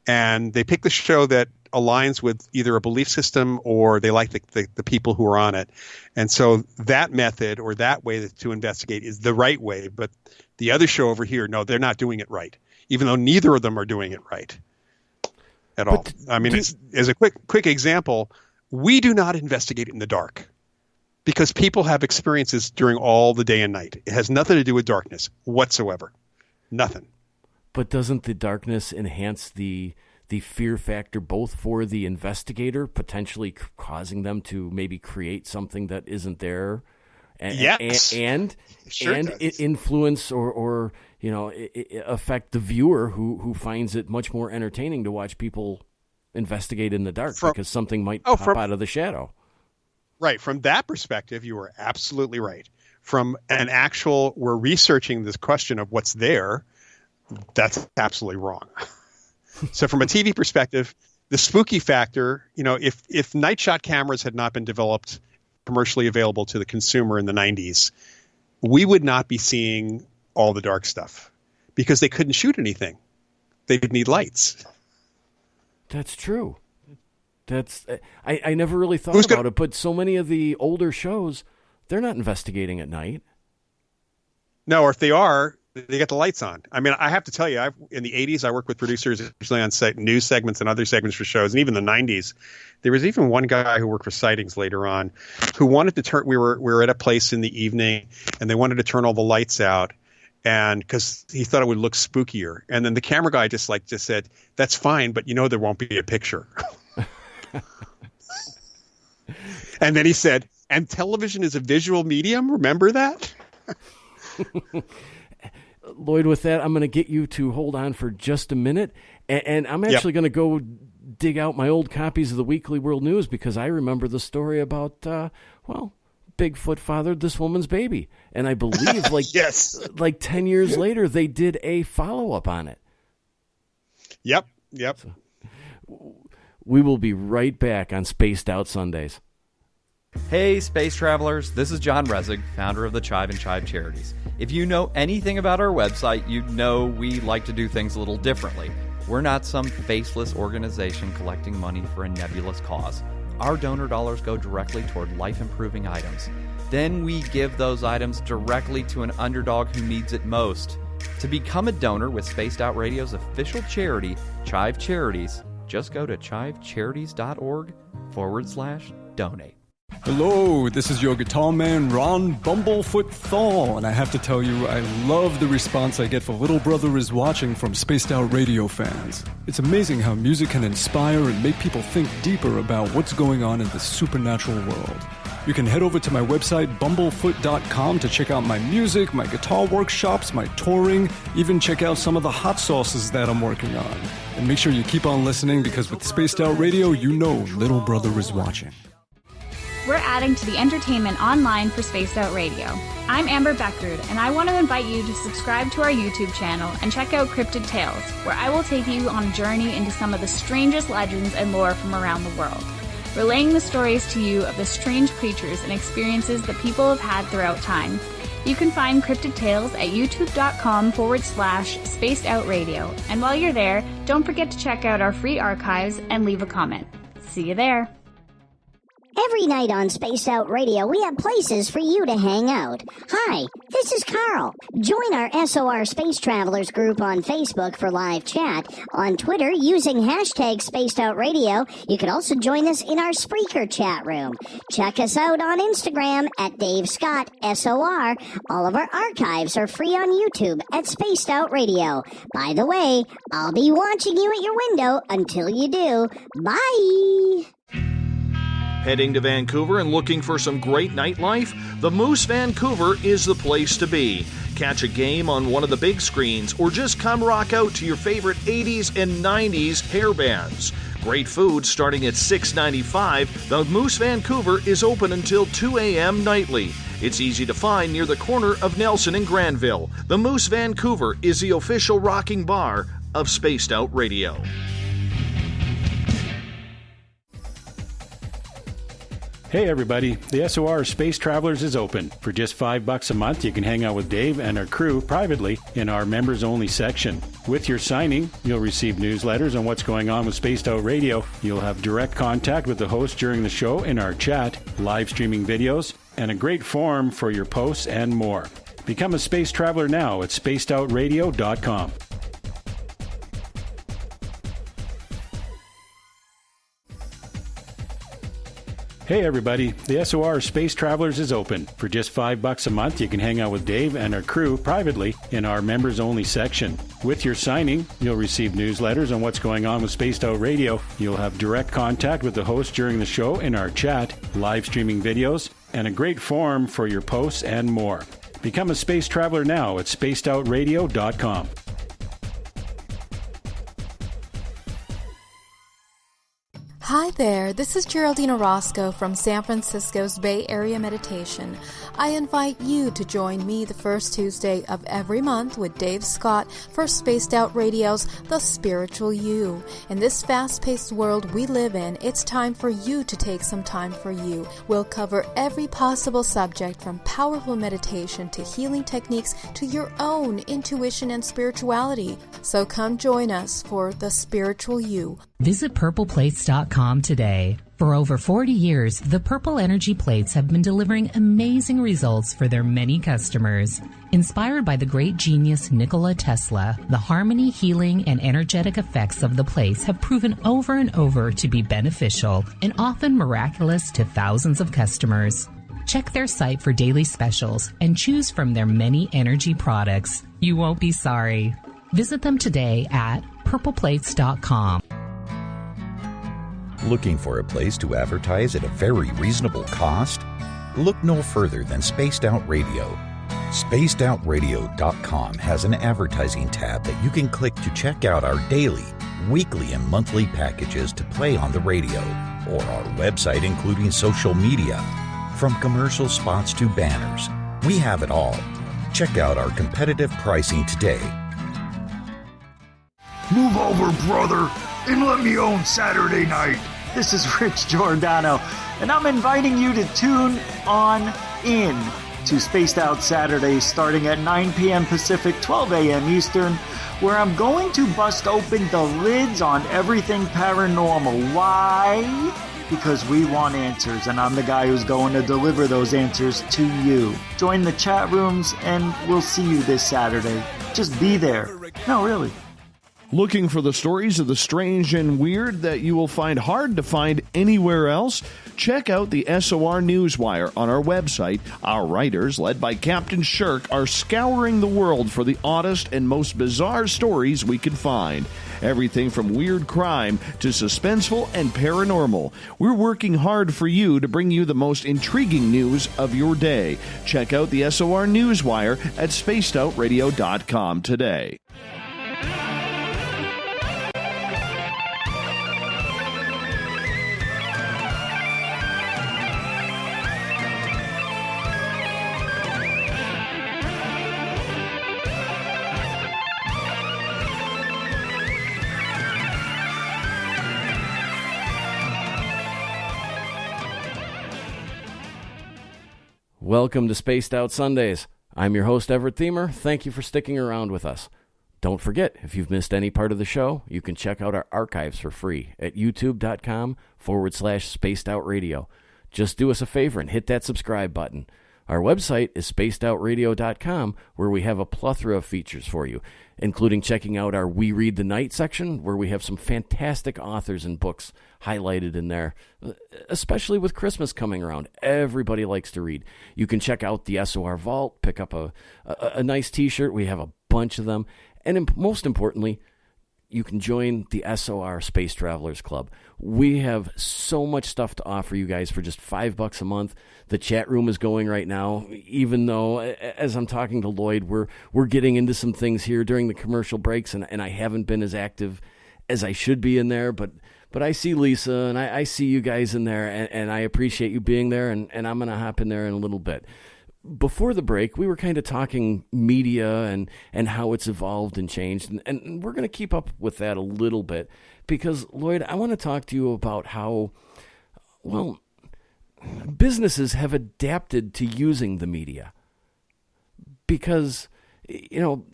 and they pick the show that aligns with either a belief system or they like the people who are on it. And so that method or that way to investigate is the right way. But the other show over here, no, they're not doing it right, even though neither of them are doing it right at all. I mean, as a quick example, we do not investigate in the dark. Because people have experiences during all the day and night. It has nothing to do with darkness whatsoever. Nothing. But doesn't the darkness enhance the fear factor both for the investigator, potentially causing them to maybe create something that isn't there? And influence or affect the viewer who finds it much more entertaining to watch people investigate in the dark because something might pop out of the shadow. Right. From that perspective, you are absolutely right. From an actual, we're researching this question of what's there, that's absolutely wrong. So from a TV perspective, the spooky factor, if night shot cameras had not been developed commercially available to the consumer in the 90s, we would not be seeing all the dark stuff because they couldn't shoot anything. They'd need lights. That's true. I never really thought about it, but so many of the older shows, they're not investigating at night. No, or if they are, they get the lights on. I mean, I have to tell you, in the 80s, I worked with producers usually on news segments and other segments for shows, and even the 90s. There was even one guy who worked for Sightings later on who wanted to turn – we were at a place in the evening, and they wanted to turn all the lights out. And because he thought it would look spookier. And then the camera guy just said, that's fine, but there won't be a picture. And then he said, and television is a visual medium. Remember that? Loyd, with that, I'm going to get you to hold on for just a minute. And I'm actually going to go dig out my old copies of the Weekly World News because I remember the story about, Bigfoot fathered this woman's baby. And I believe like 10 years later, they did a follow-up on it. Yep. So, we will be right back on Spaced Out Sundays. Hey, space travelers, this is John Resig, founder of the CHIVE and CHIVE Charities. If you know anything about our website, you know we like to do things a little differently. We're not some faceless organization collecting money for a nebulous cause. Our donor dollars go directly toward life-improving items. Then we give those items directly to an underdog who needs it most. To become a donor with Spaced Out Radio's official charity, CHIVE Charities, just go to chivecharities.org/donate. Hello, this is your guitar man, Ron Bumblefoot Thal, and I have to tell you, I love the response I get for Little Brother is Watching from Spaced Out Radio fans. It's amazing how music can inspire and make people think deeper about what's going on in the supernatural world. You can head over to my website, bumblefoot.com, to check out my music, my guitar workshops, my touring, even check out some of the hot sauces that I'm working on. And make sure you keep on listening because with Spaced Out Radio, you know Little Brother is watching. We're adding to the entertainment online for Spaced Out Radio. I'm Amber Beckrud, and I want to invite you to subscribe to our YouTube channel and check out Cryptid Tales, where I will take you on a journey into some of the strangest legends and lore from around the world, relaying the stories to you of the strange creatures and experiences that people have had throughout time. You can find Cryptid Tales at youtube.com/Spaced Out Radio. And while you're there, don't forget to check out our free archives and leave a comment. See you there. Every night on Spaced Out Radio, we have places for you to hang out. Hi, this is Carl. Join our SOR Space Travelers group on Facebook for live chat. On Twitter, using hashtag Spaced Out Radio. You can also join us in our Spreaker chat room. Check us out on Instagram at Dave Scott SOR. All of our archives are free on YouTube at Spaced Out Radio. By the way, I'll be watching you at your window until you do. Bye! Heading to Vancouver and looking for some great nightlife? The Moose Vancouver is the place to be. Catch a game on one of the big screens or just come rock out to your favorite 80s and 90s hair bands. Great food starting at $6.95. The Moose Vancouver is open until 2 a.m. nightly. It's easy to find near the corner of Nelson and Granville. The Moose Vancouver is the official rocking bar of Spaced Out Radio. Hey everybody, the SOR Space Travelers is open. For just $5 a month, you can hang out with Dave and our crew privately in our members-only section. With your signing, you'll receive newsletters on what's going on with Spaced Out Radio. You'll have direct contact with the host during the show in our chat, live streaming videos, and a great forum for your posts and more. Become a space traveler now at spacedoutradio.com. Hey everybody, the SOR Space Travelers is open. For just $5 a month, you can hang out with Dave and our crew privately in our members-only section. With your signing, you'll receive newsletters on what's going on with Spaced Out Radio. You'll have direct contact with the host during the show in our chat, live streaming videos, and a great forum for your posts and more. Become a space traveler now at spacedoutradio.com. Hi there, this is Geraldine Orozco from San Francisco's Bay Area Meditation. I invite you to join me the first Tuesday of every month with Dave Scott for Spaced Out Radio's The Spiritual You. In this fast-paced world we live in, it's time for you to take some time for you. We'll cover every possible subject from powerful meditation to healing techniques to your own intuition and spirituality. So come join us for The Spiritual You. Visit purpleplates.com today. For over 40 years, the Purple Energy Plates have been delivering amazing results for their many customers. Inspired by the great genius Nikola Tesla, the harmony, healing, and energetic effects of the plates have proven over and over to be beneficial and often miraculous to thousands of customers. Check their site for daily specials and choose from their many energy products. You won't be sorry. Visit them today at purpleplates.com. Looking for a place to advertise at a very reasonable cost? Look no further than Spaced Out Radio. SpacedOutRadio.com has an advertising tab that you can click to check out our daily, weekly, and monthly packages to play on the radio, or our website including social media. From commercial spots to banners, we have it all. Check out our competitive pricing today. Move over, brother, and let me own Saturday night. This is Rich Giordano, and I'm inviting you to tune on in to Spaced Out Saturdays starting at 9 p.m. Pacific, 12 a.m. Eastern, where I'm going to bust open the lids on everything paranormal. Why? Because we want answers, and I'm the guy who's going to deliver those answers to you. Join the chat rooms, and we'll see you this Saturday. Just be there. No, really. Looking for the stories of the strange and weird that you will find hard to find anywhere else? Check out the SOR Newswire on our website. Our writers, led by Captain Shirk, are scouring the world for the oddest and most bizarre stories we can find. Everything from weird crime to suspenseful and paranormal. We're working hard for you to bring you the most intriguing news of your day. Check out the SOR Newswire at spacedoutradio.com today. Welcome to Spaced Out Sundays. I'm your host, Everett Thiemer. Thank you for sticking around with us. Don't forget, if you've missed any part of the show, you can check out our archives for free at youtube.com/spacedoutradio. just do us a favor and hit that subscribe button. Our website is spacedoutradio.com, where we have a plethora of features for you, including checking out our We Read the Night section, where we have some fantastic authors and books highlighted in there, especially with Christmas coming around. Everybody likes to read. You can check out the SOR Vault, pick up a nice t-shirt. We have a bunch of them. And most importantly, you can join the SOR Space Travelers Club. We have so much stuff to offer you guys for just $5 a month. The chat room is going right now, even though, as I'm talking to Loyd, we're getting into some things here during the commercial breaks, and I haven't been as active as I should be in there, but I see Lisa, and I see you guys in there, and I appreciate you being there, and I'm going to hop in there in a little bit. Before the break, we were kind of talking media and how it's evolved and changed, and we're going to keep up with that a little bit, because, Loyd, I want to talk to you about how, well, businesses have adapted to using the media. Because, you know,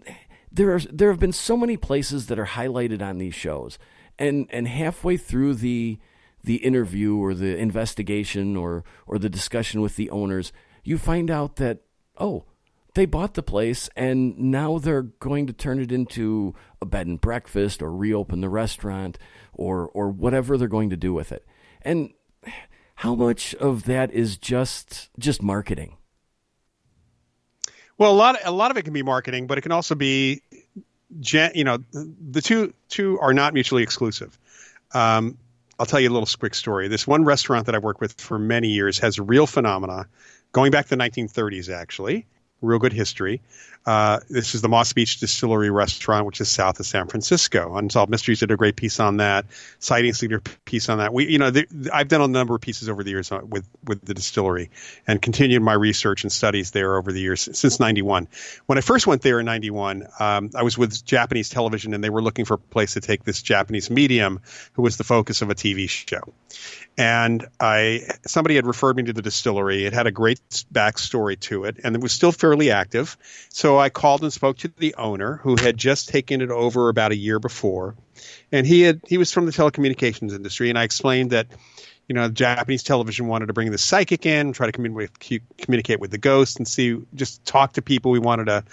there have been so many places that are highlighted on these shows, and halfway through the interview or the investigation or the discussion with the owners, you find out that, oh, they bought the place and now they're going to turn it into a bed and breakfast or reopen the restaurant or whatever they're going to do with it. And how much of that is just marketing? Well, a lot of it can be marketing, but it can also be, the two are not mutually exclusive. I'll tell you a little quick story. This one restaurant that I worked with for many years has a real phenomena going back to the 1930s, actually. Real good history. This is the Moss Beach Distillery Restaurant, which is south of San Francisco. Unsolved Mysteries did a great piece on that. Sightings did a piece on that. I've done a number of pieces over the years with the distillery and continued my research and studies there over the years since 91. When I first went there in 91, I was with Japanese television, and they were looking for a place to take this Japanese medium who was the focus of a TV show. And somebody had referred me to the distillery. It had a great backstory to it, and it was still fairly active. So I called and spoke to the owner, who had just taken it over about a year before. And he was from the telecommunications industry. And I explained that, Japanese television wanted to bring the psychic in, try to communicate with the ghost and just talk to people. We wanted to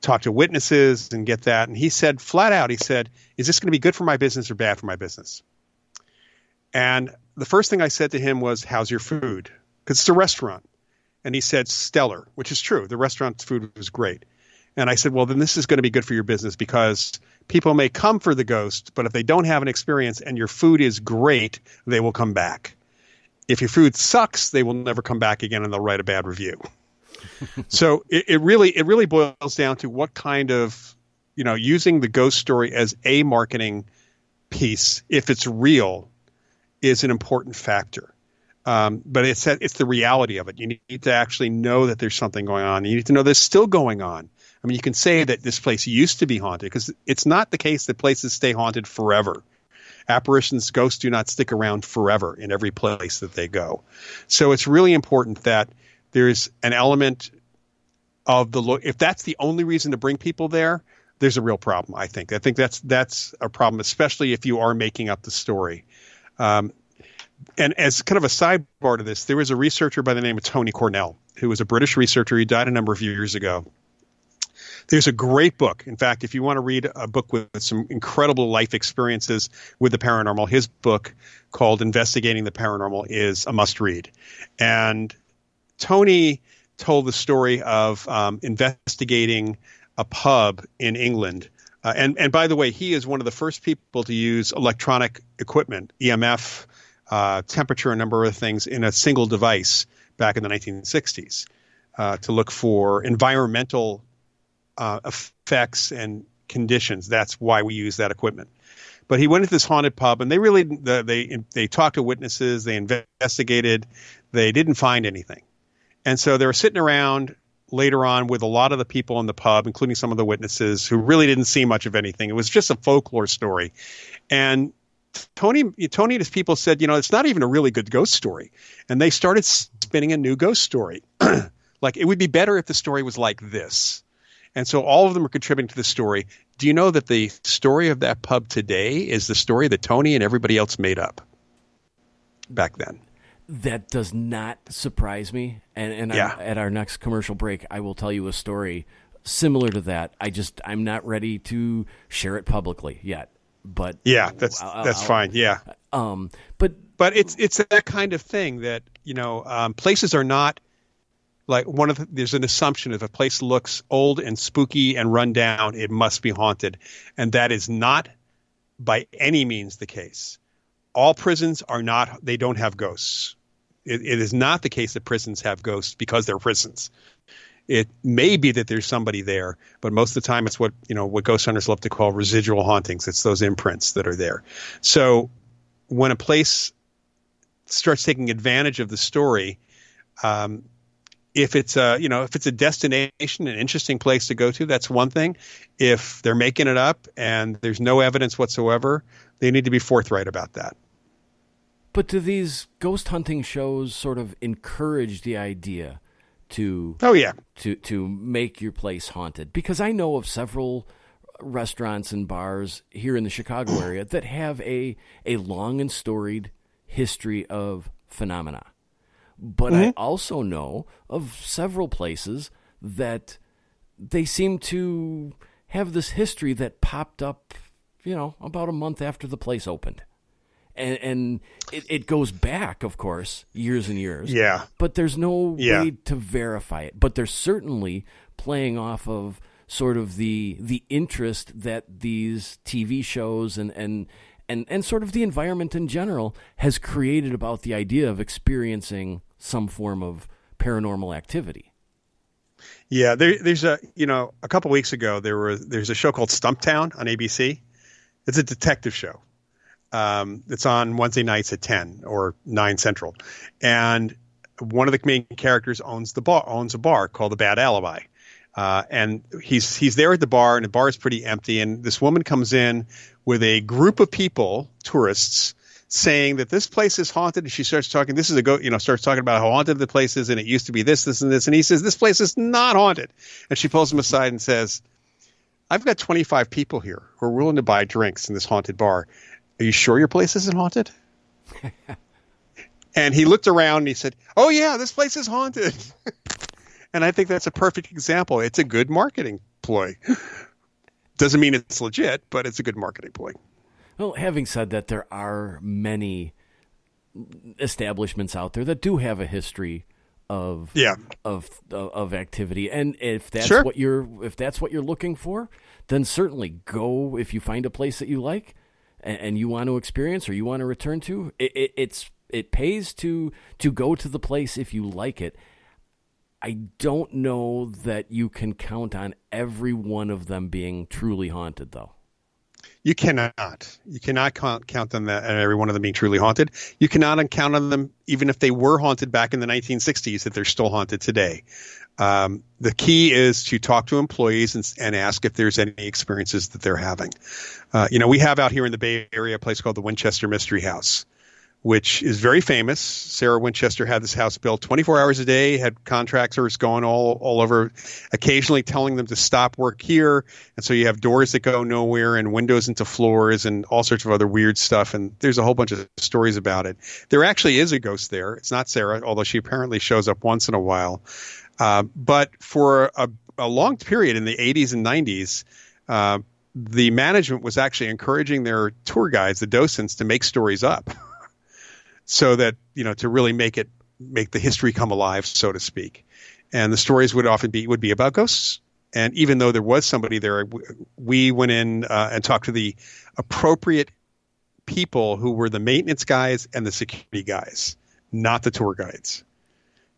talk to witnesses and get that. And he said flat out, is this going to be good for my business or bad for my business? And the first thing I said to him was, how's your food? Because it's a restaurant. And he said, stellar, which is true. The restaurant's food was great. And I said, well, then this is going to be good for your business, because people may come for the ghost, but if they don't have an experience and your food is great, they will come back. If your food sucks, they will never come back again, and they'll write a bad review. So it really boils down to what kind of, using the ghost story as a marketing piece, if it's real, is an important factor. But it's the reality of it. You need to actually know that there's something going on. You need to know there's still going on. I mean, you can say that this place used to be haunted, because it's not the case that places stay haunted forever. Apparitions, ghosts do not stick around forever in every place that they go. So it's really important that there's an element of if that's the only reason to bring people there, there's a real problem, I think. I think that's a problem, especially if you are making up the story. And as kind of a sidebar to this, there was a researcher by the name of Tony Cornell, who was a British researcher. He died a number of years ago. There's a great book. In fact, if you want to read a book with some incredible life experiences with the paranormal, his book called Investigating the Paranormal is a must-read. And Tony told the story of investigating a pub in England. And by the way, he is one of the first people to use electronic equipment, EMF, temperature, a number of things in a single device back in the 1960s to look for environmental effects and conditions. That's why we use that equipment. But he went into this haunted pub, and they talked to witnesses, they investigated, they didn't find anything. And so they were sitting around later on with a lot of the people in the pub, including some of the witnesses, who really didn't see much of anything. It was just a folklore story. And Tony and his people said, it's not even a really good ghost story. And they started spinning a new ghost story. Like, it would be better if the story was like this. And so all of them are contributing to the story. Do you know that the story of that pub today is the story that Tony and everybody else made up back then? That does not surprise me. And at our next commercial break, I will tell you a story similar to that. I'm not ready to share it publicly yet. But yeah, that's fine. Yeah. But it's that kind of thing that, places are not like there's an assumption if a place looks old and spooky and run down, it must be haunted. And that is not by any means the case. All prisons they don't have ghosts. It is not the case that prisons have ghosts because they're prisons. It may be that there's somebody there, but most of the time it's what ghost hunters love to call residual hauntings. It's those imprints that are there. So when a place starts taking advantage of the story, if it's a destination, an interesting place to go to, that's one thing. If they're making it up and there's no evidence whatsoever, they need to be forthright about that. But do these ghost hunting shows sort of encourage the idea to make your place haunted? Because I know of several restaurants and bars here in the Chicago area that have a long and storied history of phenomena. But I also know of several places that they seem to have this history that popped up, about a month after the place opened. And it goes back, of course, years and years. Yeah. But there's no way to verify it. But they're certainly playing off of sort of the interest that these TV shows and sort of the environment in general has created about the idea of experiencing some form of paranormal activity. Yeah, there's a couple weeks ago there's a show called Stumptown on ABC. It's a detective show. It's on Wednesday nights at 10 or 9 Central. And one of the main characters owns a bar called the Bad Alibi. And he's there at the bar, and the bar is pretty empty. And this woman comes in with a group of people, tourists, saying that this place is haunted. And she starts talking. Starts talking about how haunted the place is, and it used to be this, and this. And he says, this place is not haunted. And she pulls him aside and says, I've got 25 people here who are willing to buy drinks in this haunted bar. Are you sure your place isn't haunted? And he looked around and he said, oh, yeah, this place is haunted. And I think that's a perfect example. It's a good marketing ploy. Doesn't mean it's legit, but it's a good marketing ploy. Well, having said that, there are many establishments out there that do have a history of activity. And if that's what you're looking for, then certainly go. If you find a place that you like and you want to experience or you want to return to, it pays to go to the place if you like it. I don't know that you can count on every one of them being truly haunted, though. You cannot. You cannot count them on every one of them being truly haunted. You cannot count on them, even if they were haunted back in the 1960s, that they're still haunted today. The key is to talk to employees and ask if there's any experiences that they're having. We have out here in the Bay Area a place called the Winchester Mystery House, which is very famous. Sarah Winchester had this house built 24 hours a day, had contractors going all over, occasionally telling them to stop work here. And so you have doors that go nowhere and windows into floors and all sorts of other weird stuff. And there's a whole bunch of stories about it. There actually is a ghost there. It's not Sarah, although she apparently shows up once in a while. But for a long period in the 80s and 90s, the management was actually encouraging their tour guides, the docents, to make stories up. So that, to really make the history come alive, so to speak. And the stories would often be about ghosts. And even though there was somebody there, we went in and talked to the appropriate people who were the maintenance guys and the security guys, not the tour guides,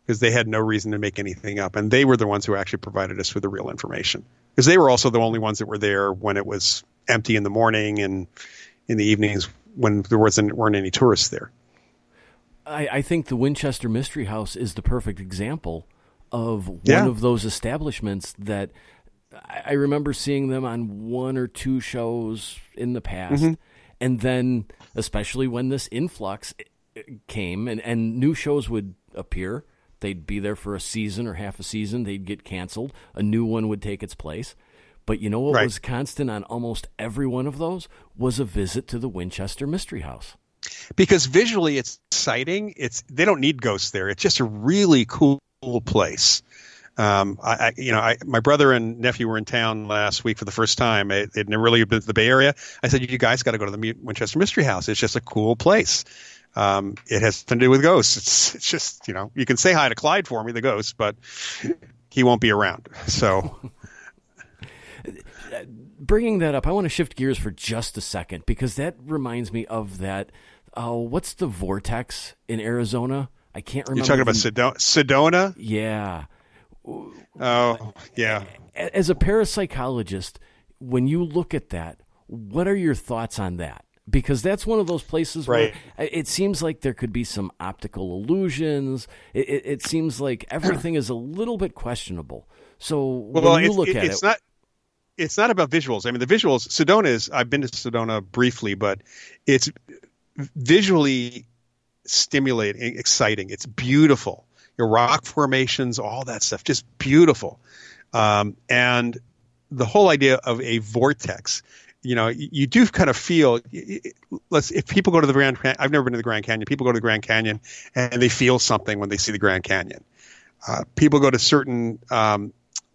because they had no reason to make anything up. And they were the ones who actually provided us with the real information, because they were also the only ones that were there when it was empty in the morning and in the evenings when there weren't any tourists there. I think the Winchester Mystery House is the perfect example of one of those establishments that I remember seeing them on one or two shows in the past. Mm-hmm. And then, especially when this influx came and new shows would appear, they'd be there for a season or half a season, they'd get canceled, a new one would take its place. But you know what was constant on almost every one of those was a visit to the Winchester Mystery House. Because visually it's exciting. They don't need ghosts there. It's just a really cool place. My brother and nephew were in town last week for the first time. They'd never really been to the Bay Area. I said, you guys got to go to the Winchester Mystery House. It's just a cool place. It has nothing to do with ghosts. It's just, you can say hi to Clyde for me, the ghost, but he won't be around. So bringing that up, I want to shift gears for just a second, because that reminds me of that. What's the vortex in Arizona? I can't remember. You're talking about Sedona? Yeah. Oh, yeah. As a parapsychologist, when you look at that, what are your thoughts on that? Because that's one of those places where it seems like there could be some optical illusions. It seems like everything is a little bit questionable. So when you look at it, it's not about visuals. I mean, the visuals, Sedona I've been to Sedona briefly, but it's visually stimulating, exciting. It's beautiful. Your rock formations, all that stuff, just beautiful. And the whole idea of a vortex, you do kind of feel, if people go to the Grand Canyon, I've never been to the Grand Canyon. People go to the Grand Canyon and they feel something when they see the Grand Canyon. People go to certain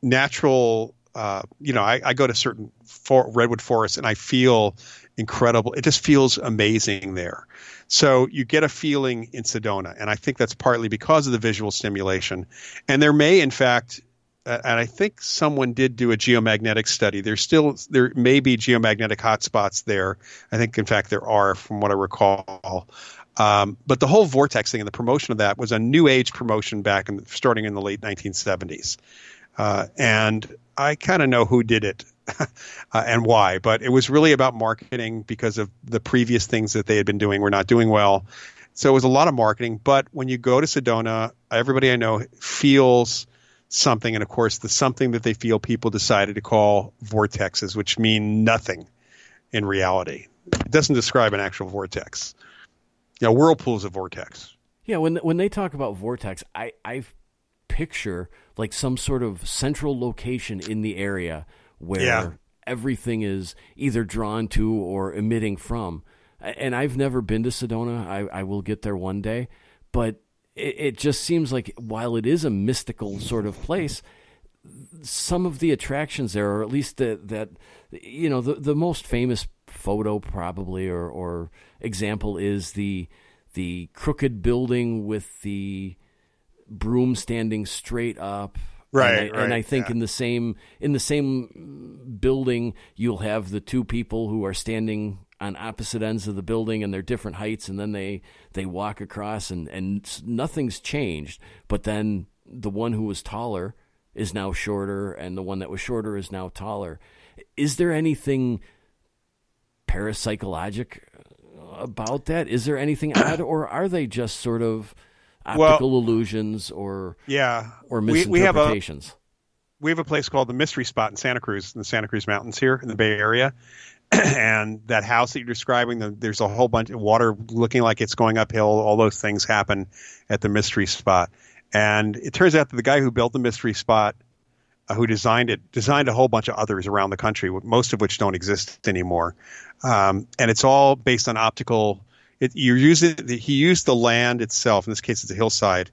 natural, I go to certain redwood forests and I feel incredible. It just feels amazing there. So you get a feeling in Sedona, and I think that's partly because of the visual stimulation. And there may, in fact, and I think someone did do a geomagnetic study. There may be geomagnetic hotspots there. I think, in fact, there are, from what I recall. But the whole vortex thing and the promotion of that was a new age promotion starting in the late 1970s. And I kind of know who did it and why, but it was really about marketing because of the previous things that they had been doing were not doing well. So it was a lot of marketing. But when you go to Sedona, everybody I know feels something. And of course, the something that they feel, people decided to call vortexes, which mean nothing in reality. It doesn't describe an actual vortex. Whirlpool's a vortex. Yeah, when they talk about vortex, I picture like some sort of central location in the area where everything is either drawn to or emitting from. And I've never been to Sedona. I will get there one day. But it just seems like while it is a mystical sort of place, some of the attractions there, or at least the most famous photo probably or example is the crooked building with the broom standing straight up. And I think in the same building you'll have the two people who are standing on opposite ends of the building and they're different heights, and then they walk across and nothing's changed, but then the one who was taller is now shorter and the one that was shorter is now taller. Is there anything parapsychologic about that? Is there anything odd, or are they just sort of optical illusions or misinterpretations? We have a place called the Mystery Spot in Santa Cruz, in the Santa Cruz Mountains here in the Bay Area. And that house that you're describing, there's a whole bunch of water looking like it's going uphill. All those things happen at the Mystery Spot. And it turns out that the guy who built the Mystery Spot, who designed a whole bunch of others around the country, most of which don't exist anymore. And it's all based on optical. He used the land itself. In this case, it's a hillside.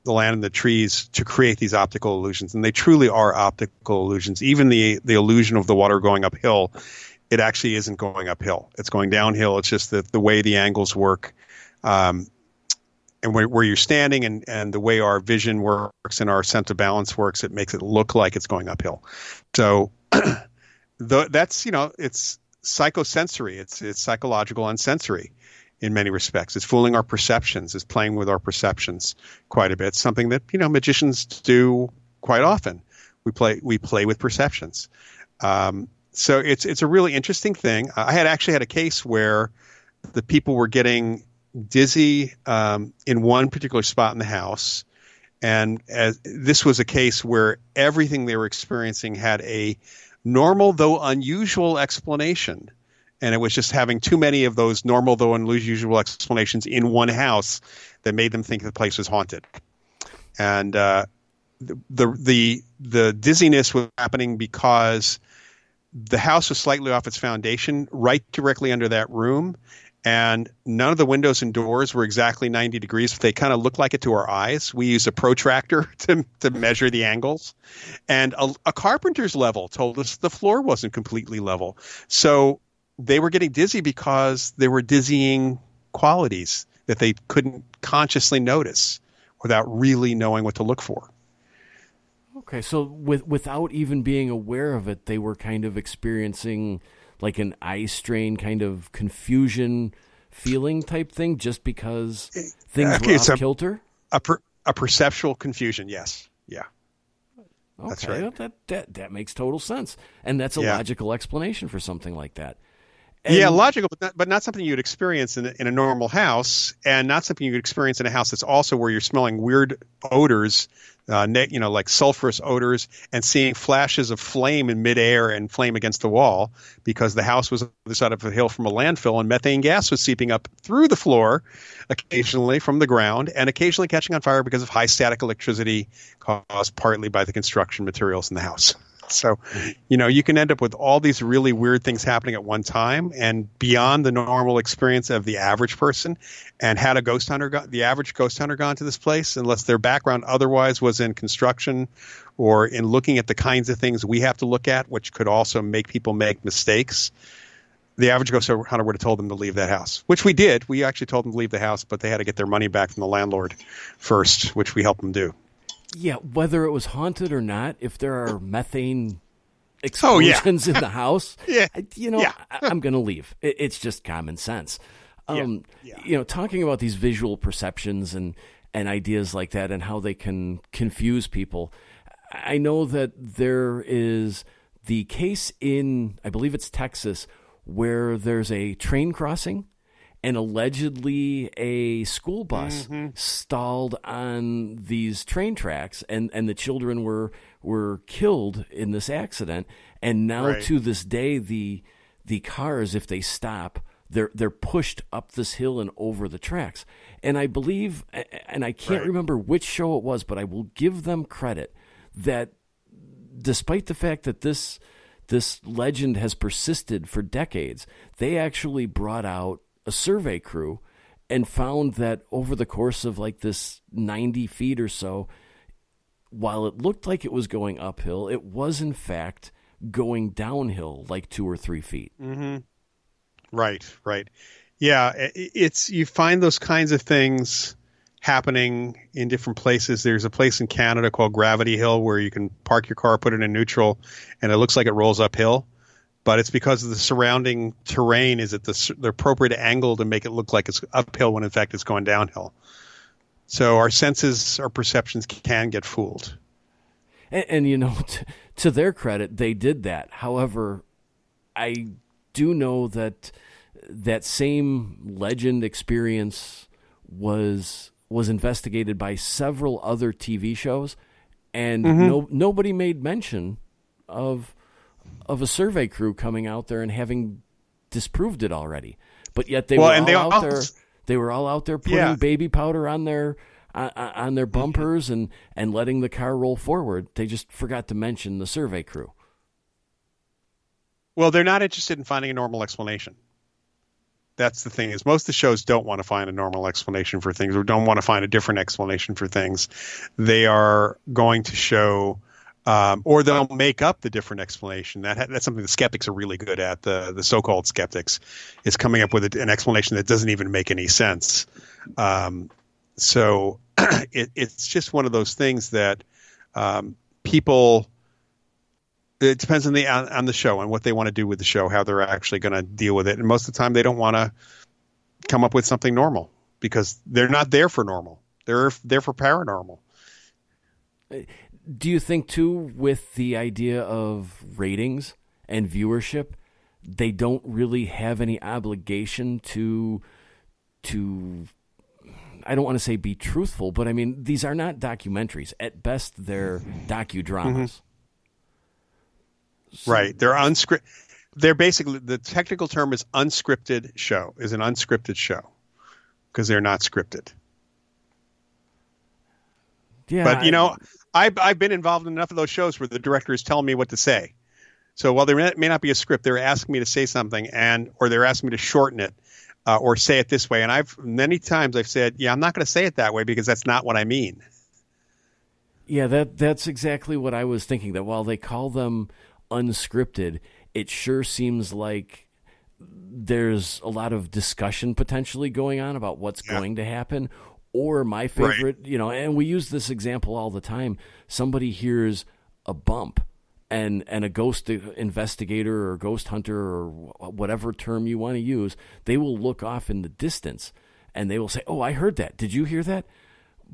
The land and the trees to create these optical illusions, and they truly are optical illusions. Even the illusion of the water going uphill, it actually isn't going uphill. It's going downhill. It's just the way the angles work, and where you're standing, and the way our vision works and our sense of balance works, it makes it look like it's going uphill. So that's it's psychosensory. It's psychological and sensory. In many respects, it's fooling our perceptions. It's playing with our perceptions quite a bit. Something that magicians do quite often. We play with perceptions. So it's a really interesting thing. I had actually had a case where the people were getting dizzy in one particular spot in the house, and this was a case where everything they were experiencing had a normal though unusual explanation. And it was just having too many of those normal, though unusual explanations in one house that made them think the place was haunted. And the dizziness was happening because the house was slightly off its foundation, right directly under that room, and none of the windows and doors were exactly 90 degrees. They kind of looked like it to our eyes. We used a protractor to measure the angles, and a carpenter's level told us the floor wasn't completely level. So they were getting dizzy because there were dizzying qualities that they couldn't consciously notice without really knowing what to look for. Okay, so without even being aware of it, they were kind of experiencing like an eye strain kind of confusion feeling type thing just because things were off kilter? A perceptual confusion, yes. Yeah. Okay, that's right. That makes total sense. And that's a logical explanation for something like that. Logical, but not something you'd experience in a normal house, and not something you could experience in a house that's also where you're smelling weird odors, like sulfurous odors, and seeing flashes of flame in midair and flame against the wall because the house was on the side of a hill from a landfill, and methane gas was seeping up through the floor occasionally from the ground, and occasionally catching on fire because of high static electricity caused partly by the construction materials in the house. So, you can end up with all these really weird things happening at one time and beyond the normal experience of the average person. And had the average ghost hunter gone to this place, unless their background otherwise was in construction or in looking at the kinds of things we have to look at, which could also make people make mistakes, the average ghost hunter would have told them to leave that house, which we did. We actually told them to leave the house, but they had to get their money back from the landlord first, which we helped them do. Yeah, whether it was haunted or not, if there are methane explosions in the house, I'm going to leave. It's just common sense. Talking about these visual perceptions and ideas like that and how they can confuse people, I know that there is the case in, I believe it's Texas, where there's a train crossing and allegedly a school bus stalled on these train tracks, and the children were killed in this accident. And now to this day, the cars, if they stop, they're pushed up this hill and over the tracks. And I believe, and I can't remember which show it was, but I will give them credit that despite the fact that this legend has persisted for decades, they actually brought out a survey crew and found that over the course of like this 90 feet or so, while it looked like it was going uphill, it was in fact going downhill like 2 or 3 feet. Mm-hmm. Right. Yeah, you find those kinds of things happening in different places. There's a place in Canada called Gravity Hill where you can park your car, put it in neutral, and it looks like it rolls uphill. But it's because of the surrounding terrain is at the appropriate angle to make it look like it's uphill when in fact it's going downhill. So our senses, our perceptions can get fooled. And to their credit, they did that. However, I do know that same legend experience was investigated by several other TV shows, and nobody made mention of a survey crew coming out there and having disproved it already. But yet they were all out there putting baby powder on their bumpers and letting the car roll forward. They just forgot to mention the survey crew. Well, they're not interested in finding a normal explanation. That's the thing, is most of the shows don't want to find a normal explanation for things or don't want to find a different explanation for things. They are going to show or they'll make up the different explanation. That's something the skeptics are really good at. The so-called skeptics is coming up with an explanation that doesn't even make any sense. So it's just one of those things that people. It depends on the show and what they want to do with the show, how they're actually going to deal with it. And most of the time, they don't want to come up with something normal because they're not there for normal. They're there for paranormal. Do you think, too, with the idea of ratings and viewership, they don't really have any obligation to I don't want to say be truthful, but I mean, these are not documentaries. At best, they're docudramas. Right. They're unscripted. They're basically, the technical term is unscripted show, is an unscripted show because they're not scripted. Yeah. But, I've been involved in enough of those shows where the director is telling me what to say. So while there may not be a script, they're asking me to say something or they're asking me to shorten it. or say it this way. And many times I've said, yeah, I'm not going to say it that way because that's not what I mean. Yeah, that's exactly what I was thinking, that while they call them unscripted, it sure seems like there's a lot of discussion potentially going on about what's going to happen. Or my favorite, and we use this example all the time, somebody hears a bump and a ghost investigator or ghost hunter or whatever term you want to use, they will look off in the distance and they will say, oh, I heard that. Did you hear that?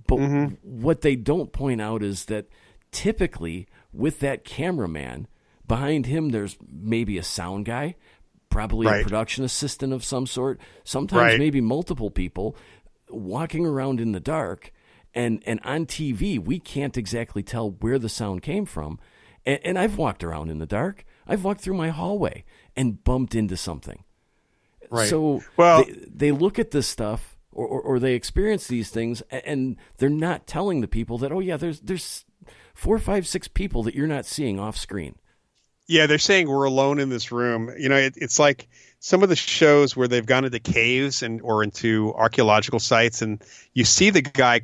But what they don't point out is that typically with that cameraman, behind him there's maybe a sound guy, probably a production assistant of some sort, sometimes maybe multiple people walking around in the dark. And on TV, we can't exactly tell where the sound came from. And I've walked around in the dark. I've walked through my hallway and bumped into something. Right. So they look at this stuff or they experience these things, and they're not telling the people that, oh, yeah, there's 4, 5, 6 people that you're not seeing off screen. Yeah, they're saying we're alone in this room. It's like some of the shows where they've gone into caves or into archaeological sites, and you see the guy,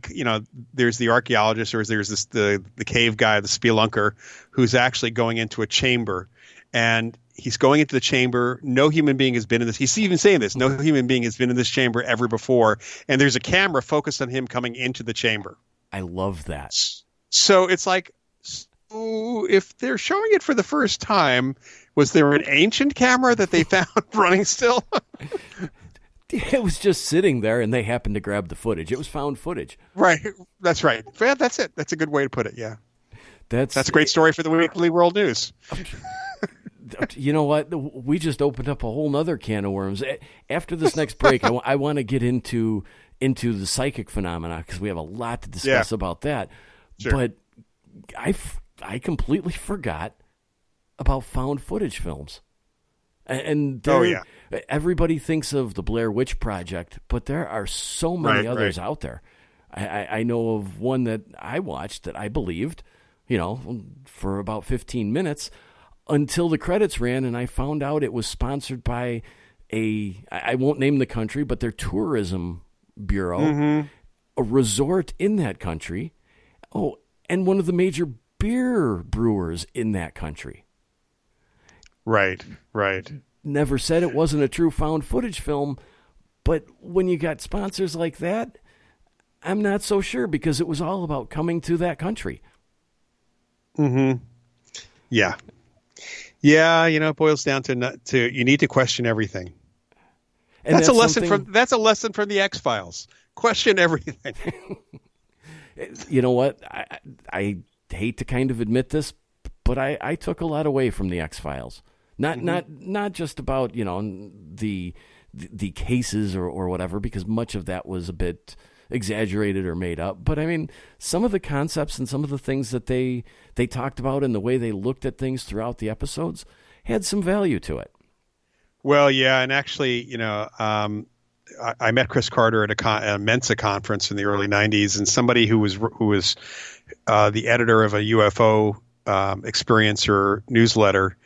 there's the archaeologist, or there's the cave guy, the spelunker, who's actually going into a chamber, and he's going into the chamber. No human being has been in this. He's even saying this. No human being has been in this chamber ever before, and there's a camera focused on him coming into the chamber. I love that. So it's like, if they're showing it for the first time, was there an ancient camera that they found running still? It was just sitting there, and they happened to grab the footage. It was found footage. Right. That's right. Yeah, that's it. That's a good way to put it. Yeah. That's a great story for the Weekly World News. You know what? We just opened up a whole nother can of worms. After this next break, I want to get into the psychic phenomena, because we have a lot to discuss about that. Sure. But I completely forgot about found footage films. And everybody thinks of the Blair Witch Project, but there are so many others out there. I know of one that I watched that I believed, for about 15 minutes until the credits ran, and I found out it was sponsored by I won't name the country, but their tourism bureau, a resort in that country. Oh, and one of the major beer brewers in that country. Right. Never said it wasn't a true found footage film, but when you got sponsors like that, I'm not so sure, because it was all about coming to that country. Yeah. Yeah, it boils down to you need to question everything. And that's a lesson from the X-Files. Question everything. You know what? I hate to kind of admit this, but I took a lot away from the X-Files. Not just about, the cases or whatever, because much of that was a bit exaggerated or made up. But I mean, some of the concepts and some of the things that they talked about and the way they looked at things throughout the episodes had some value to it. Well, yeah, and actually, I met Chris Carter at a Mensa conference in the early 90s, and somebody who was the editor of a UFO experiencer newsletter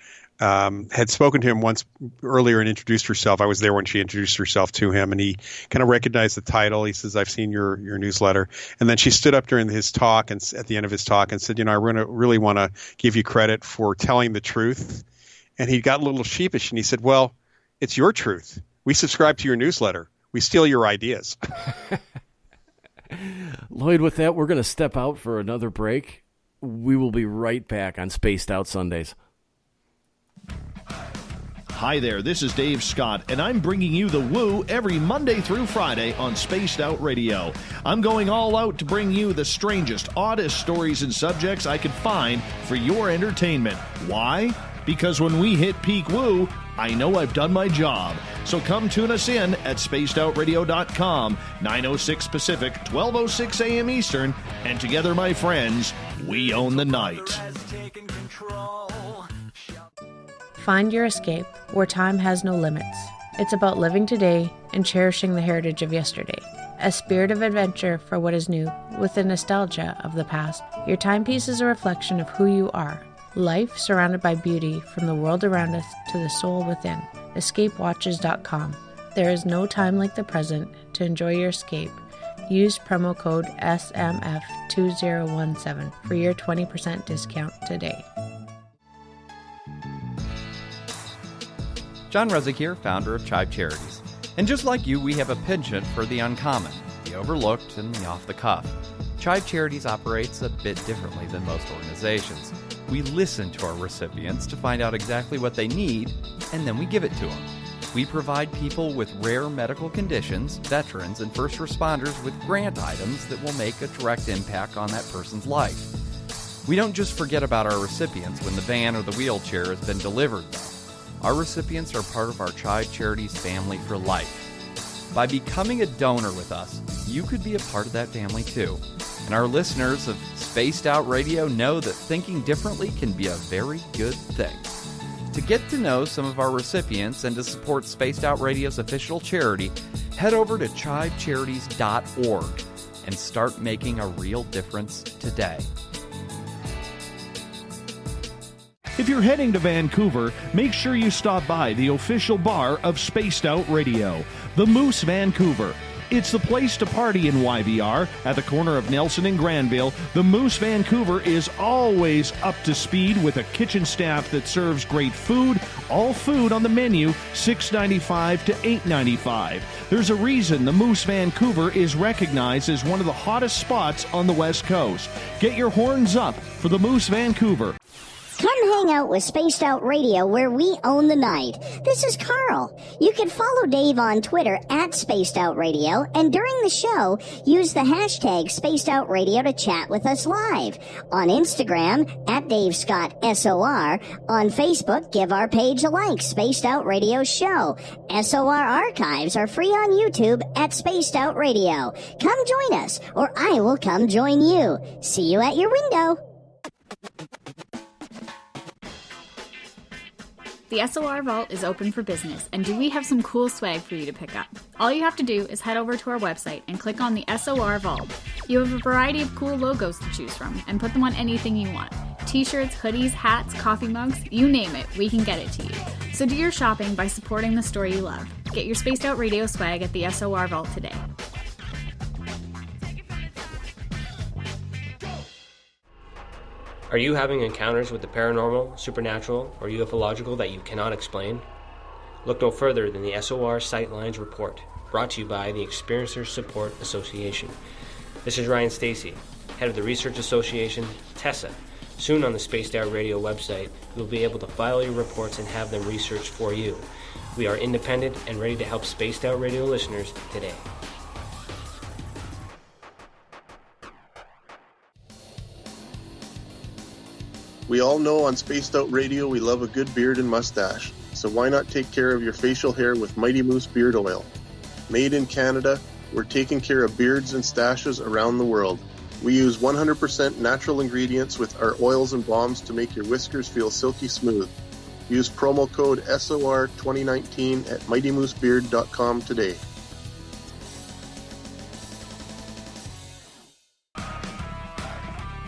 had spoken to him once earlier and introduced herself. I was there when she introduced herself to him, and he kind of recognized the title. He says, "I've seen your newsletter." And then she stood up during his talk and at the end of his talk and said, "I really want to give you credit for telling the truth." And he got a little sheepish, and he said, "Well, it's your truth. We subscribe to your newsletter. We steal your ideas." Loyd, with that, we're going to step out for another break. We will be right back on Spaced Out Sundays. Hi there, this is Dave Scott, and I'm bringing you the Woo every Monday through Friday on Spaced Out Radio. I'm going all out to bring you the strangest, oddest stories and subjects I could find for your entertainment. Why? Because when we hit peak Woo, I know I've done my job. So come tune us in at spacedoutradio.com, 9:06 Pacific, 12:06 a.m. Eastern, and together, my friends, we own the night. Find your escape where time has no limits. It's about living today and cherishing the heritage of yesterday. A spirit of adventure for what is new, with the nostalgia of the past. Your timepiece is a reflection of who you are. Life surrounded by beauty from the world around us to the soul within. EscapeWatches.com. There is no time like the present to enjoy your escape. Use promo code SMF2017 for your 20% discount today. John Resig here, founder of CHIVE Charities. And just like you, we have a penchant for the uncommon, the overlooked, and the off-the-cuff. CHIVE Charities operates a bit differently than most organizations. We listen to our recipients to find out exactly what they need, and then we give it to them. We provide people with rare medical conditions, veterans, and first responders with grant items that will make a direct impact on that person's life. We don't just forget about our recipients when the van or the wheelchair has been delivered, though. Our recipients are part of our CHIVE Charities family for life. By becoming a donor with us, you could be a part of that family too. And our listeners of Spaced Out Radio know that thinking differently can be a very good thing. To get to know some of our recipients and to support Spaced Out Radio's official charity, head over to chivecharities.org and start making a real difference today. If you're heading to Vancouver, make sure you stop by the official bar of Spaced Out Radio, the Moose Vancouver. It's the place to party in YVR. At the corner of Nelson and Granville, the Moose Vancouver is always up to speed with a kitchen staff that serves great food. All food on the menu, $6.95 to $8.95. There's a reason the Moose Vancouver is recognized as one of the hottest spots on the West Coast. Get your horns up for the Moose Vancouver. Come hang out with Spaced Out Radio, where we own the night. This is Carl. You can follow Dave on Twitter at Spaced Out Radio, and during the show, use the hashtag Spaced Out Radio to chat with us live. On Instagram, at Dave Scott SOR. On Facebook, give our page a like, Spaced Out Radio Show. SOR archives are free on YouTube at Spaced Out Radio. Come join us, or I will come join you. See you at your window. The SOR Vault is open for business, and do we have some cool swag for you to pick up? All you have to do is head over to our website and click on the SOR Vault. You have a variety of cool logos to choose from, and put them on anything you want. T-shirts, hoodies, hats, coffee mugs, you name it, we can get it to you. So do your shopping by supporting the store you love. Get your Spaced Out Radio swag at the SOR Vault today. Are you having encounters with the paranormal, supernatural, or ufological that you cannot explain? Look no further than the SOR Sightlines Report, brought to you by the Experiencers Support Association. This is Ryan Stacy, head of the Research Association, TESA. Soon on the Spaced Out Radio website, you'll be able to file your reports and have them researched for you. We are independent and ready to help Spaced Out Radio listeners today. We all know on Spaced Out Radio we love a good beard and mustache, so why not take care of your facial hair with Mighty Moose Beard Oil? Made in Canada, we're taking care of beards and stashes around the world. We use 100% natural ingredients with our oils and balms to make your whiskers feel silky smooth. Use promo code SOR2019 at mightymoosebeard.com today.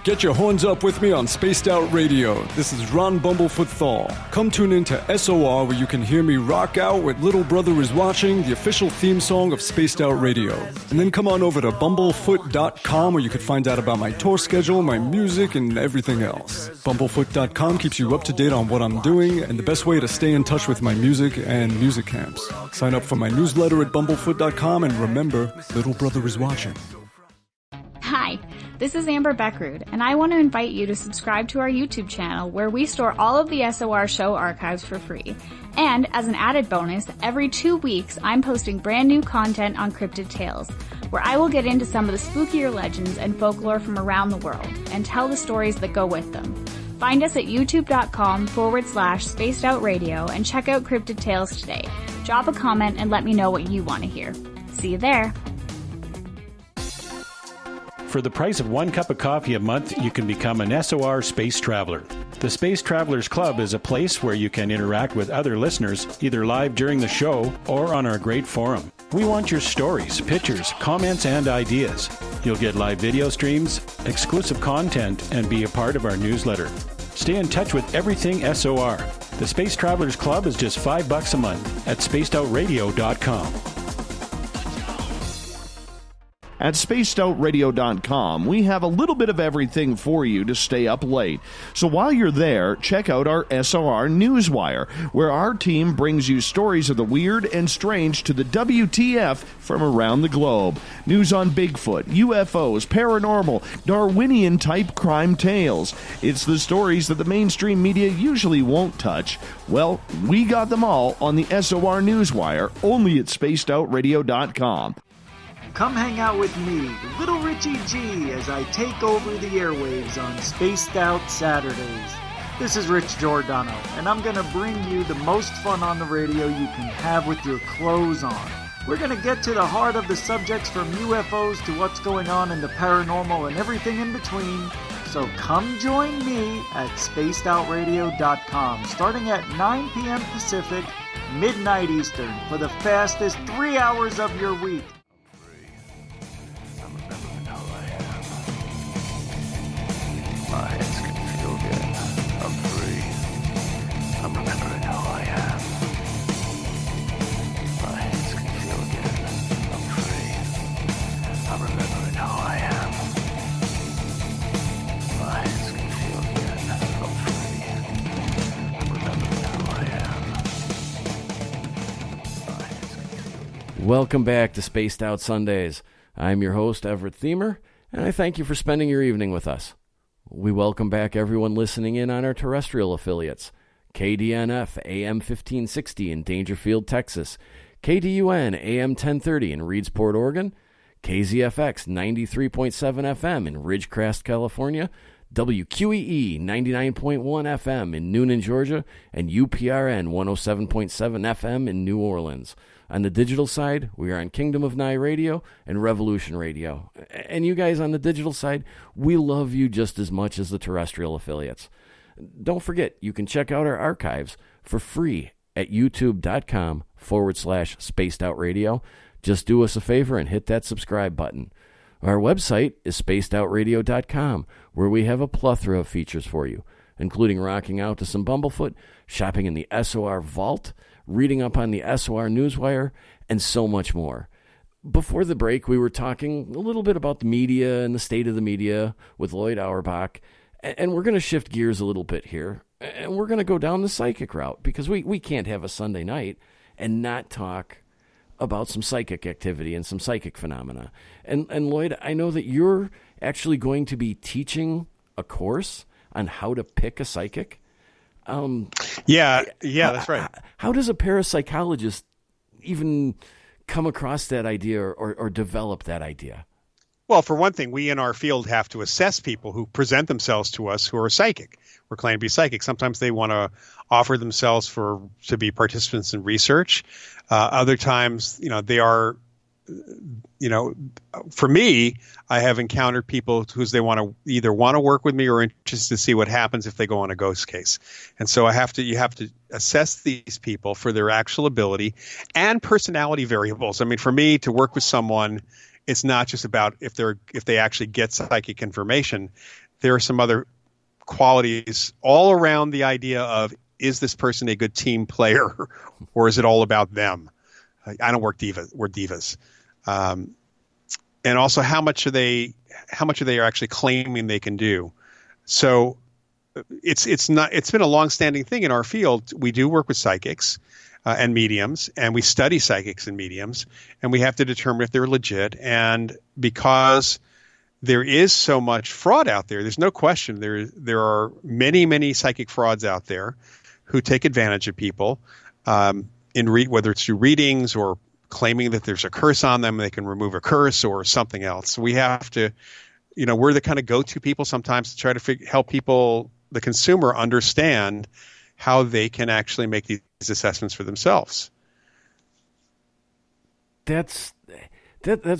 Get your horns up with me on Spaced Out Radio. This is Ron Bumblefoot Thal. Come tune in to SOR, where you can hear me rock out with Little Brother is Watching, the official theme song of Spaced Out Radio. And then come on over to bumblefoot.com, where you can find out about my tour schedule, my music, and everything else. Bumblefoot.com keeps you up to date on what I'm doing and the best way to stay in touch with my music and music camps. Sign up for my newsletter at bumblefoot.com, and remember, Little Brother is watching. Hi, this is Amber Beckrud, and I want to invite you to subscribe to our YouTube channel, where we store all of the SOR show archives for free. And as an added bonus, every 2 weeks I'm posting brand new content on Cryptid Tales, where I will get into some of the spookier legends and folklore from around the world and tell the stories that go with them. Find us at youtube.com/Spaced Out Radio and check out Cryptid Tales today. Drop a comment and let me know what you want to hear. See you there. For the price of 1 cup of coffee a month, you can become an SOR Space Traveler. The Space Travelers Club is a place where you can interact with other listeners, either live during the show or on our great forum. We want your stories, pictures, comments, and ideas. You'll get live video streams, exclusive content, and be a part of our newsletter. Stay in touch with everything SOR. The Space Travelers Club is just $5 a month at spacedoutradio.com. At spacedoutradio.com, we have a little bit of everything for you to stay up late. So while you're there, check out our SOR Newswire, where our team brings you stories of the weird and strange to the WTF from around the globe. News on Bigfoot, UFOs, paranormal, Darwinian-type crime tales. It's the stories that the mainstream media usually won't touch. Well, we got them all on the SOR Newswire, only at spacedoutradio.com. Come hang out with me, Little Richie G, as I take over the airwaves on Spaced Out Saturdays. This is Rich Giordano, and I'm going to bring you the most fun on the radio you can have with your clothes on. We're going to get to the heart of the subjects from UFOs to what's going on in the paranormal and everything in between. So come join me at spacedoutradio.com, starting at 9 p.m. Pacific, midnight Eastern, for the fastest 3 hours of your week. My hands can feel good. I'm free. I'm remembering who I am. My hands can feel good. I'm free. I'm remembering who I am. My hands can feel good. I'm free. I'm remembering who I am. Welcome back to Spaced Out Sundays. I'm your host, Everett Thiemer, and I thank you for spending your evening with us. We welcome back everyone listening in on our terrestrial affiliates. KDNF AM 1560 in Dangerfield, Texas. KDUN AM 1030 in Reedsport, Oregon. KZFX 93.7 FM in Ridgecrest, California. WQEE 99.1 FM in Noonan, Georgia. And UPRN 107.7 FM in New Orleans. On the digital side, we are on Kingdom of Nye Radio and Revolution Radio. And you guys on the digital side, we love you just as much as the terrestrial affiliates. Don't forget, you can check out our archives for free at youtube.com/spacedoutradio. Just do us a favor and hit that subscribe button. Our website is spacedoutradio.com, where we have a plethora of features for you, including rocking out to some Bumblefoot, shopping in the SOR Vault, reading up on the SOR Newswire, and so much more. Before the break, we were talking a little bit about the media and the state of the media with Loyd Auerbach, and we're going to shift gears a little bit here, and we're going to go down the psychic route, because we can't have a Sunday night and not talk about some psychic activity and some psychic phenomena. And Loyd, I know that you're actually going to be teaching a course on how to pick a psychic. Yeah, that's right. How does a parapsychologist even come across that idea or develop that idea? Well, for one thing, we in our field have to assess people who present themselves to us who are psychic or claim to be psychic. Sometimes they want to offer themselves to be participants in research. Other times, they are, for me, I have encountered people who they either want to work with me or interested to see what happens if they go on a ghost case. And so you have to assess these people for their actual ability and personality variables. I mean, for me to work with someone, it's not just about if they actually get psychic information. There are some other qualities all around the idea of, is this person a good team player or is it all about them? I don't work divas. We're divas. And also how much are they actually claiming they can do? So it's been a long-standing thing in our field. We do work with psychics and mediums, and we study psychics and mediums, and we have to determine if they're legit. And because there is so much fraud out there, there's no question there are many, many psychic frauds out there who take advantage of people whether it's through readings or claiming that there's a curse on them, they can remove a curse or something else. We have to, we're the kind of go-to people sometimes to try to help people, the consumer, understand how they can actually make these assessments for themselves. That's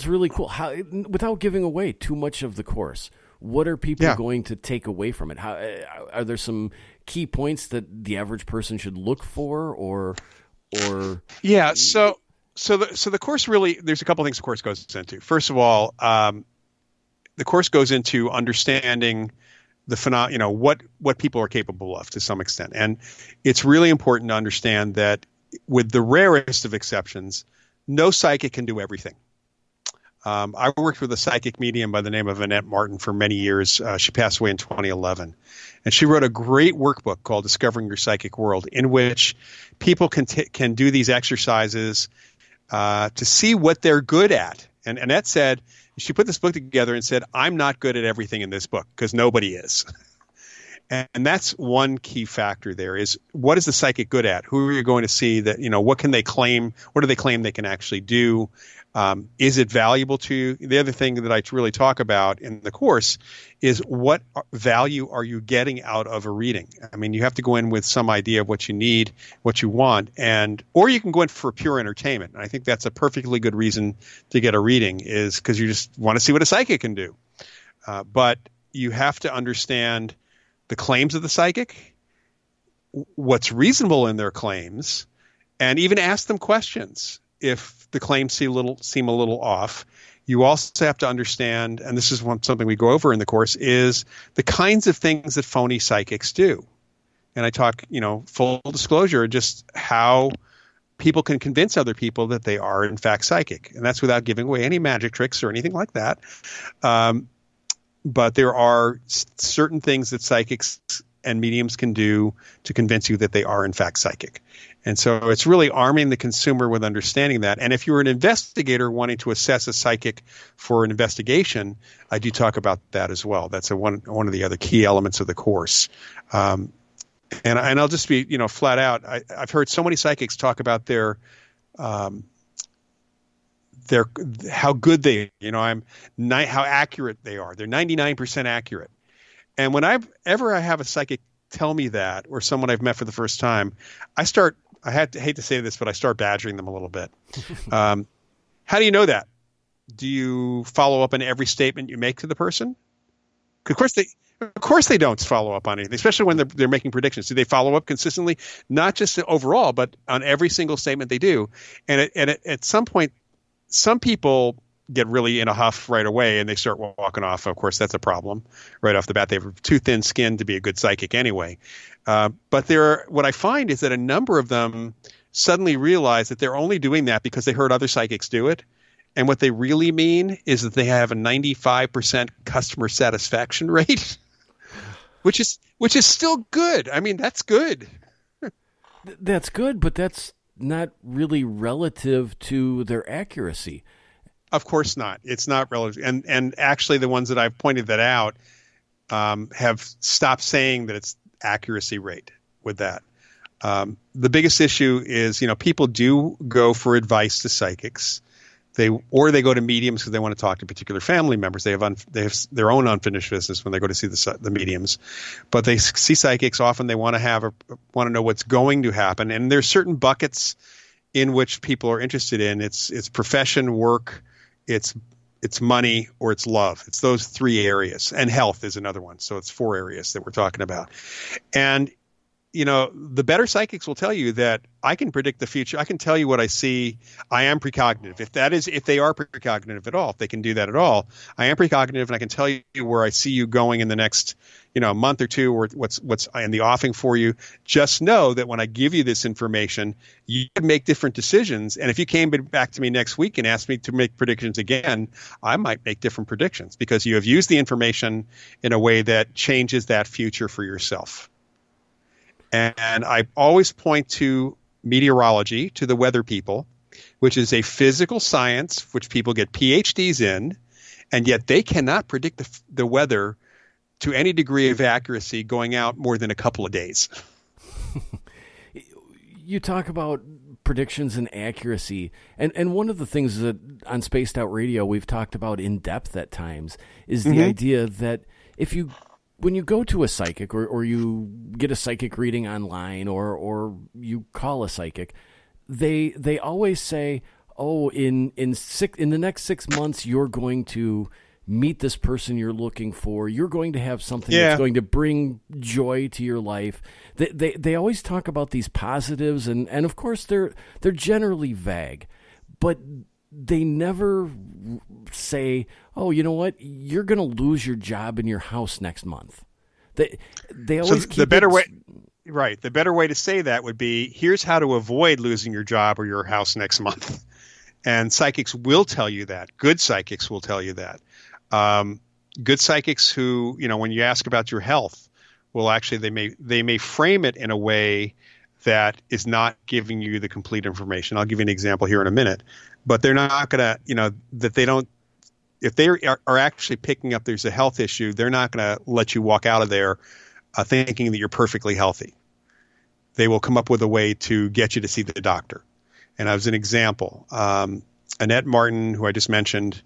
really cool. How, without giving away too much of the course, what are people going to take away from it? How are there some key points that the average person should look for, or? Yeah. So the course really, there's a couple of things the course goes into. First of all, the course goes into understanding what people are capable of to some extent. And it's really important to understand that with the rarest of exceptions, no psychic can do everything. I worked with a psychic medium by the name of Annette Martin for many years. She passed away in 2011. And she wrote a great workbook called Discovering Your Psychic World, in which people can do these exercises to see what they're good at. And Annette said, she put this book together and said, I'm not good at everything in this book, because nobody is. And that's one key factor there is, what is the psychic good at? Who are you going to see that, what can they claim? What do they claim they can actually do? Is it valuable to you? The other thing that I really talk about in the course is, what value are you getting out of a reading? I mean, you have to go in with some idea of what you need, what you want, or you can go in for pure entertainment. And I think that's a perfectly good reason to get a reading, is because you just want to see what a psychic can do. But you have to understand the claims of the psychic, what's reasonable in their claims, and even ask them questions if the claims seem a little off. You also have to understand, and this is something we go over in the course, is the kinds of things that phony psychics do. And I talk, full disclosure, just how people can convince other people that they are in fact psychic. And that's without giving away any magic tricks or anything like that. But there are certain things that psychics and mediums can do to convince you that they are in fact psychic. And so it's really arming the consumer with understanding that. And if you're an investigator wanting to assess a psychic for an investigation, I do talk about that as well. That's one of the other key elements of the course. And I'll just be, flat out. I've heard so many psychics talk about their how good they, how accurate they are. They're 99% accurate. And when I have a psychic tell me that, or someone I've met for the first time, I hate to say this, but I start badgering them a little bit. How do you know that? Do you follow up on every statement you make to the person? Of course they don't follow up on anything, especially when they're making predictions. Do they follow up consistently? Not just overall, but on every single statement they do. And at some point, some people get really in a huff right away and they start walking off. Of course, that's a problem right off the bat. They have too thin skin to be a good psychic anyway. But what I find is that a number of them suddenly realize that they're only doing that because they heard other psychics do it. And what they really mean is that they have a 95% customer satisfaction rate, which is still good. I mean, that's good. That's good, but that's not really relative to their accuracy. Of course not. It's not relative. And actually the ones that I've pointed that out have stopped saying that it's accuracy rate with that. The biggest issue is, people do go for advice to psychics. They go to mediums because they want to talk to particular family members. They have their own unfinished business when they go to see the mediums, but they see psychics. Often they want to know what's going to happen. And there's certain buckets in which people are interested in. It's profession, work, it's money, or it's love. It's those three areas, and health is another one. So it's 4 areas that we're talking about. And the better psychics will tell you that I can predict the future. I can tell you what I see. I am precognitive. If they are precognitive at all, if they can do that at all, I am precognitive, and I can tell you where I see you going in the next, month or two, or what's in the offing for you. Just know that when I give you this information, you can make different decisions. And if you came back to me next week and asked me to make predictions again, I might make different predictions because you have used the information in a way that changes that future for yourself. And I always point to meteorology, to the weather people, which is a physical science which people get PhDs in, and yet they cannot predict the weather to any degree of accuracy going out more than a couple of days. You talk about predictions and accuracy, and one of the things that on Spaced Out Radio we've talked about in depth at times is the idea that when you go to a psychic or you get a psychic reading online or you call a psychic, they always say, oh, in the next 6 months you're going to meet this person you're looking for. You're going to have something that's going to bring joy to your life. They always talk about these positives, and of course they're generally vague, but they never say, oh, you know what? You're going to lose your job in your house next month. They always so keep the better it... way. Right. The better way to say that would be, here's how to avoid losing your job or your house next month. And psychics will tell you that. Good psychics will tell you that. Good psychics who, when you ask about your health, will actually, they may frame it in a way that is not giving you the complete information. I'll give you an example here in a minute. But they're not going to, that they don't, if they are actually picking up there's a health issue, they're not going to let you walk out of there thinking that you're perfectly healthy. They will come up with a way to get you to see the doctor. And as an example, Annette Martin, who I just mentioned,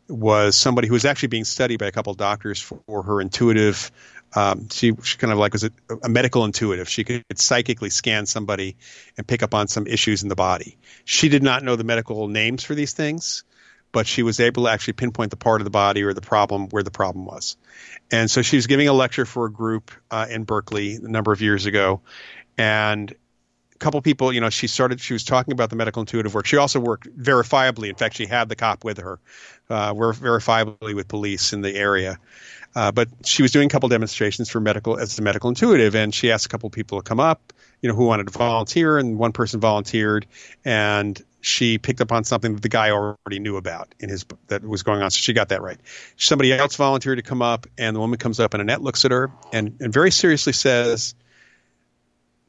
was somebody who was actually being studied by a couple of doctors for her intuitive. She kind of like was a medical intuitive. She could psychically scan somebody and pick up on some issues in the body. She did not know the medical names for these things, but she was able to actually pinpoint the part of the body or the problem where the problem was. And so she was giving a lecture for a group in Berkeley a number of years ago. And a couple people, she was talking about the medical intuitive work. She also worked verifiably. In fact, she had the cop with her, verifiably with police in the area. But she was doing a couple demonstrations as a medical intuitive. And she asked a couple people to come up, who wanted to volunteer. And one person volunteered. And she picked up on something that the guy already knew about that was going on. So she got that right. Somebody else volunteered to come up, and the woman comes up, and Annette looks at her and very seriously says,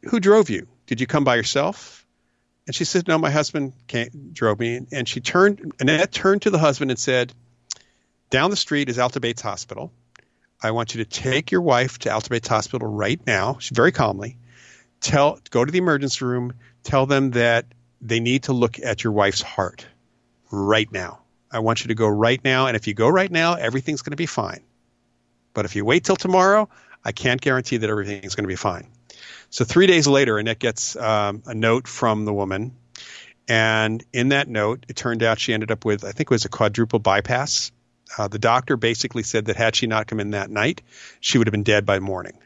"Who drove you? Did you come by yourself?" And she said, "No, my husband drove me." And Annette turned to the husband and said, "Down the street is Alta Bates Hospital. I want you to take your wife to Alta Bates Hospital right now." She very calmly. Go to the emergency room. Tell them that they need to look at your wife's heart right now. I want you to go right now. And if you go right now, everything's going to be fine. But if you wait till tomorrow, I can't guarantee that everything's going to be fine. So 3 days later, Annette gets a note from the woman. And in that note, it turned out she ended up with, I think it was a quadruple bypass. The doctor basically said that had she not come in that night, she would have been dead by morning.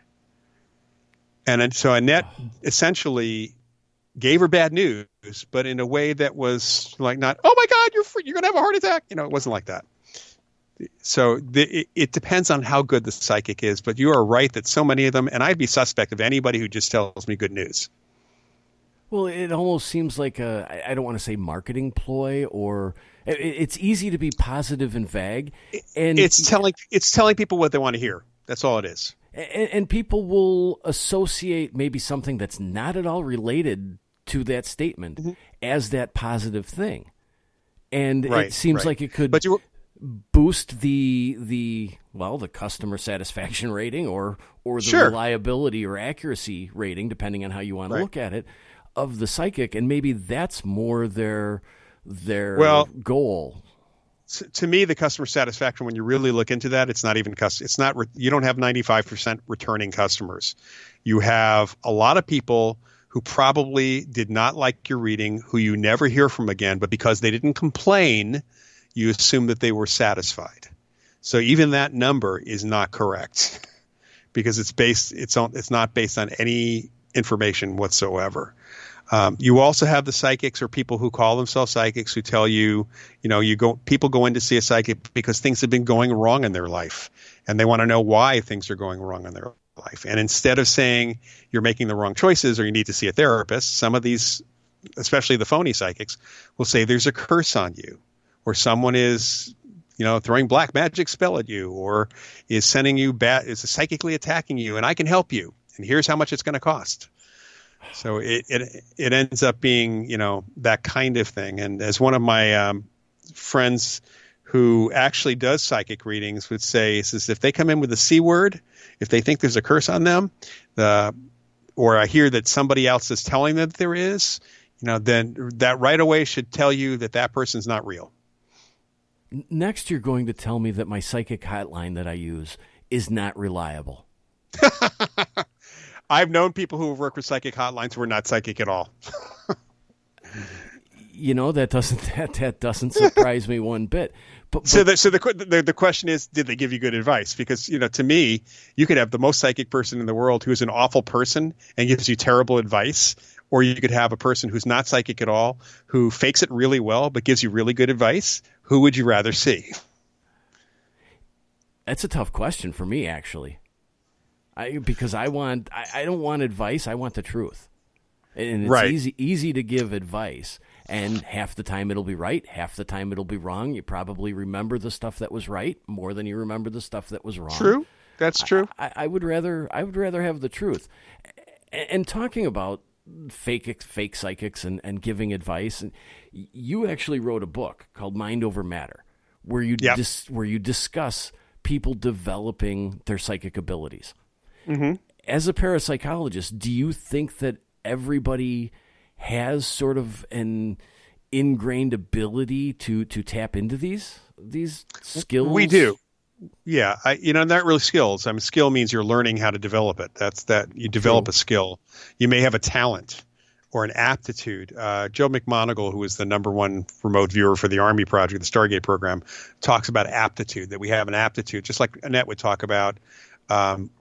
And so Annette essentially gave her bad news, but in a way that was like not, "Oh my God, you're going to have a heart attack." It wasn't like that. So it depends on how good the psychic is, but you are right that so many of them, and I'd be suspect of anybody who just tells me good news. Well, it almost seems like I don't want to say marketing ploy, or it's easy to be positive and vague. And it's telling people what they want to hear. That's all it is. And people will associate maybe something that's not at all related to that statement as that positive thing. And it seems like it could boost the customer satisfaction rating or the reliability or accuracy rating, depending on how you want to look at it, of the psychic. And maybe that's more their goal. To me, the customer satisfaction, when you really look into that, it's not even you don't have 95% returning customers. You have a lot of people who probably did not like your reading, who you never hear from again, but because they didn't complain, you assume that they were satisfied. So even that number is not correct because it's not based on any information whatsoever. You also have the psychics or people who call themselves psychics who tell you, people go in to see a psychic because things have been going wrong in their life and they want to know why things are going wrong in their life. And instead of saying you're making the wrong choices or you need to see a therapist, some of these, especially the phony psychics, will say there's a curse on you, or someone is, throwing black magic spell at you, or is sending you is psychically attacking you, and I can help you. And here's how much it's going to cost. So it ends up being, that kind of thing. And as one of my friends who actually does psychic readings would say, is if they come in with a C word, if they think there's a curse on them, or I hear that somebody else is telling them that there is, then that right away should tell you that person's not real. Next, you're going to tell me that my psychic hotline that I use is not reliable. I've known people who have worked with psychic hotlines who are not psychic at all. That doesn't surprise me one bit. But the question is, did they give you good advice? Because to me, you could have the most psychic person in the world who is an awful person and gives you terrible advice, or you could have a person who's not psychic at all who fakes it really well but gives you really good advice. Who would you rather see? That's a tough question for me, actually. Because I don't want advice. I want the truth. And it's right. easy to give advice. And half the time it'll be right. Half the time it'll be wrong. You probably remember the stuff that was right more than you remember the stuff that was wrong. True. That's true. I would rather have the truth. And talking about fake psychics and giving advice, and you actually wrote a book called Mind Over Matter, where you discuss people developing their psychic abilities. Mm-hmm. As a parapsychologist, do you think that everybody has sort of an ingrained ability to tap into these skills? We do. Yeah. Not really skills. Skill means you're learning how to develop it. You develop a skill. You may have a talent or an aptitude. Joe McMoneagle, who is the #1 remote viewer for the Army project, the Stargate program, talks about aptitude, that we have an aptitude, just like Annette would talk about.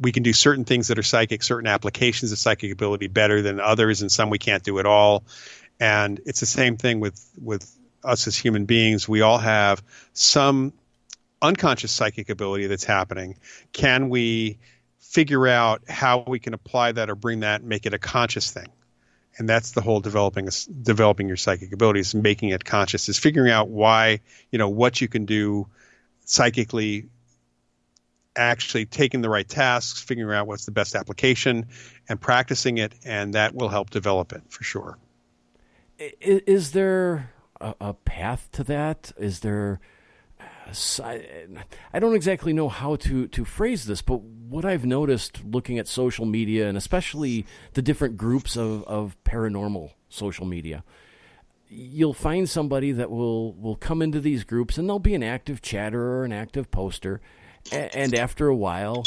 We can do certain things that are psychic, certain applications of psychic ability better than others, and some we can't do at all. And it's the same thing with us as human beings. We all have some unconscious psychic ability that's happening. Can we figure out how we can apply that or bring that and make it a conscious thing? And that's the whole developing your psychic abilities, making it conscious, is figuring out why, what you can do psychically, actually taking the right tasks, figuring out what's the best application, and practicing it, and that will help develop it for sure. Is there a path to that? Is there? I don't exactly know how to phrase this, but what I've noticed looking at social media, and especially the different groups of paranormal social media, you'll find somebody that will come into these groups, and they'll be an active chatter or an active poster. And after a while,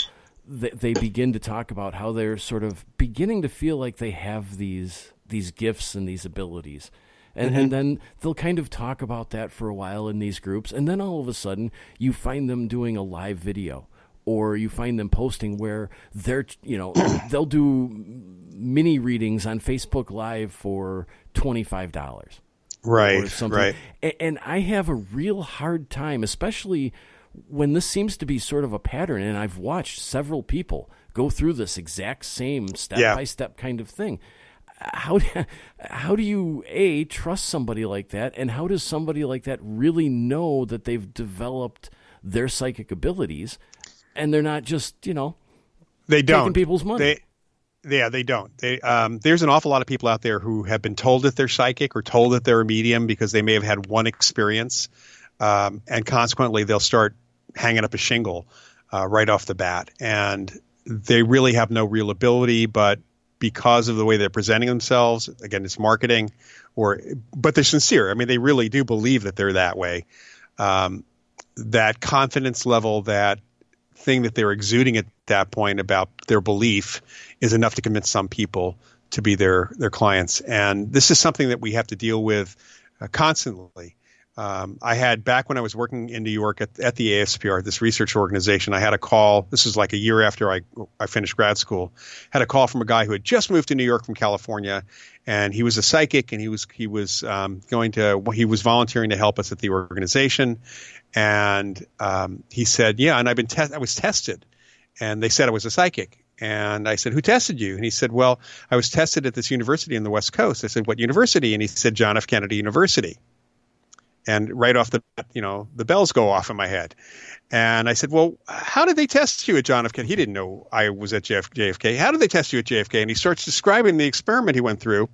they begin to talk about how they're sort of beginning to feel like they have these gifts and these abilities. And then they'll kind of talk about that for a while in these groups. And then all of a sudden, you find them doing a live video, or you find them posting where they'll do mini readings on Facebook Live for $25. Right, or something. right. And I have a real hard time, especially when this seems to be sort of a pattern, and I've watched several people go through this exact same step-by-step kind of thing. How do you, trust somebody like that, and how does somebody like that really know that they've developed their psychic abilities, and they're not just, they don't. taking people's money? They don't. There's an awful lot of people out there who have been told that they're psychic or told that they're a medium because they may have had one experience, and consequently they'll start hanging up a shingle right off the bat, and they really have no real ability, but because of the way they're presenting themselves, again, it's marketing, but they're sincere. I mean, they really do believe that they're that way. That confidence level, that thing that they're exuding at that point about their belief is enough to convince some people to be their clients. And this is something that we have to deal with constantly. I had, back when I was working in New York at the ASPR, this research organization, I had a call. This is like a year after I finished grad school. Had a call from a guy who had just moved to New York from California, and he was a psychic, and he was volunteering to help us at the organization. And he said, "Yeah, and I was tested, and they said I was a psychic." And I said, "Who tested you?" And he said, "Well, I was tested at this university in the West Coast." I said, "What university?" And he said, "John F. Kennedy University." And right off the bat, the bells go off in my head. And I said, "Well, how did they test you at John F. Kennedy?" He didn't know I was at JFK. "How did they test you at JFK?" And he starts describing the experiment he went through.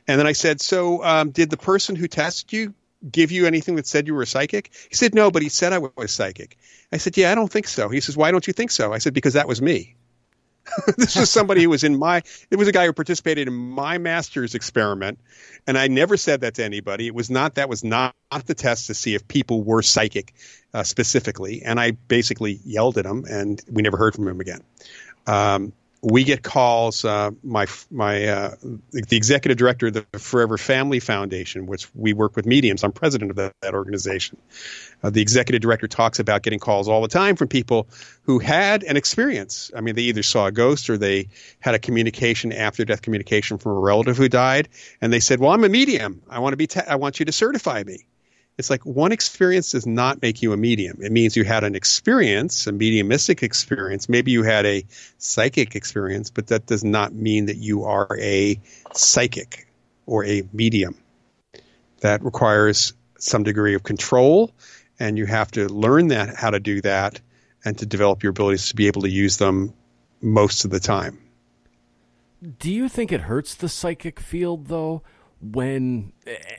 And then I said, "So did the person who tested you give you anything that said you were a psychic?" He said, "No, but he said I was psychic." I said, "Yeah, I don't think so." He says, "Why don't you think so?" I said, "Because that was me." This was somebody who was it was a guy who participated in my master's experiment. And I never said that to anybody. That was not the test to see if people were psychic specifically. And I basically yelled at him, and we never heard from him again. We get calls. The executive director of the Forever Family Foundation, which we work with mediums. I'm president of that organization. The executive director talks about getting calls all the time from people who had an experience. I mean, they either saw a ghost or they had a communication, after-death communication from a relative who died, and they said, "Well, I'm a medium. I want you to certify me." It's like one experience does not make you a medium. It means you had an experience, a mediumistic experience. Maybe you had a psychic experience, but that does not mean that you are a psychic or a medium. That requires some degree of control, and you have to learn that, how to do that, and to develop your abilities to be able to use them most of the time. Do you think it hurts the psychic field, though, when,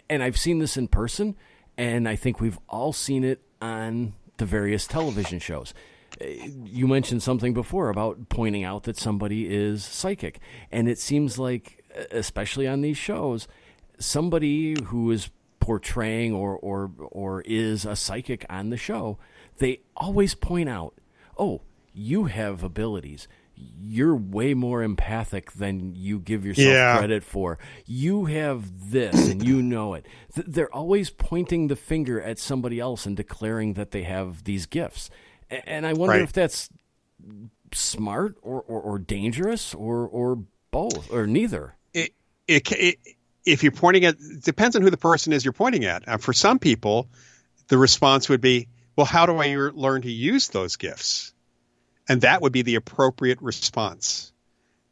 and I've seen this in person, and I think we've all seen it on the various television shows. You mentioned something before about pointing out that somebody is psychic, and it seems like, especially on these shows, somebody who is portraying or is a psychic on the show, they always point out, oh, you have abilities. You're way more empathic than you give yourself credit for. You have this, and you know it. They're always pointing the finger at somebody else and declaring that they have these gifts. And I wonder if that's smart or dangerous or both or neither. If you're pointing at, it depends on who the person is you're pointing at. For some people, the response would be, well, how do I learn to use those gifts? And that would be the appropriate response.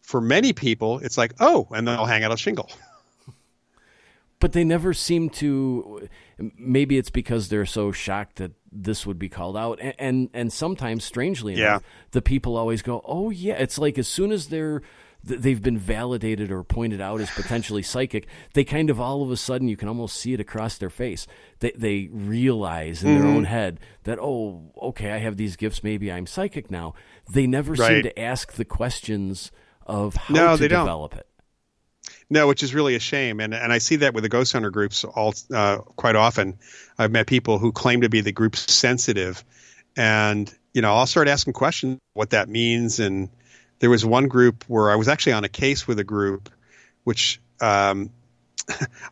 For many people, it's like, oh, and then I'll hang out a shingle. But they never seem to, maybe it's because they're so shocked that this would be called out. And sometimes, strangely enough, the people always go, oh, yeah. It's like as soon as they've been validated or pointed out as potentially psychic, they kind of all of a sudden, you can almost see it across their face. They realize in their own head that, oh, okay, I have these gifts. Maybe I'm psychic now. They never seem to ask the questions of how to develop it. No, which is really a shame. And I see that with the ghost hunter groups quite often. I've met people who claim to be the group sensitive. And, I'll start asking questions what that means. And there was one group where I was actually on a case with a group, which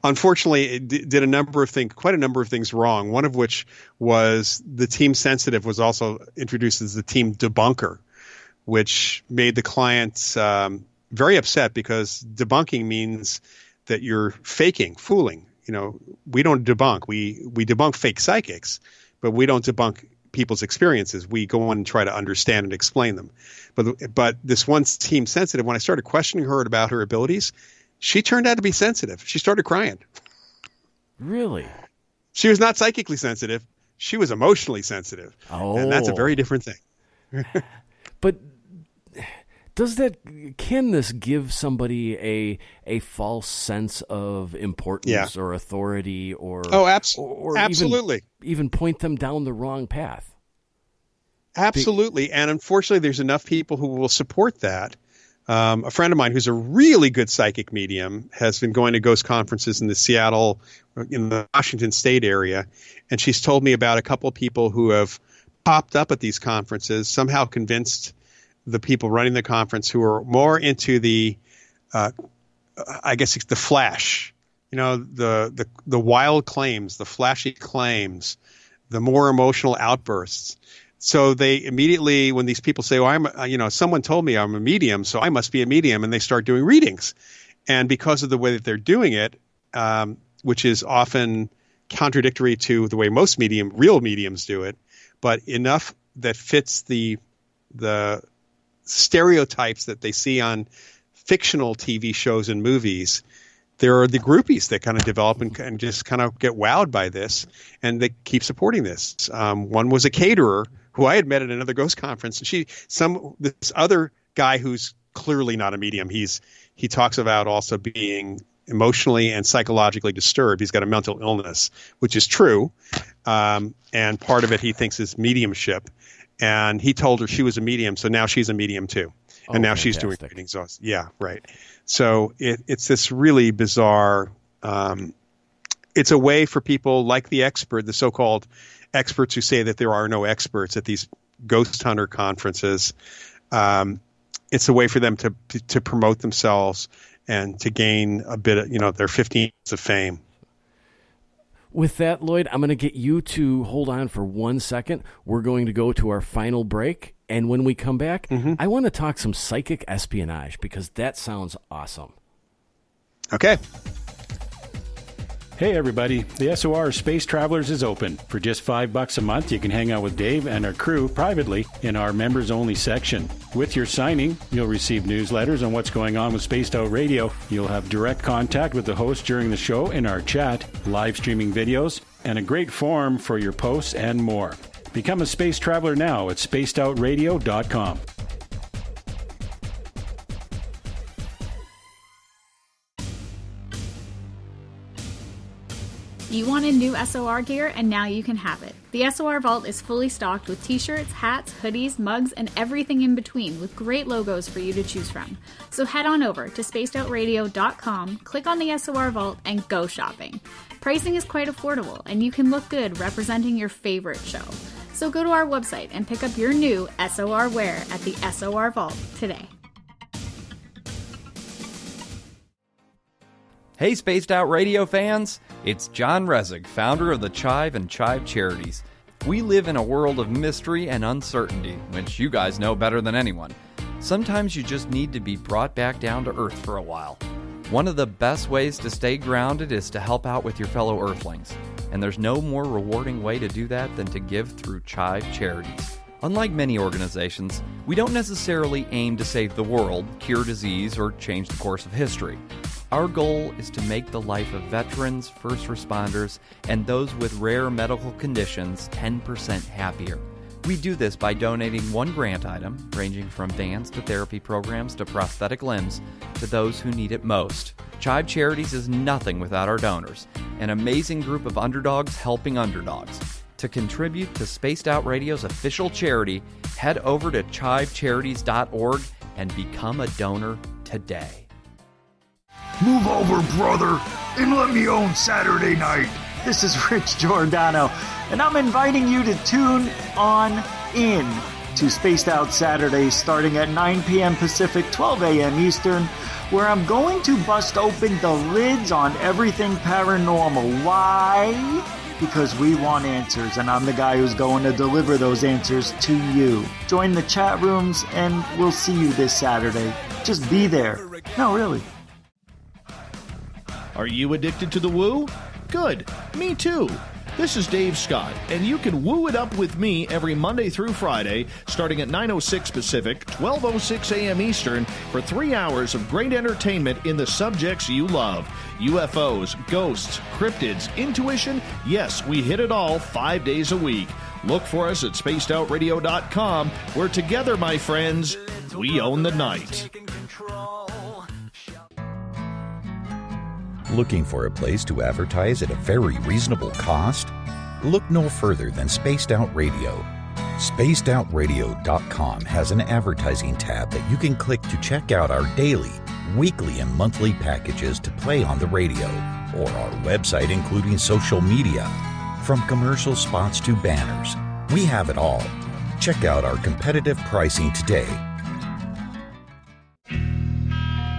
unfortunately it did quite a number of things wrong. One of which was the team sensitive was also introduced as the team debunker, which made the clients very upset because debunking means that you're faking, fooling. We don't debunk. We debunk fake psychics, but we don't debunk people's experiences. We go on and try to understand and explain them. But this one team sensitive, when I started questioning her about her abilities, she turned out to be sensitive. She started crying. Really? She was not psychically sensitive. She was emotionally sensitive. Oh. And that's a very different thing. But can this give somebody a false sense of importance or authority or absolutely even point them down the wrong path? Absolutely. And unfortunately, there's enough people who will support that. A friend of mine who's a really good psychic medium has been going to ghost conferences in the Washington State area. And she's told me about a couple of people who have popped up at these conferences, somehow convinced the people running the conference who are more into the, I guess it's the flash, the wild claims, the flashy claims, the more emotional outbursts. So they immediately, when these people say, "Oh, someone told me I'm a medium, so I must be a medium," and they start doing readings, and because of the way that they're doing it, which is often contradictory to the way most real mediums do it, but enough that fits the stereotypes that they see on fictional TV shows and movies, there are the groupies that kind of develop and just kind of get wowed by this, and they keep supporting this. One was a caterer who I had met at another ghost conference, and this other guy who's clearly not a medium. He talks about also being emotionally and psychologically disturbed. He's got a mental illness, which is true, and part of it he thinks is mediumship. And he told her she was a medium, so now she's a medium too. And now she's doing readings. Yeah, right. So it's this really bizarre it's a way for people like the so-called experts who say that there are no experts at these ghost hunter conferences. It's a way for them to promote themselves and to gain a bit of, their 15 years of fame. With that, Loyd, I'm going to get you to hold on for 1 second. We're going to go to our final break. And when we come back, I want to talk some psychic espionage because that sounds awesome. Okay. Hey everybody, the SOR Space Travelers is open. For just $5 a month, you can hang out with Dave and our crew privately in our members-only section. With your signing, you'll receive newsletters on what's going on with Spaced Out Radio. You'll have direct contact with the host during the show in our chat, live streaming videos, and a great forum for your posts and more. Become a space traveler now at spacedoutradio.com. You wanted new SOR gear, and now you can have it. The SOR Vault is fully stocked with t-shirts, hats, hoodies, mugs, and everything in between with great logos for you to choose from. So head on over to spacedoutradio.com, click on the SOR Vault, and go shopping. Pricing is quite affordable, and you can look good representing your favorite show. So go to our website and pick up your new SOR wear at the SOR Vault today. Hey Spaced Out Radio fans, it's John Resig, founder of the CHIVE and CHIVE Charities. We live in a world of mystery and uncertainty, which you guys know better than anyone. Sometimes you just need to be brought back down to earth for a while. One of the best ways to stay grounded is to help out with your fellow earthlings, and there's no more rewarding way to do that than to give through CHIVE Charities. Unlike many organizations, we don't necessarily aim to save the world, cure disease, or change the course of history. Our goal is to make the life of veterans, first responders, and those with rare medical conditions 10% happier. We do this by donating one grant item, ranging from vans to therapy programs to prosthetic limbs, to those who need it most. CHIVE Charities is nothing without our donors, an amazing group of underdogs helping underdogs. To contribute to Spaced Out Radio's official charity, head over to chivecharities.org and become a donor today. Move over, brother, and let me own Saturday night. This is Rich Giordano, and I'm inviting you to tune on in to Spaced Out Saturdays starting at 9 p.m. Pacific, 12 a.m. Eastern, where I'm going to bust open the lids on everything paranormal. Why? Because we want answers, and I'm the guy who's going to deliver those answers to you. Join the chat rooms, and we'll see you this Saturday. Just be there. No, really. Are you addicted to the woo? Good. Me too. This is Dave Scott, and you can woo it up with me every Monday through Friday, starting at 9:06 Pacific, 12:06 a.m. Eastern, for 3 hours of great entertainment in the subjects you love. UFOs, ghosts, cryptids, intuition. Yes, we hit it all 5 days a week. Look for us at spacedoutradio.com, where together, my friends, we own the night. Looking for a place to advertise at a very reasonable cost? Look no further than Spaced Out Radio. SpacedOutRadio.com has an advertising tab that you can click to check out our daily, weekly, and monthly packages to play on the radio, or our website including social media. From commercial spots to banners, we have it all. Check out our competitive pricing today.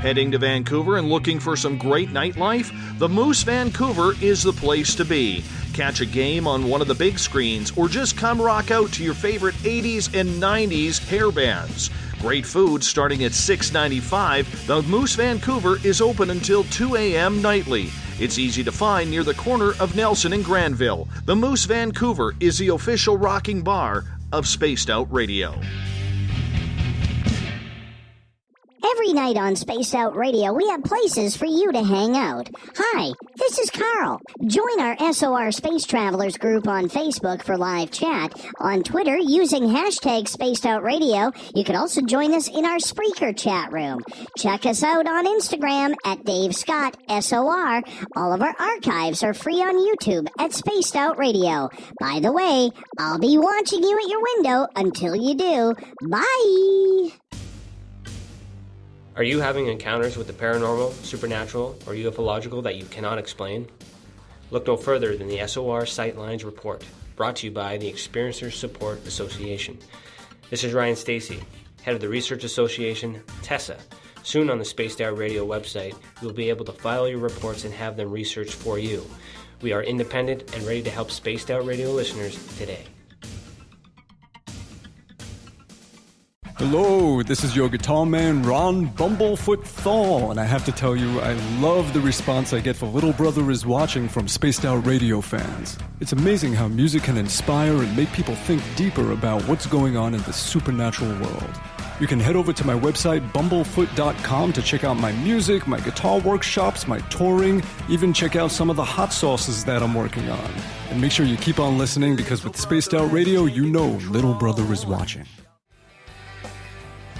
Heading to Vancouver and looking for some great nightlife? The Moose Vancouver is the place to be. Catch a game on one of the big screens, or just come rock out to your favorite 80s and 90s hair bands. Great food starting at $6.95. The Moose Vancouver is open until 2 a.m. nightly. It's easy to find near the corner of Nelson and Granville. The Moose Vancouver is the official rocking bar of Spaced Out Radio. Every night on Spaced Out Radio, we have places for you to hang out. Hi, this is Carl. Join our SOR Space Travelers group on Facebook for live chat. On Twitter, using hashtag Spaced Out Radio, you can also join us in our Spreaker chat room. Check us out on Instagram at Dave Scott SOR. All of our archives are free on YouTube at Spaced Out Radio. By the way, I'll be watching you at your window until you do. Bye! Are you having encounters with the paranormal, supernatural, or ufological that you cannot explain? Look no further than the SOR Sightlines Report, brought to you by the Experiencers Support Association. This is Ryan Stacy, head of the Research Association, TESA. Soon on the Spaced Out Radio website, you'll be able to file your reports and have them researched for you. We are independent and ready to help Spaced Out Radio listeners today. Hello, this is your guitar man, Ron Bumblefoot Thal, and I have to tell you, I love the response I get for Little Brother is Watching from Spaced Out Radio fans. It's amazing how music can inspire and make people think deeper about what's going on in the supernatural world. You can head over to my website, bumblefoot.com, to check out my music, my guitar workshops, my touring, even check out some of the hot sauces that I'm working on. And make sure you keep on listening, because with Spaced Out Radio, you know Little Brother is watching.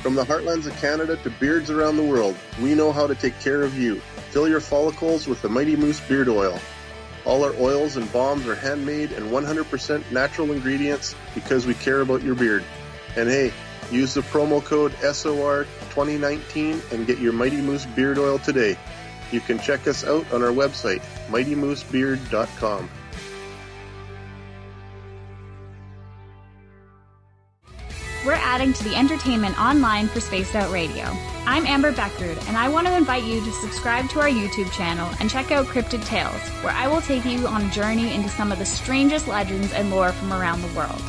From the heartlands of Canada to beards around the world, we know how to take care of you. Fill your follicles with the Mighty Moose Beard Oil. All our oils and balms are handmade and 100% natural ingredients because we care about your beard. And hey, use the promo code SOR2019 and get your Mighty Moose Beard Oil today. You can check us out on our website, mightymoosebeard.com. We're adding to the entertainment online for Spaced Out Radio. I'm Amber Beckrud, and I want to invite you to subscribe to our YouTube channel and check out Cryptid Tales, where I will take you on a journey into some of the strangest legends and lore from around the world,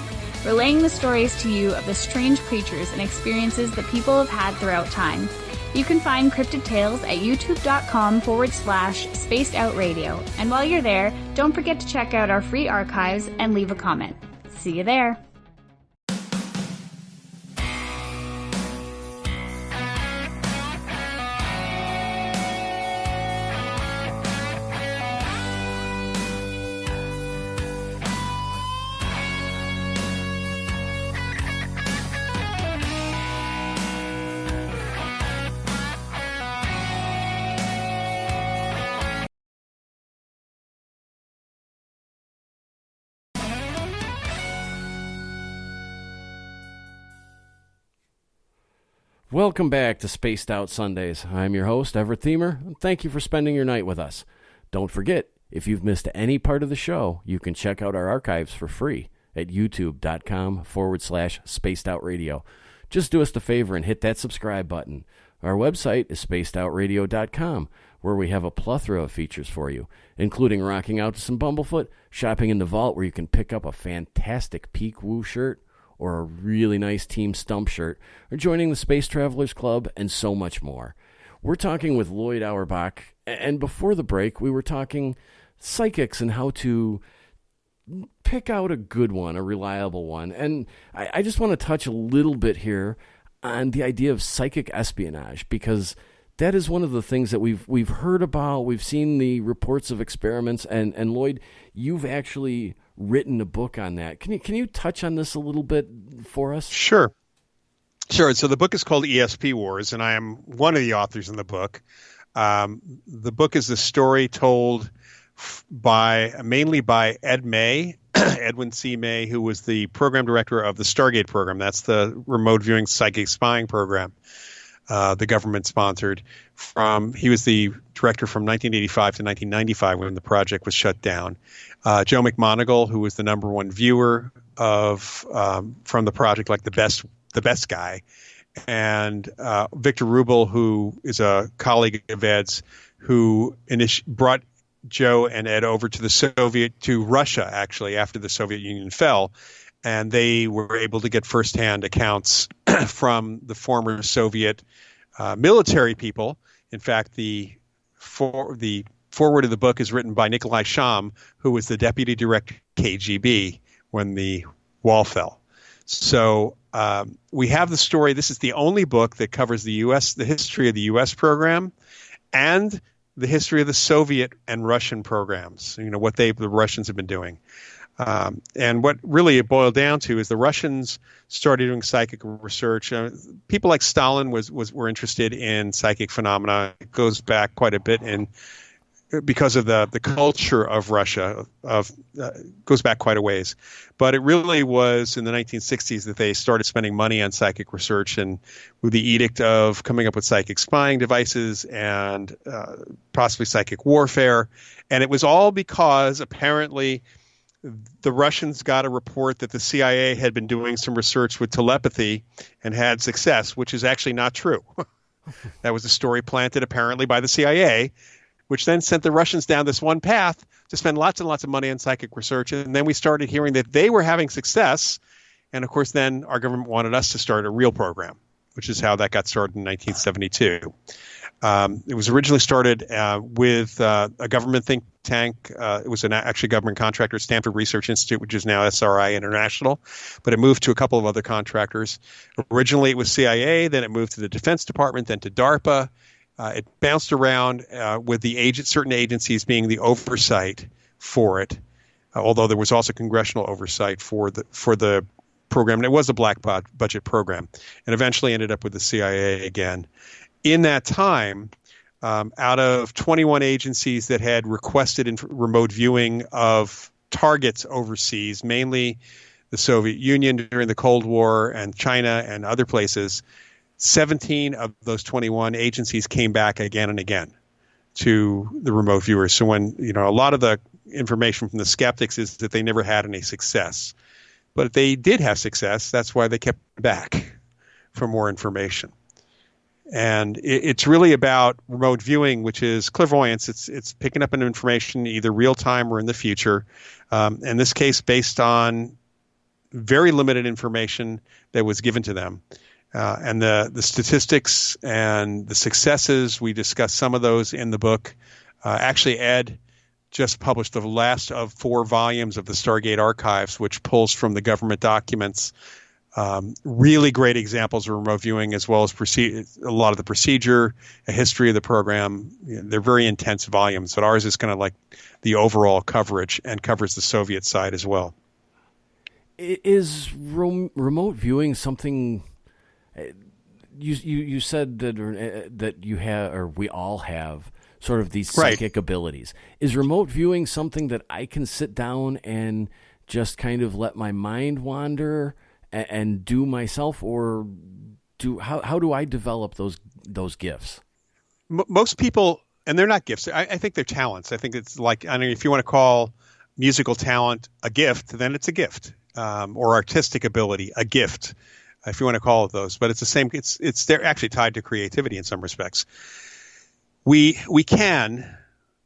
relaying the stories to you of the strange creatures and experiences that people have had throughout time. You can find Cryptid Tales at youtube.com/Spaced Out Radio. And while you're there, don't forget to check out our free archives and leave a comment. See you there. Welcome back to Spaced Out Sundays. I'm your host, Everett Thiemer, and thank you for spending your night with us. Don't forget, if you've missed any part of the show, you can check out our archives for free at youtube.com/Spaced Out Radio. Just do us the favor and hit that subscribe button. Our website is spacedoutradio.com, where we have a plethora of features for you, including rocking out to some Bumblefoot, shopping in the vault where you can pick up a fantastic Peak Woo shirt, or a really nice Team Stump shirt, or joining the Space Travelers Club, and so much more. We're talking with Loyd Auerbach, and before the break, we were talking psychics and how to pick out a good one, a reliable one. And I just want to touch a little bit here on the idea of psychic espionage, because that is one of the things that we've heard about. We've seen the reports of experiments, and Loyd, you've actually written a book on that. Can you touch on this a little bit for us? Sure. So the book is called ESP Wars, and I am one of the authors in the book. The book is the story told mainly by Ed May, Edwin C. May, who was the program director of the Stargate program. That's the remote viewing psychic spying program the government sponsored. He was the director from 1985 to 1995 when the project was shut down. Joe McMoneagle, who was the number one viewer from the project, like the best guy, and Victor Rubel, who is a colleague of Ed's, who brought Joe and Ed over to Russia, actually, after the Soviet Union fell, and they were able to get firsthand accounts from the former Soviet military people. In fact, the foreword of the book is written by Nikolai Sham, who was the deputy director of KGB when the wall fell. So we have the story. This is the only book that covers the history of the U.S. program and the history of the Soviet and Russian programs, what the Russians have been doing. And what really it boiled down to is the Russians started doing psychic research. People like Stalin were interested in psychic phenomena. It goes back quite a bit because of the culture of Russia goes back quite a ways. But it really was in the 1960s that they started spending money on psychic research, and with the edict of coming up with psychic spying devices and possibly psychic warfare. And it was all because apparently the Russians got a report that the CIA had been doing some research with telepathy and had success, which is actually not true. That was a story planted apparently by the CIA, which then sent the Russians down this one path to spend lots and lots of money on psychic research. And then we started hearing that they were having success And of course, then our government wanted us to start a real program, which is how that got started in 1972. It was originally started with a government think tank. It was actually government contractor, Stanford Research Institute, which is now SRI International, but it moved to a couple of other contractors. Originally, it was CIA, then it moved to the Defense Department, then to DARPA. It bounced around with the certain agencies being the oversight for it, although there was also congressional oversight for the program. And it was a black budget program, and eventually ended up with the CIA again. In that time, out of 21 agencies that had requested remote viewing of targets overseas, mainly the Soviet Union during the Cold War and China and other places, 17 of those 21 agencies came back again and again to the remote viewers. So when, a lot of the information from the skeptics is that they never had any success. But if they did have success, that's why they kept back for more information. And it's really about remote viewing, which is clairvoyance. It's picking up an information either real time or in the future. In this case, based on very limited information that was given to them. And the statistics and the successes, we discuss some of those in the book. Actually, Ed just published the last of 4 volumes of the Stargate Archives, which pulls from the government documents. Really great examples of remote viewing, as well as a lot of the procedure, a history of the program. They're very intense volumes, but ours is kind of like the overall coverage and covers the Soviet side as well. Is remote viewing something you said that you have, or we all have, sort of these psychic abilities? Is remote viewing something that I can sit down and just kind of let my mind wander and do myself, or how do I develop those gifts? Most people, and they're not gifts. I think they're talents. I think it's like, if you want to call musical talent a gift, then it's a gift, or artistic ability a gift, if you want to call it those. But it's the same. They're actually tied to creativity in some respects. We can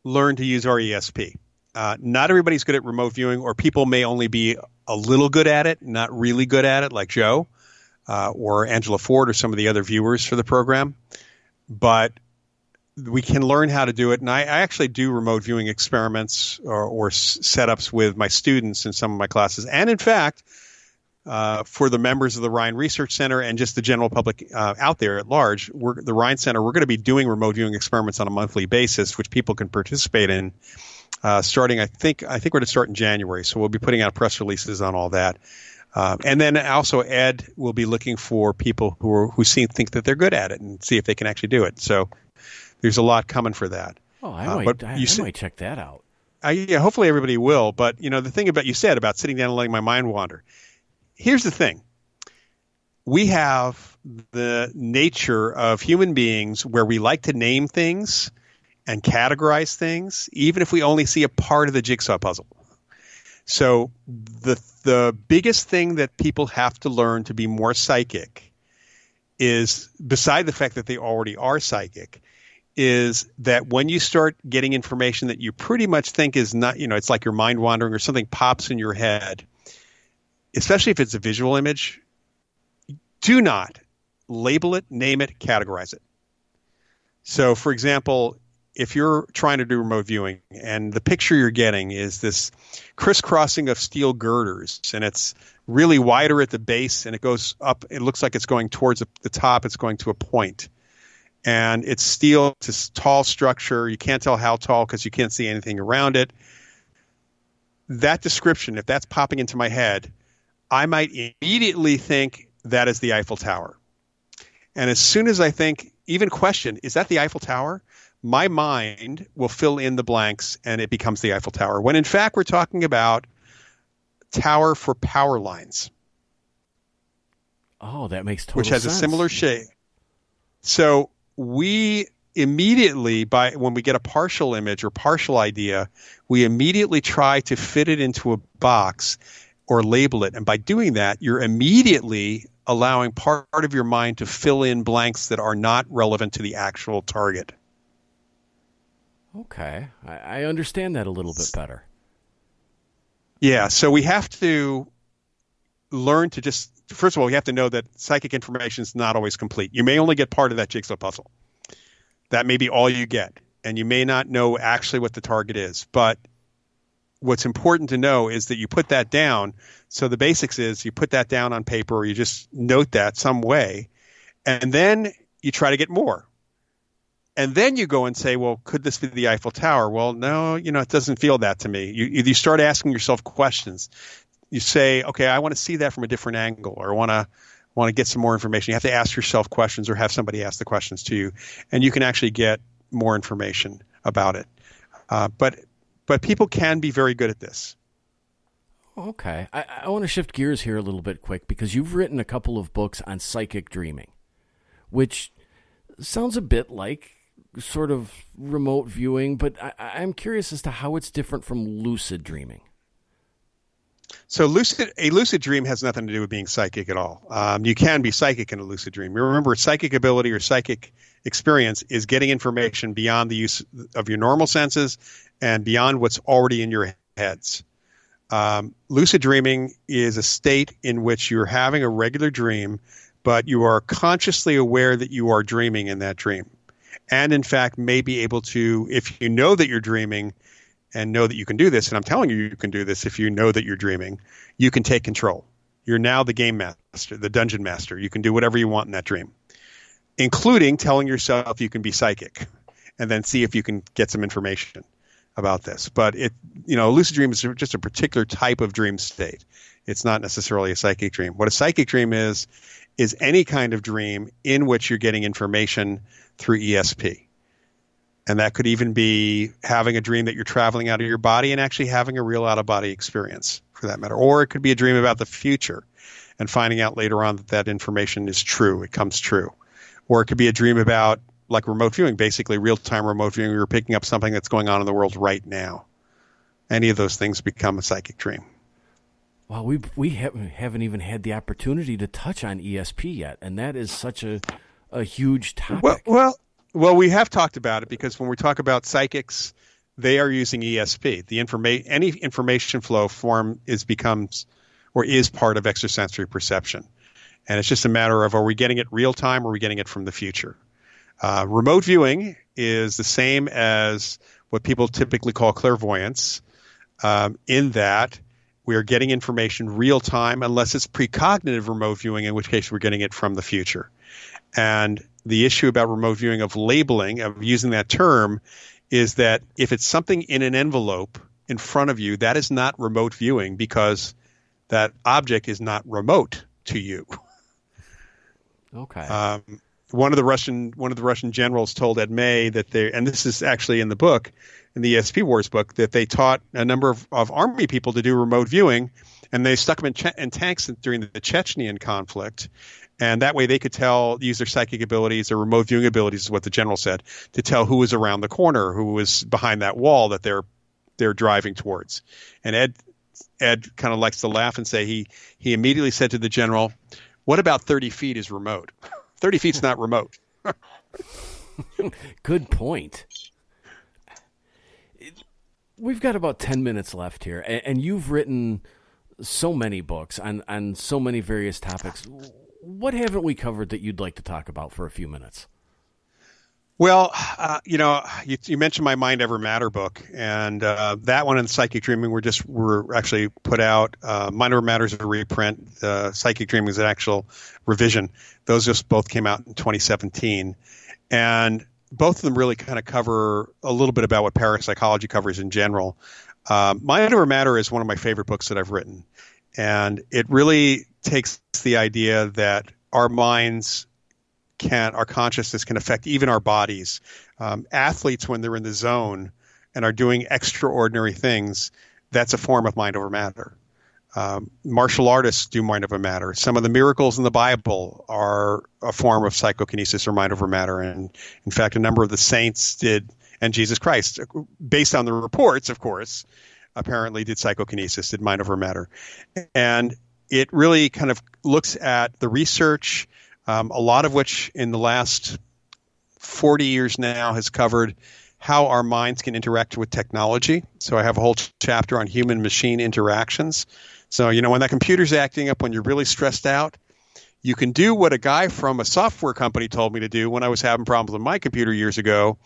learn to use our ESP. Not everybody's good at remote viewing, or people may only be a little good at it, not really good at it, like Joe or Angela Ford or some of the other viewers for the program. But we can learn how to do it. And I actually do remote viewing experiments or setups with my students in some of my classes. And in fact, for the members of the Ryan Research Center and just the general public out there at large, the Ryan Center, we're going to be doing remote viewing experiments on a monthly basis, which people can participate in. Starting, I think we're going to start in January, so we'll be putting out press releases on all that, and then also Ed will be looking for people who think that they're good at it and see if they can actually do it. So there's a lot coming for that. Oh, I might check that out. Yeah, hopefully everybody will. But the thing about you said about sitting down and letting my mind wander. Here's the thing: we have the nature of human beings where we like to name things and categorize things, even if we only see a part of the jigsaw puzzle. So the biggest thing that people have to learn to be more psychic is, beside the fact that they already are psychic, is that when you start getting information that you pretty much think is not, it's like your mind wandering or something pops in your head, especially if it's a visual image, do not label it, name it, categorize it. So, for example, if you're trying to do remote viewing and the picture you're getting is this crisscrossing of steel girders, and it's really wider at the base and it goes up, it looks like it's going towards the top, it's going to a point. And it's steel, it's this tall structure. You can't tell how tall because you can't see anything around it. That description, if that's popping into my head, I might immediately think that is the Eiffel Tower. And as soon as I think, even question, is that the Eiffel Tower? My mind will fill in the blanks and it becomes the Eiffel Tower. When in fact, we're talking about tower for power lines. Oh, that makes total sense. Which has sense. A similar shape. So we immediately, when we get a partial image or partial idea, we immediately try to fit it into a box or label it. And by doing that, you're immediately allowing part of your mind to fill in blanks that are not relevant to the actual target. Okay. I understand that a little bit better. Yeah, so we have to learn to just, first of all, you have to know that psychic information is not always complete. You may only get part of that jigsaw puzzle. That may be all you get. And you may not know actually what the target is. But what's important to know is that you put that down. So the basics is you put that down on paper, or you just note that some way. And then you try to get more. And then you go and say, well, could this be the Eiffel Tower? Well, no, it doesn't feel that to me. You start asking yourself questions. You say, okay, I want to see that from a different angle, or want to get some more information. You have to ask yourself questions, or have somebody ask the questions to you, and you can actually get more information about it. But people can be very good at this. Okay. I want to shift gears here a little bit quick, because you've written a couple of books on psychic dreaming, which sounds a bit like sort of remote viewing, but I'm curious as to how it's different from lucid dreaming. So a lucid dream has nothing to do with being psychic at all. You can be psychic in a lucid dream. Remember, psychic ability or psychic experience is getting information beyond the use of your normal senses and beyond what's already in your heads. Lucid dreaming is a state in which you're having a regular dream, but you are consciously aware that you are dreaming in that dream. And in fact, may be able to, if you know that you're dreaming and know that you can do this, and I'm telling you, you can do this if you know that you're dreaming, you can take control. You're now the game master, the dungeon master. You can do whatever you want in that dream, including telling yourself you can be psychic, and then see if you can get some information about this. But a lucid dream is just a particular type of dream state. It's not necessarily a psychic dream. What a psychic dream is any kind of dream in which you're getting information through ESP. And that could even be having a dream that you're traveling out of your body and actually having a real out-of-body experience, for that matter. Or it could be a dream about the future and finding out later on that information is true, it comes true. Or it could be a dream about, like remote viewing, basically real-time remote viewing, where you're picking up something that's going on in the world right now. Any of those things become a psychic dream. Well, we haven't even had the opportunity to touch on ESP yet, and that is such a huge topic. Well, we have talked about it, because when we talk about psychics, they are using ESP. Any information flow form is part of extrasensory perception, and it's just a matter of, are we getting it real time, or are we getting it from the future? Remote viewing is the same as what people typically call clairvoyance, in that we are getting information real time, unless it's precognitive remote viewing, in which case we're getting it from the future. And the issue about remote viewing, of labeling, of using that term, is that if it's something in an envelope in front of you, that is not remote viewing, because that object is not remote to you. Okay. One of the Russian generals told Ed May that and this is actually in the book, in the ESP Wars book, that they taught a number of army people to do remote viewing, and they stuck them in tanks during the Chechenian conflict. And that way they could use their psychic abilities, their remote viewing abilities, is what the general said, to tell who was around the corner, who was behind that wall that they're driving towards. And Ed kind of likes to laugh and say he immediately said to the general, "What about 30 feet is remote? 30 feet's not remote." Good point. We've got about 10 minutes left here, and you've written so many books on so many various topics. What haven't we covered that you'd like to talk about for a few minutes? Well, you mentioned my Mind Ever Matter book, and that one and Psychic Dreaming were actually put out. Mind Ever Matter is a reprint. Psychic Dreaming is an actual revision. Those just both came out in 2017, and both of them really kind of cover a little bit about what parapsychology covers in general. Mind Over Matter is one of my favorite books that I've written, and it really takes the idea that our minds our consciousness can affect even our bodies. Athletes, when they're in the zone and are doing extraordinary things, that's a form of mind over matter. Martial artists do mind over matter. Some of the miracles in the Bible are a form of psychokinesis or mind over matter. And in fact, a number of the saints did, and Jesus Christ, based on the reports, of course, apparently did psychokinesis, did mind over matter. And it really kind of looks at the research, a lot of which in the last 40 years now has covered how our minds can interact with technology. So I have a whole chapter on human-machine interactions. So, when that computer's acting up, when you're really stressed out, you can do what a guy from a software company told me to do when I was having problems with my computer years ago.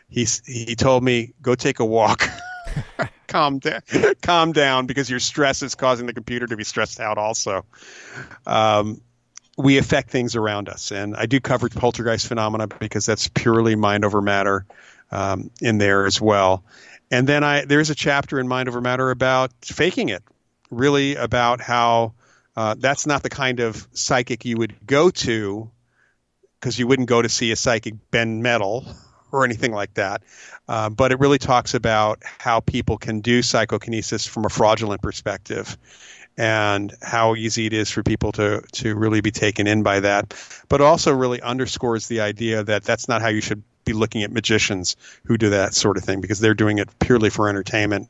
He told me, go take a walk. Calm down, because your stress is causing the computer to be stressed out also. We affect things around us. And I do cover poltergeist phenomena because that's purely mind over matter in there as well. And then there's a chapter in Mind Over Matter about faking it, really about how that's not the kind of psychic you would go to, because you wouldn't go to see a psychic bend metal or anything like that. But it really talks about how people can do psychokinesis from a fraudulent perspective and how easy it is for people to really be taken in by that. But also really underscores the idea that that's not how you should be looking at magicians who do that sort of thing, because they're doing it purely for entertainment.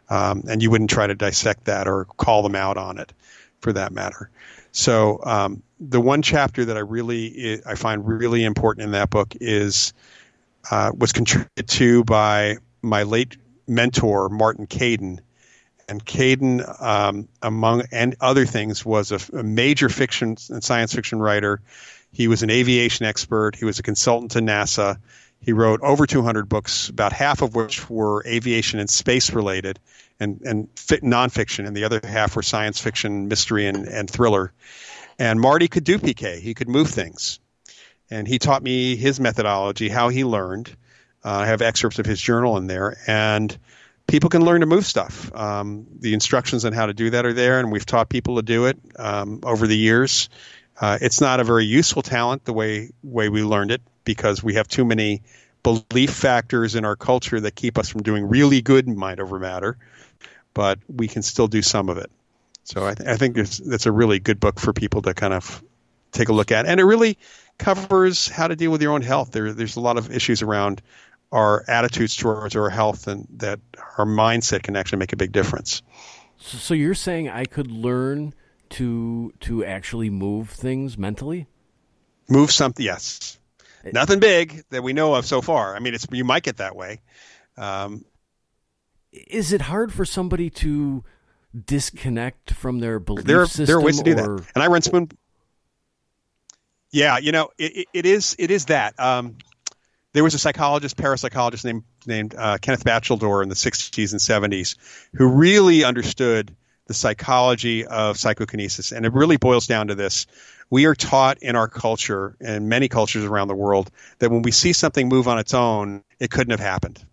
And you wouldn't try to dissect that or call them out on it, for that matter. So the one chapter that I find really important in that book was contributed to by my late mentor, Martin Caden. And Caden, among other things, was a major fiction and science fiction writer. He was an aviation expert. He was a consultant to NASA. He wrote over 200 books, about half of which were aviation and space related, and nonfiction, and the other half were science fiction, mystery, and thriller. And Marty could do PK. He could move things. And he taught me his methodology, how he learned. I have excerpts of his journal in there. And people can learn to move stuff. The instructions on how to do that are there, and we've taught people to do it over the years. It's not a very useful talent the way we learned it, because we have too many belief factors in our culture that keep us from doing really good mind over matter, but we can still do some of it. So I think that's a really good book for people to kind of take a look at. And it really covers how to deal with your own health. There's a lot of issues around our attitudes towards our health, and that our mindset can actually make a big difference. So you're saying I could learn to actually move things mentally? Move something, yes. Nothing big that we know of so far. I mean, you might get that way. Is it hard for somebody to disconnect from their belief system? There are ways to do that. And I run spoon. Yeah, it is that. There was a parapsychologist named Kenneth Batcheldor in the 60s and 70s who really understood the psychology of psychokinesis. And it really boils down to this. We are taught in our culture, and many cultures around the world, that when we see something move on its own, it couldn't have happened.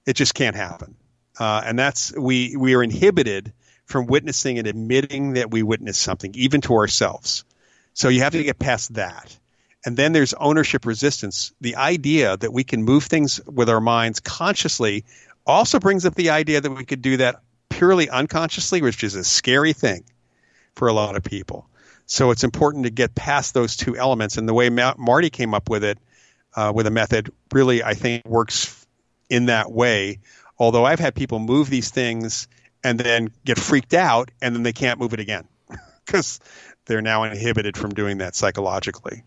It just can't happen. And we are inhibited from witnessing and admitting that we witnessed something, even to ourselves. So you have to get past that. And then there's ownership resistance. The idea that we can move things with our minds consciously also brings up the idea that we could do that purely unconsciously, which is a scary thing for a lot of people. So it's important to get past those two elements. And the way Marty came up with it, with a method, really, I think, works in that way. Although I've had people move these things and then get freaked out, and then they can't move it again because they're now inhibited from doing that psychologically.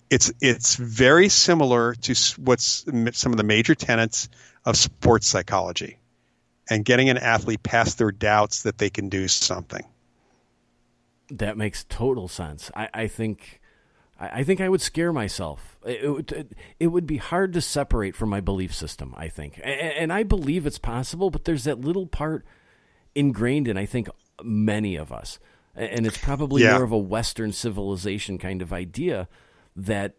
It's very similar to what's some of the major tenets of sports psychology, and getting an athlete past their doubts that they can do something. That makes total sense. I think I would scare myself. It would be hard to separate from my belief system, I think. And I believe it's possible, but there's that little part ingrained in, I think, many of us. And it's probably more of a Western civilization kind of idea that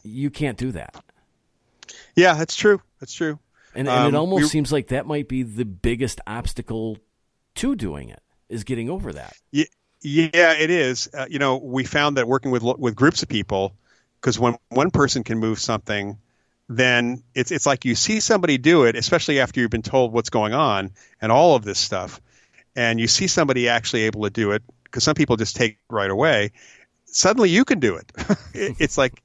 you can't do that. Yeah, that's true. That's true. And it almost seems like that might be the biggest obstacle to doing it, is getting over that. Yeah, it is. We found that working with groups of people, because when one person can move something, then it's like you see somebody do it, especially after you've been told what's going on and all of this stuff, and you see somebody actually able to do it, because some people just take it right away. Suddenly you can do it. It's like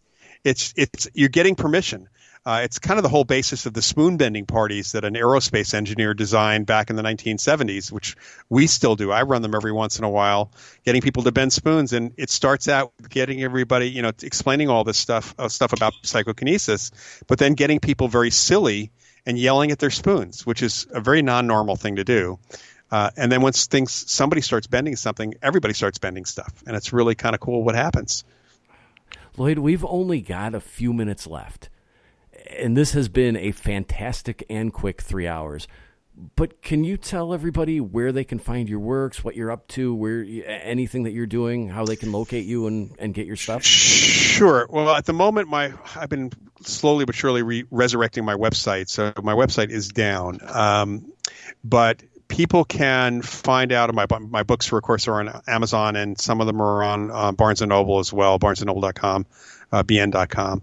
you're getting permission. It's kind of the whole basis of the spoon bending parties that an aerospace engineer designed back in the 1970s, which we still do. I run them every once in a while, getting people to bend spoons. And it starts out with getting everybody, explaining all this stuff about psychokinesis, but then getting people very silly and yelling at their spoons, which is a very non-normal thing to do. And then once somebody starts bending something, everybody starts bending stuff. And it's really kind of cool what happens. Loyd, we've only got a few minutes left. And this has been a fantastic and quick 3 hours. But can you tell everybody where they can find your works, what you're up to, anything that you're doing, how they can locate you and get your stuff? Sure. Well, at the moment, I've been slowly but surely resurrecting my website. So my website is down. But people can find out my books, of course, are on Amazon, and some of them are on Barnes & Noble as well, barnesandnoble.com, bn.com.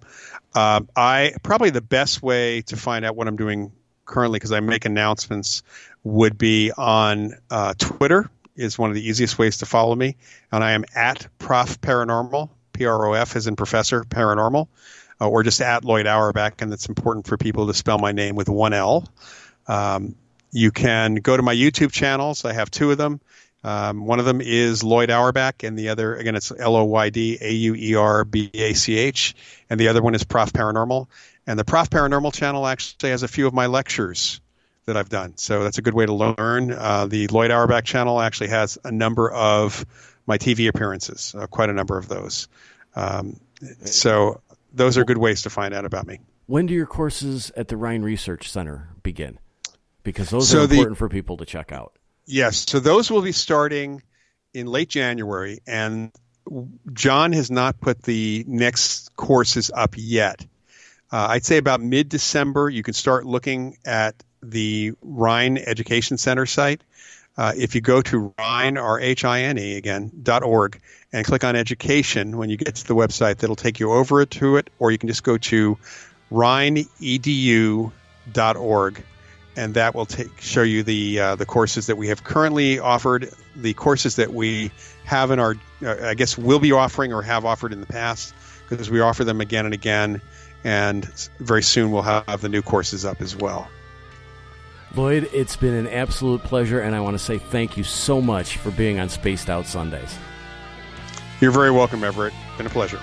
Probably the best way to find out what I'm doing currently, because I make announcements, would be on Twitter is one of the easiest ways to follow me. And I am at Prof Paranormal, PROF as in Professor Paranormal, or just at Loyd Auerbach. And it's important for people to spell my name with one L. You can go to my YouTube channels. I have two of them. One of them is Loyd Auerbach, and the other, again, it's Loyd Auerbach, and the other one is Prof Paranormal. And the Prof Paranormal channel actually has a few of my lectures that I've done. So that's a good way to learn. The Loyd Auerbach channel actually has a number of my TV appearances, quite a number of those. So those are good ways to find out about me. When do your courses at the Rhine Research Center begin? Because those are important for people to check out. Yes. So those will be starting in late January. And John has not put the next courses up yet. I'd say about mid-December, you can start looking at the Rhine Education Center site. If you go to Rhine, RHINE again, .org, and click on education, when you get to the website, that'll take you over to it, or you can just go to rhineedu.org, and that will show you the courses that we have currently offered, the courses that we have in our, I guess, will be offering or have offered in the past, because we offer them again and again. And very soon we'll have the new courses up as well. Loyd, it's been an absolute pleasure, and I want to say thank you so much for being on Spaced Out Sundays. You're very welcome, Everett. Been a pleasure.